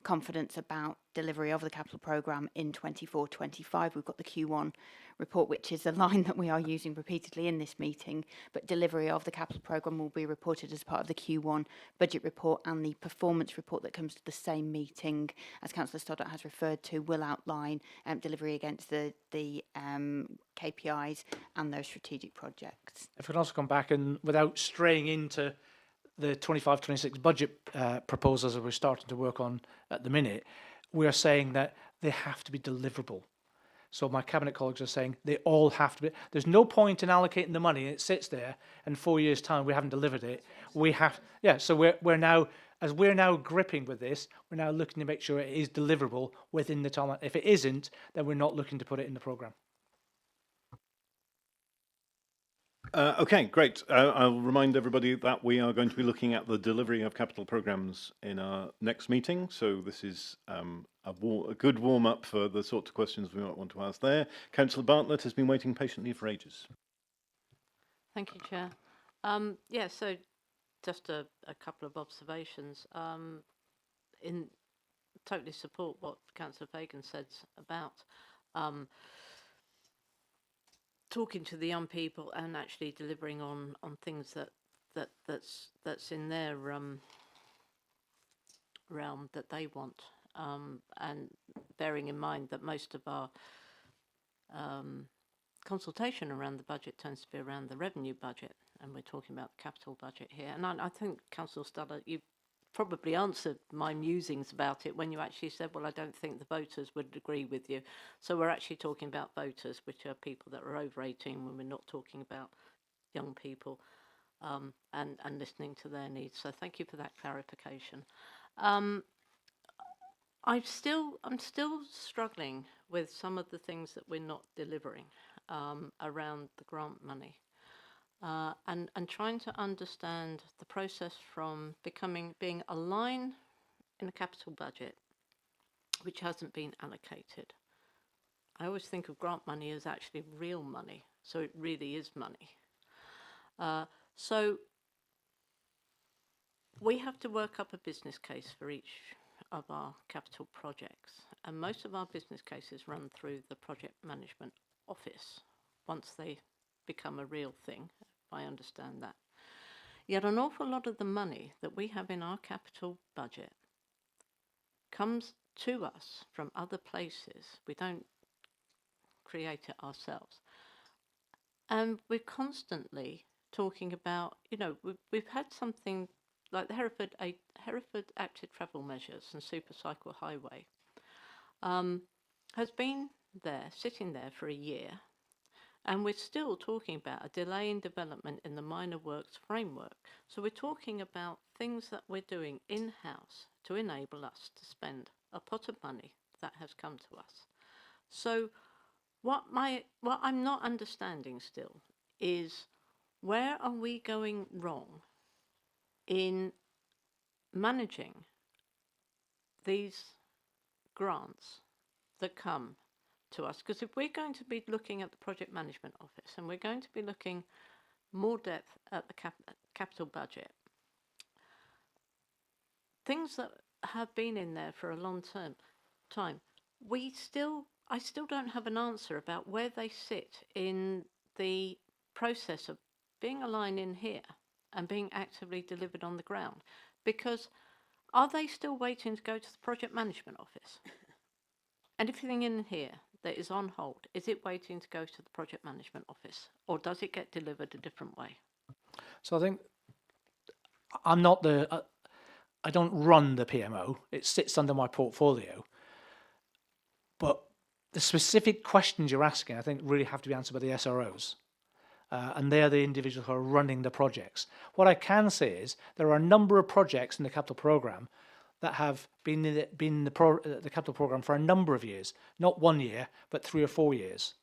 confidence about delivery of the capital programme in 24-25, we've got the Q1 report, which is a line that we are using repeatedly in this meeting, but delivery of the capital programme will be reported as part of the Q1 budget report, and the performance report that comes to the same meeting, as Councillor Stoddart has referred to, will outline delivery against the KPIs and those strategic projects. If we can also come back and, without straying into the 25-26 budget proposals that we're starting to work on at the minute, we are saying that they have to be deliverable. So my cabinet colleagues are saying they all have to be. There's no point in allocating the money and it sits there, and 4 years' time we haven't delivered it. We have, yeah. So we're now, as we're now gripping with this, we're now looking to make sure it is deliverable within the time. If it isn't, then we're not looking to put it in the programme. Okay, great. I'll remind everybody that we are going to be looking at the delivery of capital programmes in our next meeting. So this is a good warm-up for the sorts of questions we might want to ask there. Councillor Bartlett has been waiting patiently for ages. Thank you, Chair. Yeah, so just a couple of observations. In totally support what Councillor Fagan said about talking to the young people and actually delivering on things that's in their realm that they want, and bearing in mind that most of our consultation around the budget tends to be around the revenue budget, and we're talking about the capital budget here. And I think, Councillor Stoddart, you probably answered my musings about it when you actually said, well, I don't think the voters would agree with you. So we're actually talking about voters, which are people that are over 18, when we're not talking about young people, and listening to their needs. So thank you for that clarification. I'm still struggling with some of the things that we're not delivering around the grant money. And trying to understand the process from being a line in a capital budget which hasn't been allocated. I always think of grant money as actually real money, so it really is money. So we have to work up a business case for each of our capital projects, and most of our business cases run through the project management office once they become a real thing. I understand that. Yet an awful lot of the money that we have in our capital budget comes to us from other places. We don't create it ourselves. And we're constantly talking about, you know, we've had something like the Hereford Active Travel Measures and Super Cycle Highway has been there, sitting there for a year, and we're still talking about a delay in development in the minor works framework. So we're talking about things that we're doing in-house to enable us to spend a pot of money that has come to us. So what I'm not understanding still is, where are we going wrong in managing these grants that come to us? Because if we're going to be looking at the project management office and we're going to be looking more depth at the capital budget, things that have been in there for a long time, I still don't have an answer about where they sit in the process of being aligned in here and being actively delivered on the ground. Because are they still waiting to go to the project management office? And everything in here that is on hold, is it waiting to go to the project management office, or does it get delivered a different way? So I think I'm not the, I don't run the PMO. It sits under my portfolio. But the specific questions you're asking, I think, really have to be answered by the SROs. And they're the individuals who are running the projects. What I can say is there are a number of projects in the capital programme that have been in the capital programme for a number of years, not 1 year, but 3 or 4 years.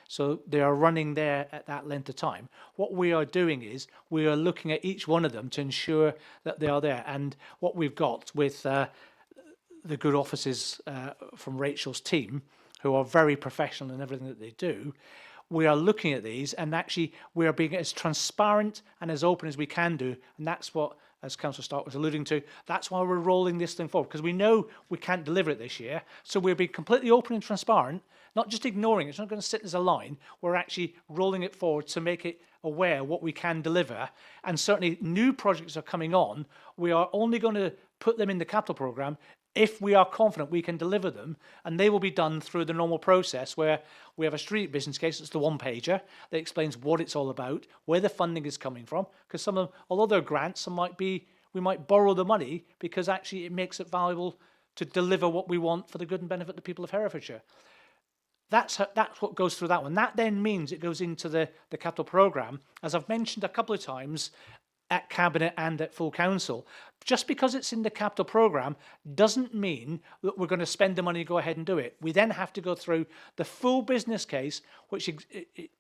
So they are running there at that length of time. What we are doing is we are looking at each one of them to ensure that they are there. And what we've got with the good offices from Rachel's team, who are very professional in everything that they do, we are looking at these, and actually we are being as transparent and as open as we can do. And that's what, as Councillor Stark was alluding to, that's why we're rolling this thing forward, because we know we can't deliver it this year. So we're being completely open and transparent, not just ignoring it. It's not going to sit as a line. We're actually rolling it forward to make it aware what we can deliver. And certainly new projects are coming on. We are only going to put them in the capital programme if we are confident we can deliver them, and they will be done through the normal process where we have a street business case. It's the one-pager that explains what it's all about, where the funding is coming from, because some of them, although they're grants, some might be, we might borrow the money because actually it makes it valuable to deliver what we want for the good and benefit of the people of Herefordshire. That's what goes through that one. That then means it goes into the capital programme, as I've mentioned a couple of times, at Cabinet and at full council. Just because it's in the capital programme doesn't mean that we're going to spend the money and go ahead and do it. We then have to go through the full business case, which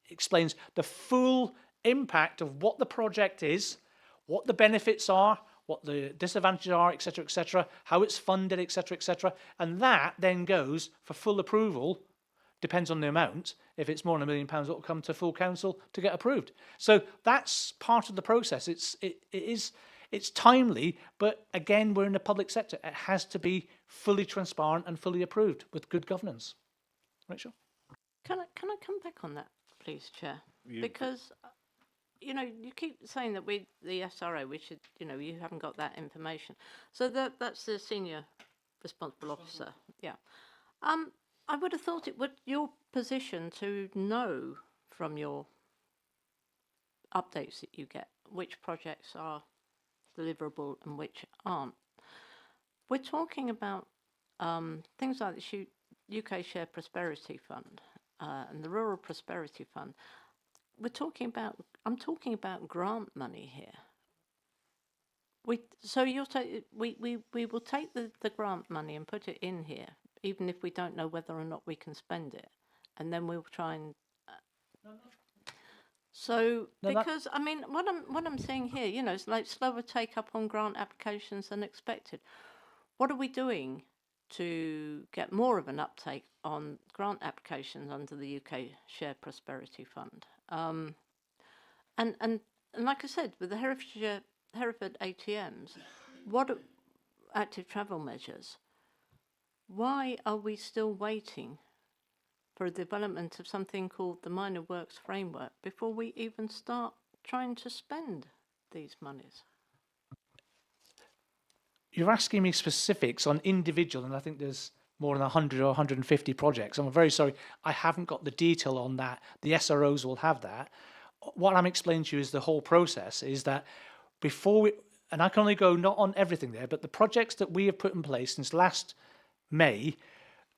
explains the full impact of what the project is, what the benefits are, what the disadvantages are, etc., how it's funded, etc. And that then goes for full approval. Depends on the amount. If it's more than £1 million, it will come to full council to get approved. So that's part of the process. It's timely, but again, we're in the public sector. It has to be fully transparent and fully approved with good governance. Rachel? Can I come back on that, please, Chair? Because you know, you keep saying that the SRO, we should, you know, you haven't got that information. So that's the senior responsible officer. Yeah. I would have thought it would your position to know from your updates that you get which projects are deliverable and which aren't. We're talking about things like the UK Shared Prosperity Fund and the Rural Prosperity Fund. I'm talking about grant money here. So you'll take we will take the grant money and put it in here, even if we don't know whether or not we can spend it, and then we'll try and. So because I mean, what I'm saying here, you know, it's like slower take up on grant applications than expected. What are we doing to get more of an uptake on grant applications under the UK Shared Prosperity Fund? And like I said, with the Hereford ATMs, what active travel measures? Why are we still waiting for a development of something called the Minor Works Framework before we even start trying to spend these monies? You're asking me specifics on individual, and I think there's more than 100 or 150 projects. I'm very sorry, I haven't got the detail on that. The SROs will have that. what I'm explaining to you is the whole process is that before we, and I can only go not on everything there, but the projects that we have put in place since last May,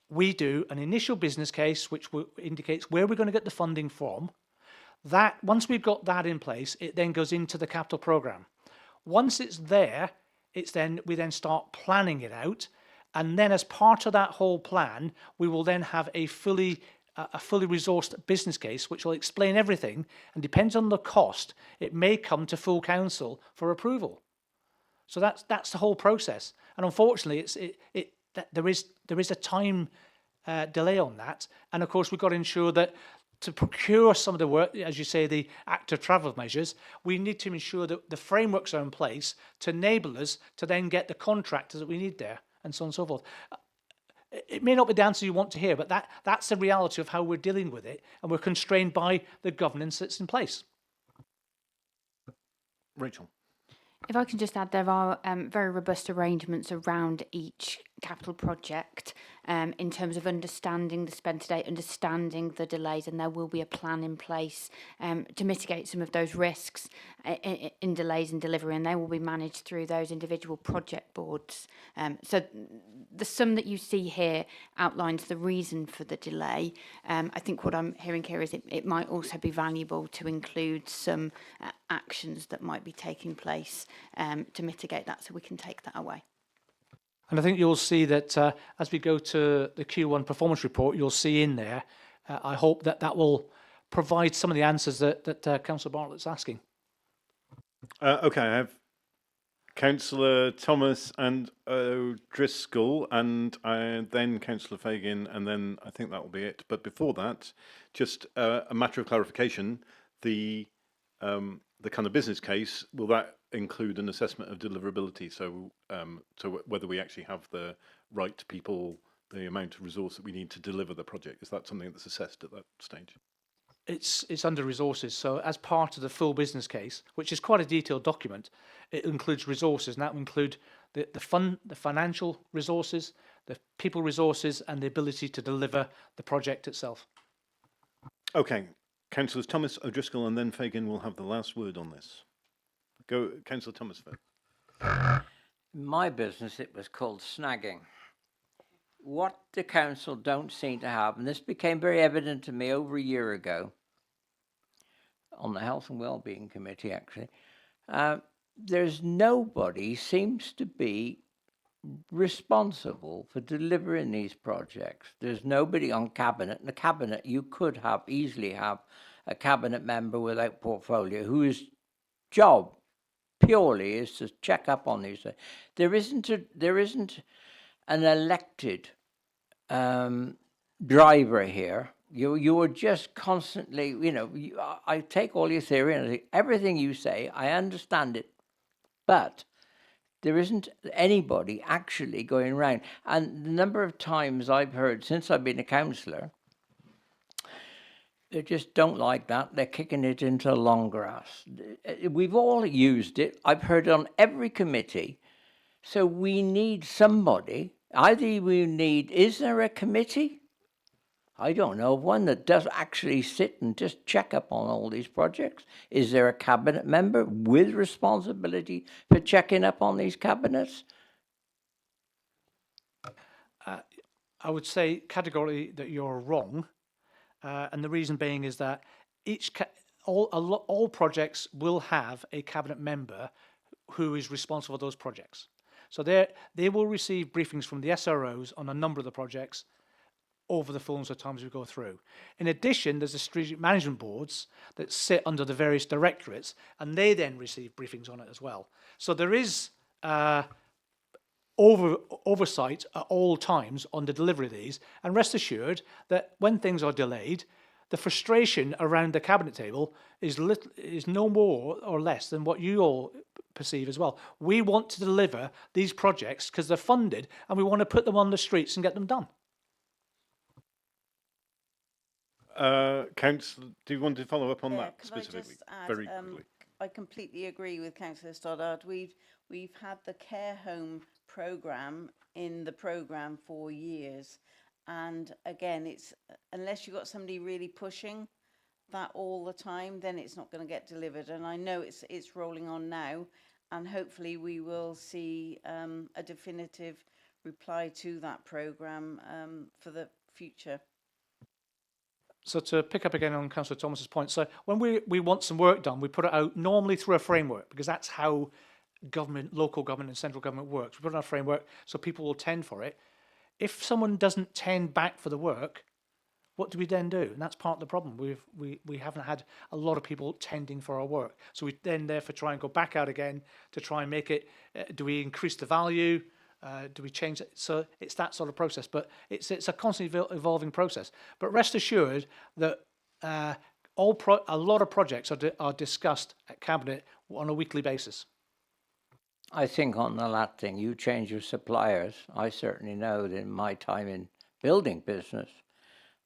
we do an initial business case which indicates where we're going to get the funding from. That once we've got that in place, it then goes into the capital program. Once it's there, we then start planning it out, and then as part of that whole plan, we will then have a fully resourced business case which will explain everything, and depends on the cost, it may come to full council for approval. So that's the whole process, and unfortunately, there is a time delay on that, and of course we've got to ensure that to procure some of the work, as you say, the active travel measures, we need to ensure that the frameworks are in place to enable us to then get the contractors that we need there, and so on and so forth. It may not be the answer you want to hear, but that's the reality of how we're dealing with it, and we're constrained by the governance that's in place. Rachel. If I can just add, there are very robust arrangements around each capital project in terms of understanding the spend to date, understanding the delays, and there will be a plan in place to mitigate some of those risks in delays in delivery, and they will be managed through those individual project boards. So the sum that you see here outlines the reason for the delay. I think what I'm hearing here is it might also be valuable to include some actions that might be taking place to mitigate that, so we can take that away. And I think you'll see that as we go to the Q1 performance report, you'll see in there, I hope that will provide some of the answers that Councillor Bartlett's asking. Okay, I have Councillor Thomas and O'Driscoll, and then Councillor Fagan, and then I think that will be it. But before that, just a matter of clarification, the kind of business case, will that include an assessment of deliverability? So, so whether we actually have the right people, the amount of resource that we need to deliver the project, is that something that's assessed at that stage? It's under resources. So as part of the full business case, which is quite a detailed document, it includes resources, and that will include the financial resources, the people resources, and the ability to deliver the project itself. Okay, Councillors Thomas, O'Driscoll, and then Fagan will have the last word on this. Go, Councillor Thomas first. In my business, it was called snagging. What the council don't seem to have, and this became very evident to me over a year ago on the Health and Wellbeing Committee, actually, there's nobody seems to be responsible for delivering these projects. There's nobody on cabinet. In the cabinet, you could easily have a cabinet member without portfolio whose job purely is to check up on these things. There isn't an elected driver here. You are just constantly, I take all your theory and I think everything you say, I understand it, but there isn't anybody actually going around. And the number of times I've heard since I've been a councillor, they just don't like that. They're kicking it into the long grass. We've all used it. I've heard it on every committee. So we need somebody. Is there a committee? I don't know of one that does actually sit and just check up on all these projects. Is there a cabinet member with responsibility for checking up on these cabinets? I would say categorically that you're wrong. And the reason being is that all projects will have a cabinet member who is responsible for those projects. So they will receive briefings from the SROs on a number of the projects over the fullness of time as we go through. In addition, there's the strategic management boards that sit under the various directorates, and they then receive briefings on it as well. So there is oversight at all times on the delivery of these, and rest assured that when things are delayed, the frustration around the cabinet table is no more or less than what you all perceive as well. We want to deliver these projects because they're funded, and we want to put them on the streets and get them done. Councillor, do you want to follow up on that specifically? I just add, very quickly. I completely agree with Councillor Stoddart. We've had the care home programme in the programme for years, and again, it's unless you've got somebody really pushing, that all the time, then it's not going to get delivered. And I know it's rolling on now, and hopefully we will see a definitive reply to that programme for the future. So to pick up again on Councillor Thomas's point, so when we want some work done, we put it out normally through a framework, because that's how government, local government and central government works. We put it on a framework so people will tend for it. If someone doesn't tend back for the work, what do we then do? And that's part of the problem. We haven't had a lot of people tending for our work. So we then therefore try and go back out again to try and make it, do we increase the value? Do we change it? So it's that sort of process, but it's a constantly evolving process. But rest assured that a lot of projects are discussed at Cabinet on a weekly basis. I think on the last thing, you change your suppliers. I certainly know that in my time in building business,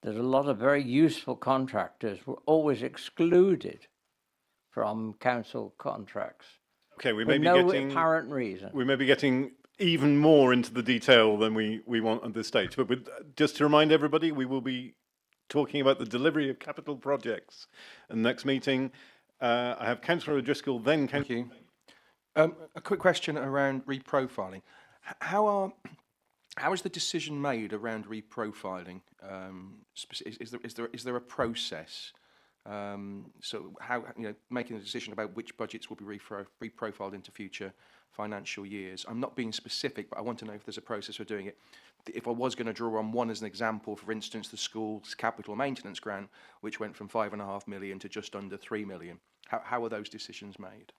that a lot of very useful contractors were always excluded from council contracts. Okay, we for may be no getting apparent reason. We may be getting even more into the detail than we want at this stage. But just to remind everybody, we will be talking about the delivery of capital projects. And next meeting, I have Councillor O'Driscoll, then Councillor. Thank you. A quick question around reprofiling. How is the decision made around reprofiling? Is there a process? So how, making a decision about which budgets will be reprofiled into future financial years? I'm not being specific, but I want to know if there's a process for doing it. If I was going to draw on one as an example, for instance, the school's capital maintenance grant, which went from 5.5 million to just under 3 million, how are those decisions made?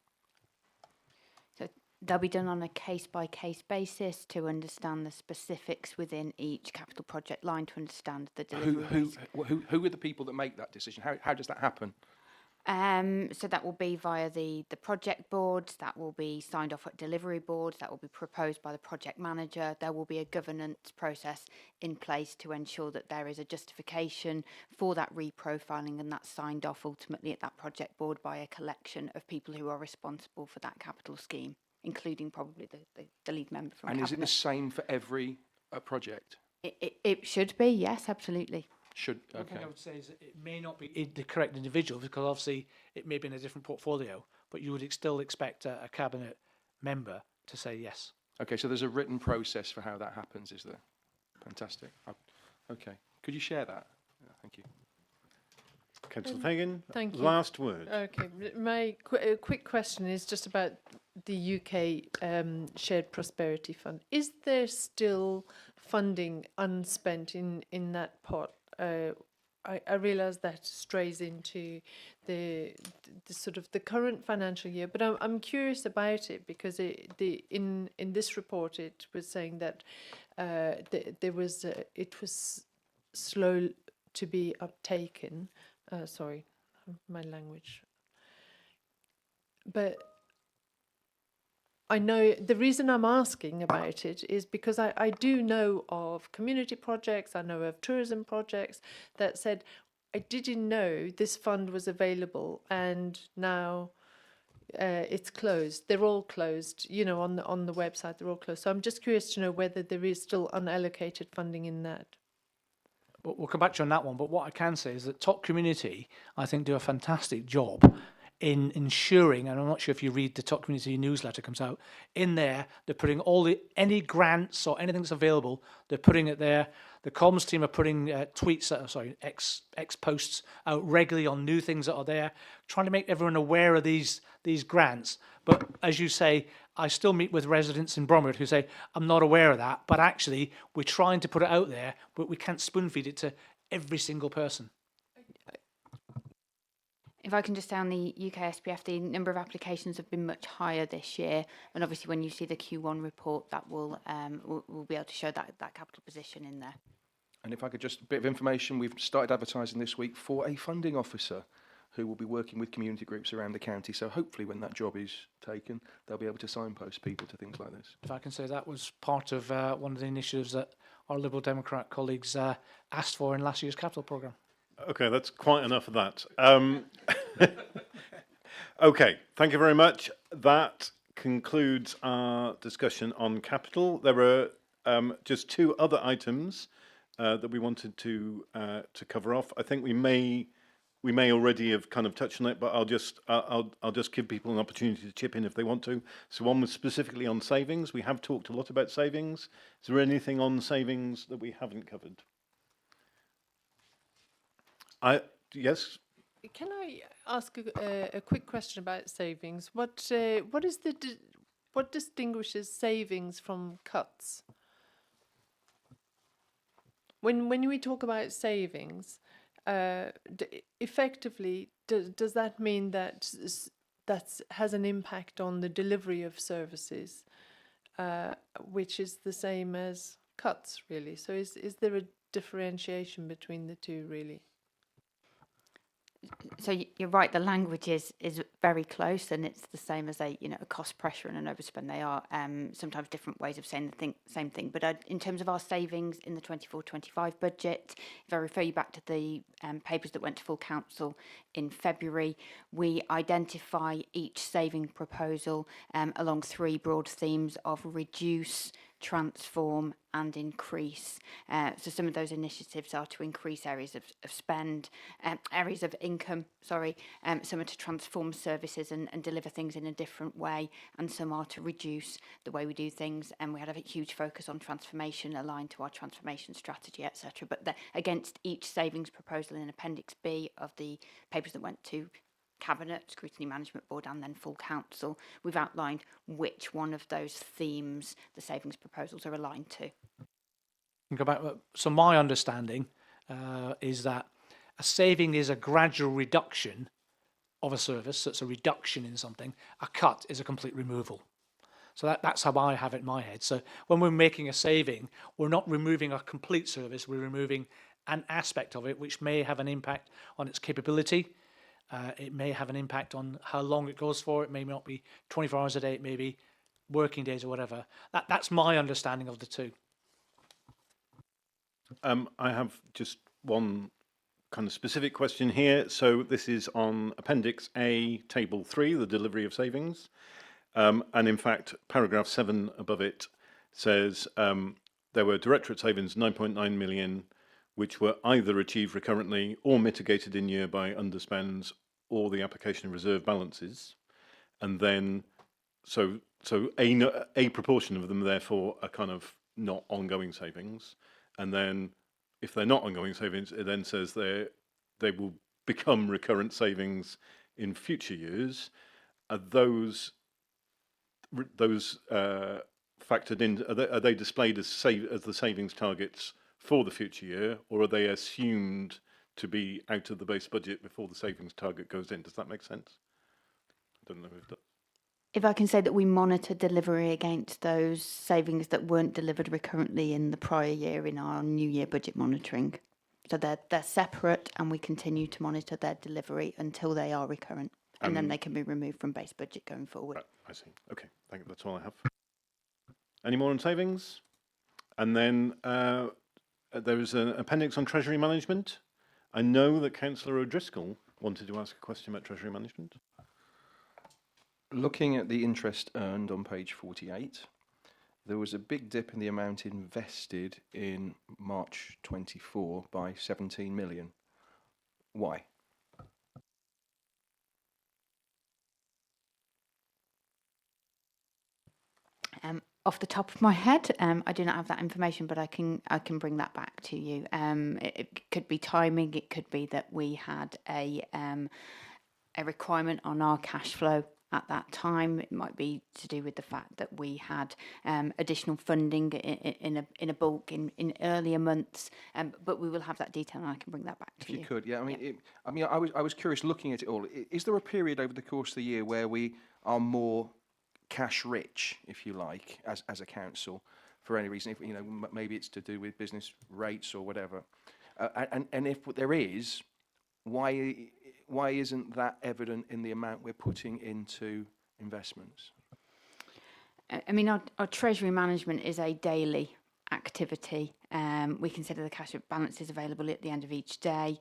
So they'll be done on a case-by-case basis to understand the specifics within each capital project line, to understand the delivery. Who are the people that make that decision? How does that happen? So that will be via the project boards, that will be signed off at delivery boards, that will be proposed by the project manager. There will be a governance process in place to ensure that there is a justification for that reprofiling, and that's signed off ultimately at that project board by a collection of people who are responsible for that capital scheme, including probably the lead member from And Cabinet. is it the same for every project? It should be, yes, absolutely. Should, One thing okay. I would say is that it may not be the correct individual, because obviously it may be in a different portfolio, but you would still expect a cabinet member to say yes. Okay, so there's a written process for how that happens, is there? Fantastic. Okay. Could you share that? Yeah, thank you. Councillor Fagan, Thank you. last word. Okay, my quick question is just about the UK Shared Prosperity Fund. Is there still funding unspent in that pot? I realise that strays into the sort of the current financial year, but I'm curious about it, because in this report it was saying that it was slow to be uptaken. Sorry, my language. But I know the reason I'm asking about it is because I do know of community projects, I know of tourism projects that said, I didn't know this fund was available, and now it's closed. They're all closed, on the website, they're all closed. So I'm just curious to know whether there is still unallocated funding in that. We'll come back to you on that one, but what I can say is that Top Community, I think, do a fantastic job in ensuring, and I'm not sure if you read the Top Community newsletter comes out, in there, they're putting any grants or anything that's available, they're putting it there. The comms team are putting X posts out regularly on new things that are there, trying to make everyone aware of these grants. But as you say, I still meet with residents in Bromwood who say, I'm not aware of that, but actually we're trying to put it out there, but we can't spoon feed it to every single person. If I can just say on the UK SPF, the number of applications have been much higher this year, and obviously when you see the Q1 report, that will we'll be able to show that capital position in there. And if I could just, a bit of information, we've started advertising this week for a funding officer who will be working with community groups around the county. So hopefully when that job is taken, they'll be able to signpost people to things like this. If I can say, that was part of one of the initiatives that our Liberal Democrat colleagues asked for in last year's capital programme. Okay, that's quite enough of that. Okay, thank you very much. That concludes our discussion on capital. There are just two other items that we wanted to cover off. I think we may we may already have kind of touched on it, but I'll just give people an opportunity to chip in if they want to. So one was specifically on savings. We have talked a lot about savings. Is there anything on savings that we haven't covered? Yes. Can I ask a quick question about savings? What distinguishes savings from cuts? When we talk about savings, effectively, does that mean that that has an impact on the delivery of services, which is the same as cuts, really? So is there a differentiation between the two, really? So you're right, the language is very close, and it's the same as a cost pressure and an overspend. They are sometimes different ways of saying the same thing. But in terms of our savings in the 24-25 budget, if I refer you back to the papers that went to full council in February, we identify each saving proposal along three broad themes of reduce, transform and increase. So some of those initiatives are to increase areas of spend, areas of income, some are to transform services and deliver things in a different way, and some are to reduce the way we do things. And we had a huge focus on transformation aligned to our transformation strategy, etc. But against each savings proposal in Appendix B of the papers that went to Cabinet, Scrutiny Management Board and then full council, we've outlined which one of those themes the savings proposals are aligned to. Go back. So my understanding is that a saving is a gradual reduction of a service, so it's a reduction in something. A cut is a complete removal. So that's how I have it in my head. So when we're making a saving, we're not removing a complete service, we're removing an aspect of it which may have an impact on its capability. It may have an impact on how long it goes for. It may not be 24 hours a day, it may be working days or whatever. That's my understanding of the two. I have just one kind of specific question here. So this is on Appendix A, Table 3, the delivery of savings. And in fact, paragraph 7 above it says there were directorate savings 9.9 million, which were either achieved recurrently or mitigated in year by underspends or the application of reserve balances. And then, so a proportion of them, therefore, are kind of not ongoing savings. And then, if they're not ongoing savings, it then says they will become recurrent savings in future years. Are those factored in? Are they displayed as the savings targets for the future year, or are they assumed to be out of the base budget before the savings target goes in? Does that make sense? I don't know if that. If I can say that we monitor delivery against those savings that weren't delivered recurrently in the prior year in our new year budget monitoring. So they're separate, and we continue to monitor their delivery until they are recurrent, and then they can be removed from base budget going forward. I see. Okay, thank you. That's all I have. Any more on savings? And then there is an appendix on Treasury Management. I know that Councillor O'Driscoll wanted to ask a question about Treasury Management. Looking at the interest earned on page 48, there was a big dip in the amount invested in March 24 by 17 million. Why? Off the top of my head, I do not have that information, but I can bring that back to you. It could be timing. It could be that we had a requirement on our cash flow at that time. It might be to do with the fact that we had additional funding in a bulk in earlier months. But we will have that detail, and I can bring that back to you. If you could, yeah. I was curious looking at it all. Is there a period over the course of the year where we are more cash rich, if you like, as a council, for any reason? If maybe it's to do with business rates or whatever. And if there is, why isn't that evident in the amount we're putting into investments? I mean, our treasury management is a daily activity. We consider the cash balances available at the end of each day.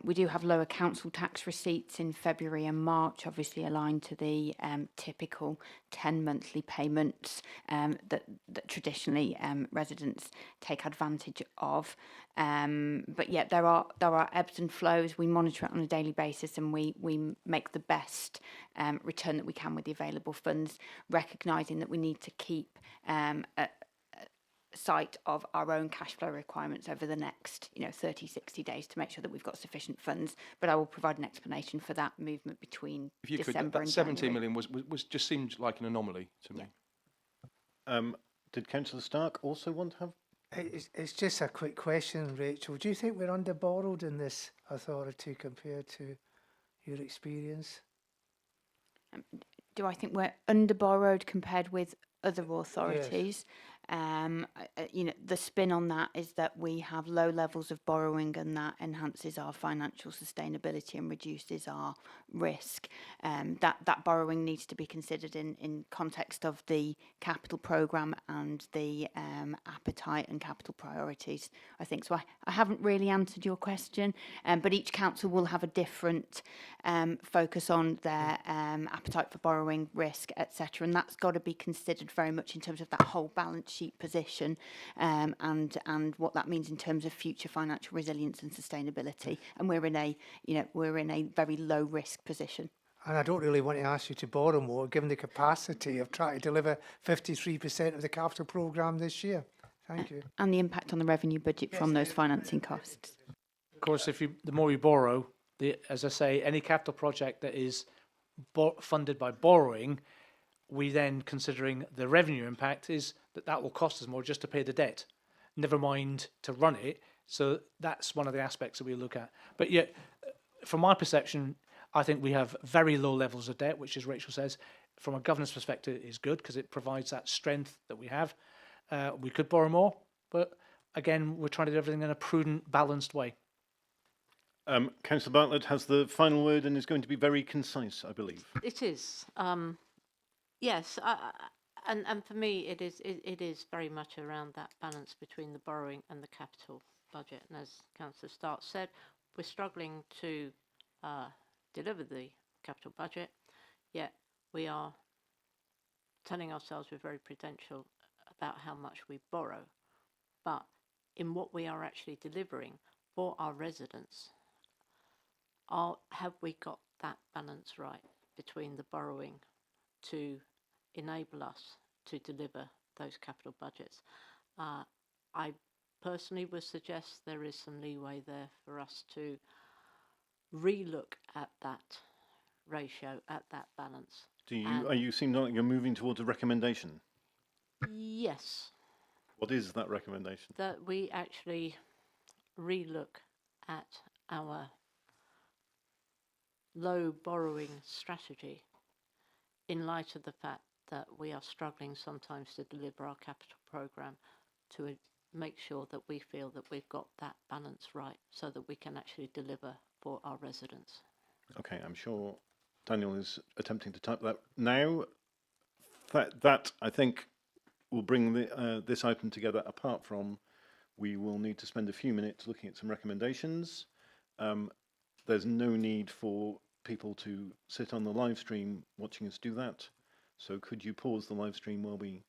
We do have lower council tax receipts in February and March, obviously aligned to the typical 10 monthly payments that traditionally residents take advantage of. But yet there are ebbs and flows. We monitor it on a daily basis, and we make the best return that we can with the available funds, recognising that we need to keep sight of our own cash flow requirements over the next 30, 60 days to make sure that we've got sufficient funds. But I will provide an explanation for that movement between If you December could, that and 17 January. million was just seemed like an anomaly to me. Did Councillor Stark also want to have? It's just a quick question, Rachel. Do you think we're under borrowed in this authority compared to your experience? Do I think we're under borrowed compared with other authorities? The spin on that is that we have low levels of borrowing, and that enhances our financial sustainability and reduces our risk. That borrowing needs to be considered in context of the capital programme and the appetite and capital priorities, I think. So I haven't really answered your question, but each council will have a different focus on their appetite for borrowing, risk, etc. And that's got to be considered very much in terms of that whole balance sheet position, and what that means in terms of future financial resilience and sustainability. And we're in a very low risk position. And I don't really want to ask you to borrow more, given the capacity of trying to deliver 53% of the capital programme this year. Thank you. And the impact on the revenue budget from those financing costs. Of course, the more you borrow, as I say, any capital project that is funded by borrowing, we then, considering the revenue impact, is that will cost us more just to pay the debt, never mind to run it. So that's one of the aspects that we look at. But yet, from my perception, I think we have very low levels of debt, which, as Rachel says, from a governance perspective is good because it provides that strength that we have. We could borrow more, but again, we're trying to do everything in a prudent, balanced way. Councillor Bartlett has the final word and is going to be very concise, I believe. It is. Yes, and for me, it is very much around that balance between the borrowing and the capital budget. And as Councillor Stark said, we're struggling to deliver the capital budget, yet we are telling ourselves we're very prudential about how much we borrow. But in what we are actually delivering for our residents, have we got that balance right between the borrowing to enable us to deliver those capital budgets? I personally would suggest there is some leeway there for us to relook at that ratio, at that balance. Are you seem like you're moving towards a recommendation? Yes. What is that recommendation? That we actually relook at our low borrowing strategy in light of the fact that we are struggling sometimes to deliver our capital programme, to make sure that we feel that we've got that balance right so that we can actually deliver for our residents. Okay, I'm sure Daniel is attempting to type that now. That I think will bring this item together. Apart from, we will need to spend a few minutes looking at some recommendations. There's no need for people to sit on the live stream watching us do that. So could you pause the live stream while we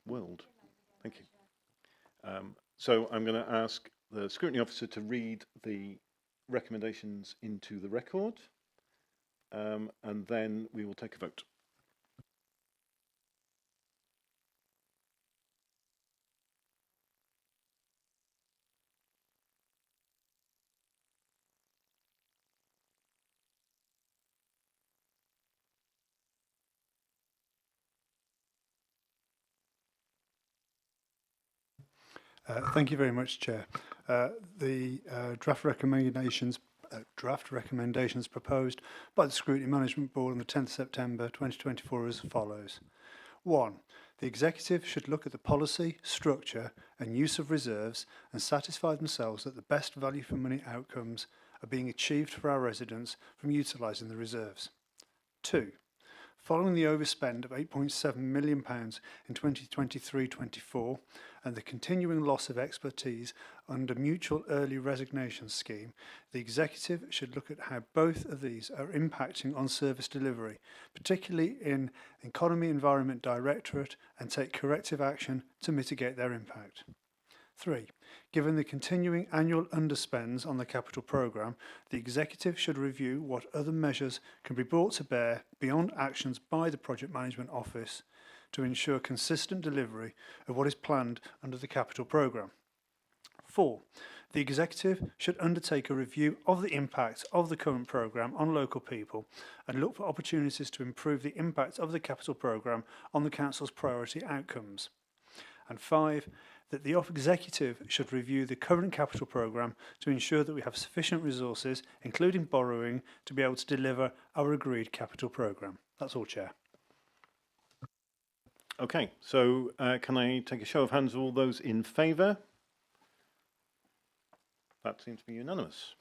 world. Thank you. So I'm going to ask the scrutiny officer to read the recommendations into the record, and then we will take a vote. Thank you very much, Chair. The draft recommendations proposed by the Scrutiny Management Board on the 10th September 2024 are as follows. 1. The Executive should look at the policy, structure and use of reserves and satisfy themselves that the best value for money outcomes are being achieved for our residents from utilising the reserves. 2. Following the overspend of £8.7 million in 2023-24 and the continuing loss of expertise under mutual early resignation scheme, the Executive should look at how both of these are impacting on service delivery, particularly in Economy Environment Directorate, and take corrective action to mitigate their impact. 3. Given the continuing annual underspends on the capital programme, the Executive should review what other measures can be brought to bear beyond actions by the Project Management Office to ensure consistent delivery of what is planned under the capital programme. 4. The Executive should undertake a review of the impact of the current programme on local people and look for opportunities to improve the impact of the capital programme on the Council's priority outcomes. And 5. That the Executive should review the current capital programme to ensure that we have sufficient resources, including borrowing, to be able to deliver our agreed capital programme. That's all, Chair. Okay, so can I take a show of hands of all those in favour? That seems to be unanimous.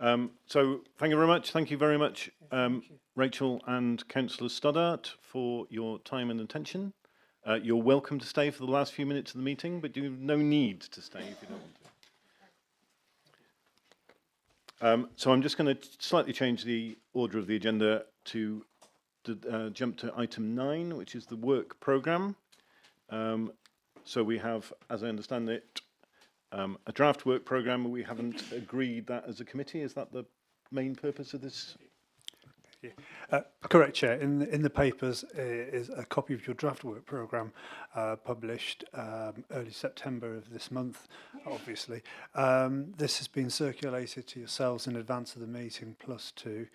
So thank you very much. Thank you very much, Rachel and Councillor Stoddart, for your time and attention. You're welcome to stay for the last few minutes of the meeting, but you have no need to stay if you don't want to. So I'm just going to slightly change the order of the agenda to jump to item 9, which is the work programme. So we have, as I understand it, a draft work programme, but we haven't agreed that as a committee. Is that the main purpose of this? Correct, Chair. In the papers is a copy of your draft work programme published early September of this month, obviously. This has been circulated to yourselves in advance of the meeting, plus to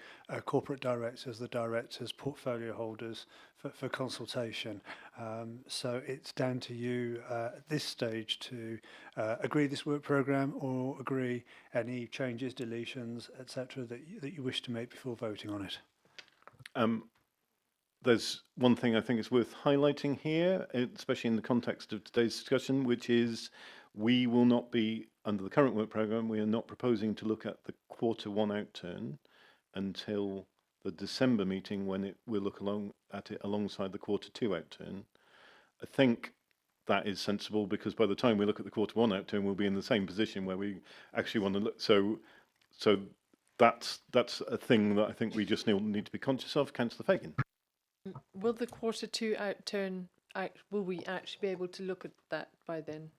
corporate directors, the directors, portfolio holders for consultation. So it's down to you at this stage to agree this work programme or agree any changes, deletions, etc. that you wish to make before voting on it. There's one thing I think is worth highlighting here, especially in the context of today's discussion, which is we will not be, under the current work programme, we are not proposing to look at the Q1 outturn until the December meeting, when we'll look at it alongside the Q2 outturn. I think that is sensible, because by the time we look at the Q1 outturn, we'll be in the same position where we actually want to look. So that's a thing that I think we just need to be conscious of. Councillor Fagan. Will the Q2 outturn, will we actually be able to look at that by then?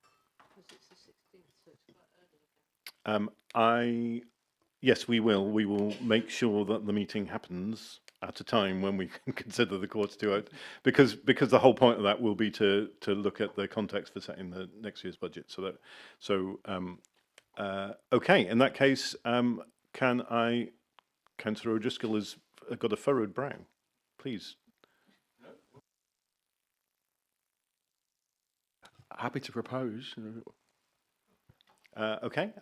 Yes, we will. We will make sure that the meeting happens at a time when we can consider the Q2 out, because the whole point of that will be to look at the context for setting the next year's budget. Okay. In that case, Councillor O'Driscoll has got a furrowed brow. Please. Happy to propose. Okay.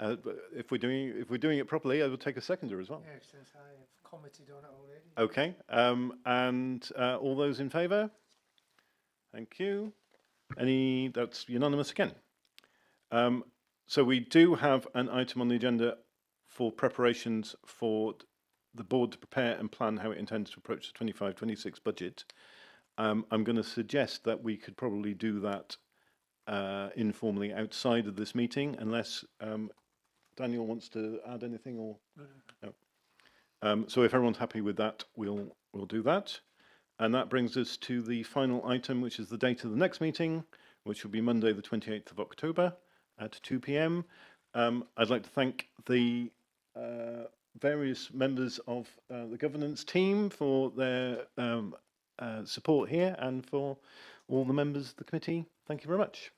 If we're doing it properly, I will take a seconder as well. Yeah, since I have commented on it already. Okay. And all those in favour? Thank you. That's unanimous again. So we do have an item on the agenda for preparations for the board to prepare and plan how it intends to approach the 25-26 budget. I'm going to suggest that we could probably do that informally outside of this meeting, unless Daniel wants to add anything, or no. So if everyone's happy with that, we'll do that. And that brings us to the final item, which is the date of the next meeting, which will be Monday, the 28th of October at 2 p.m. I'd like to thank the various members of the governance team for their support here and for all the members of the committee. Thank you very much.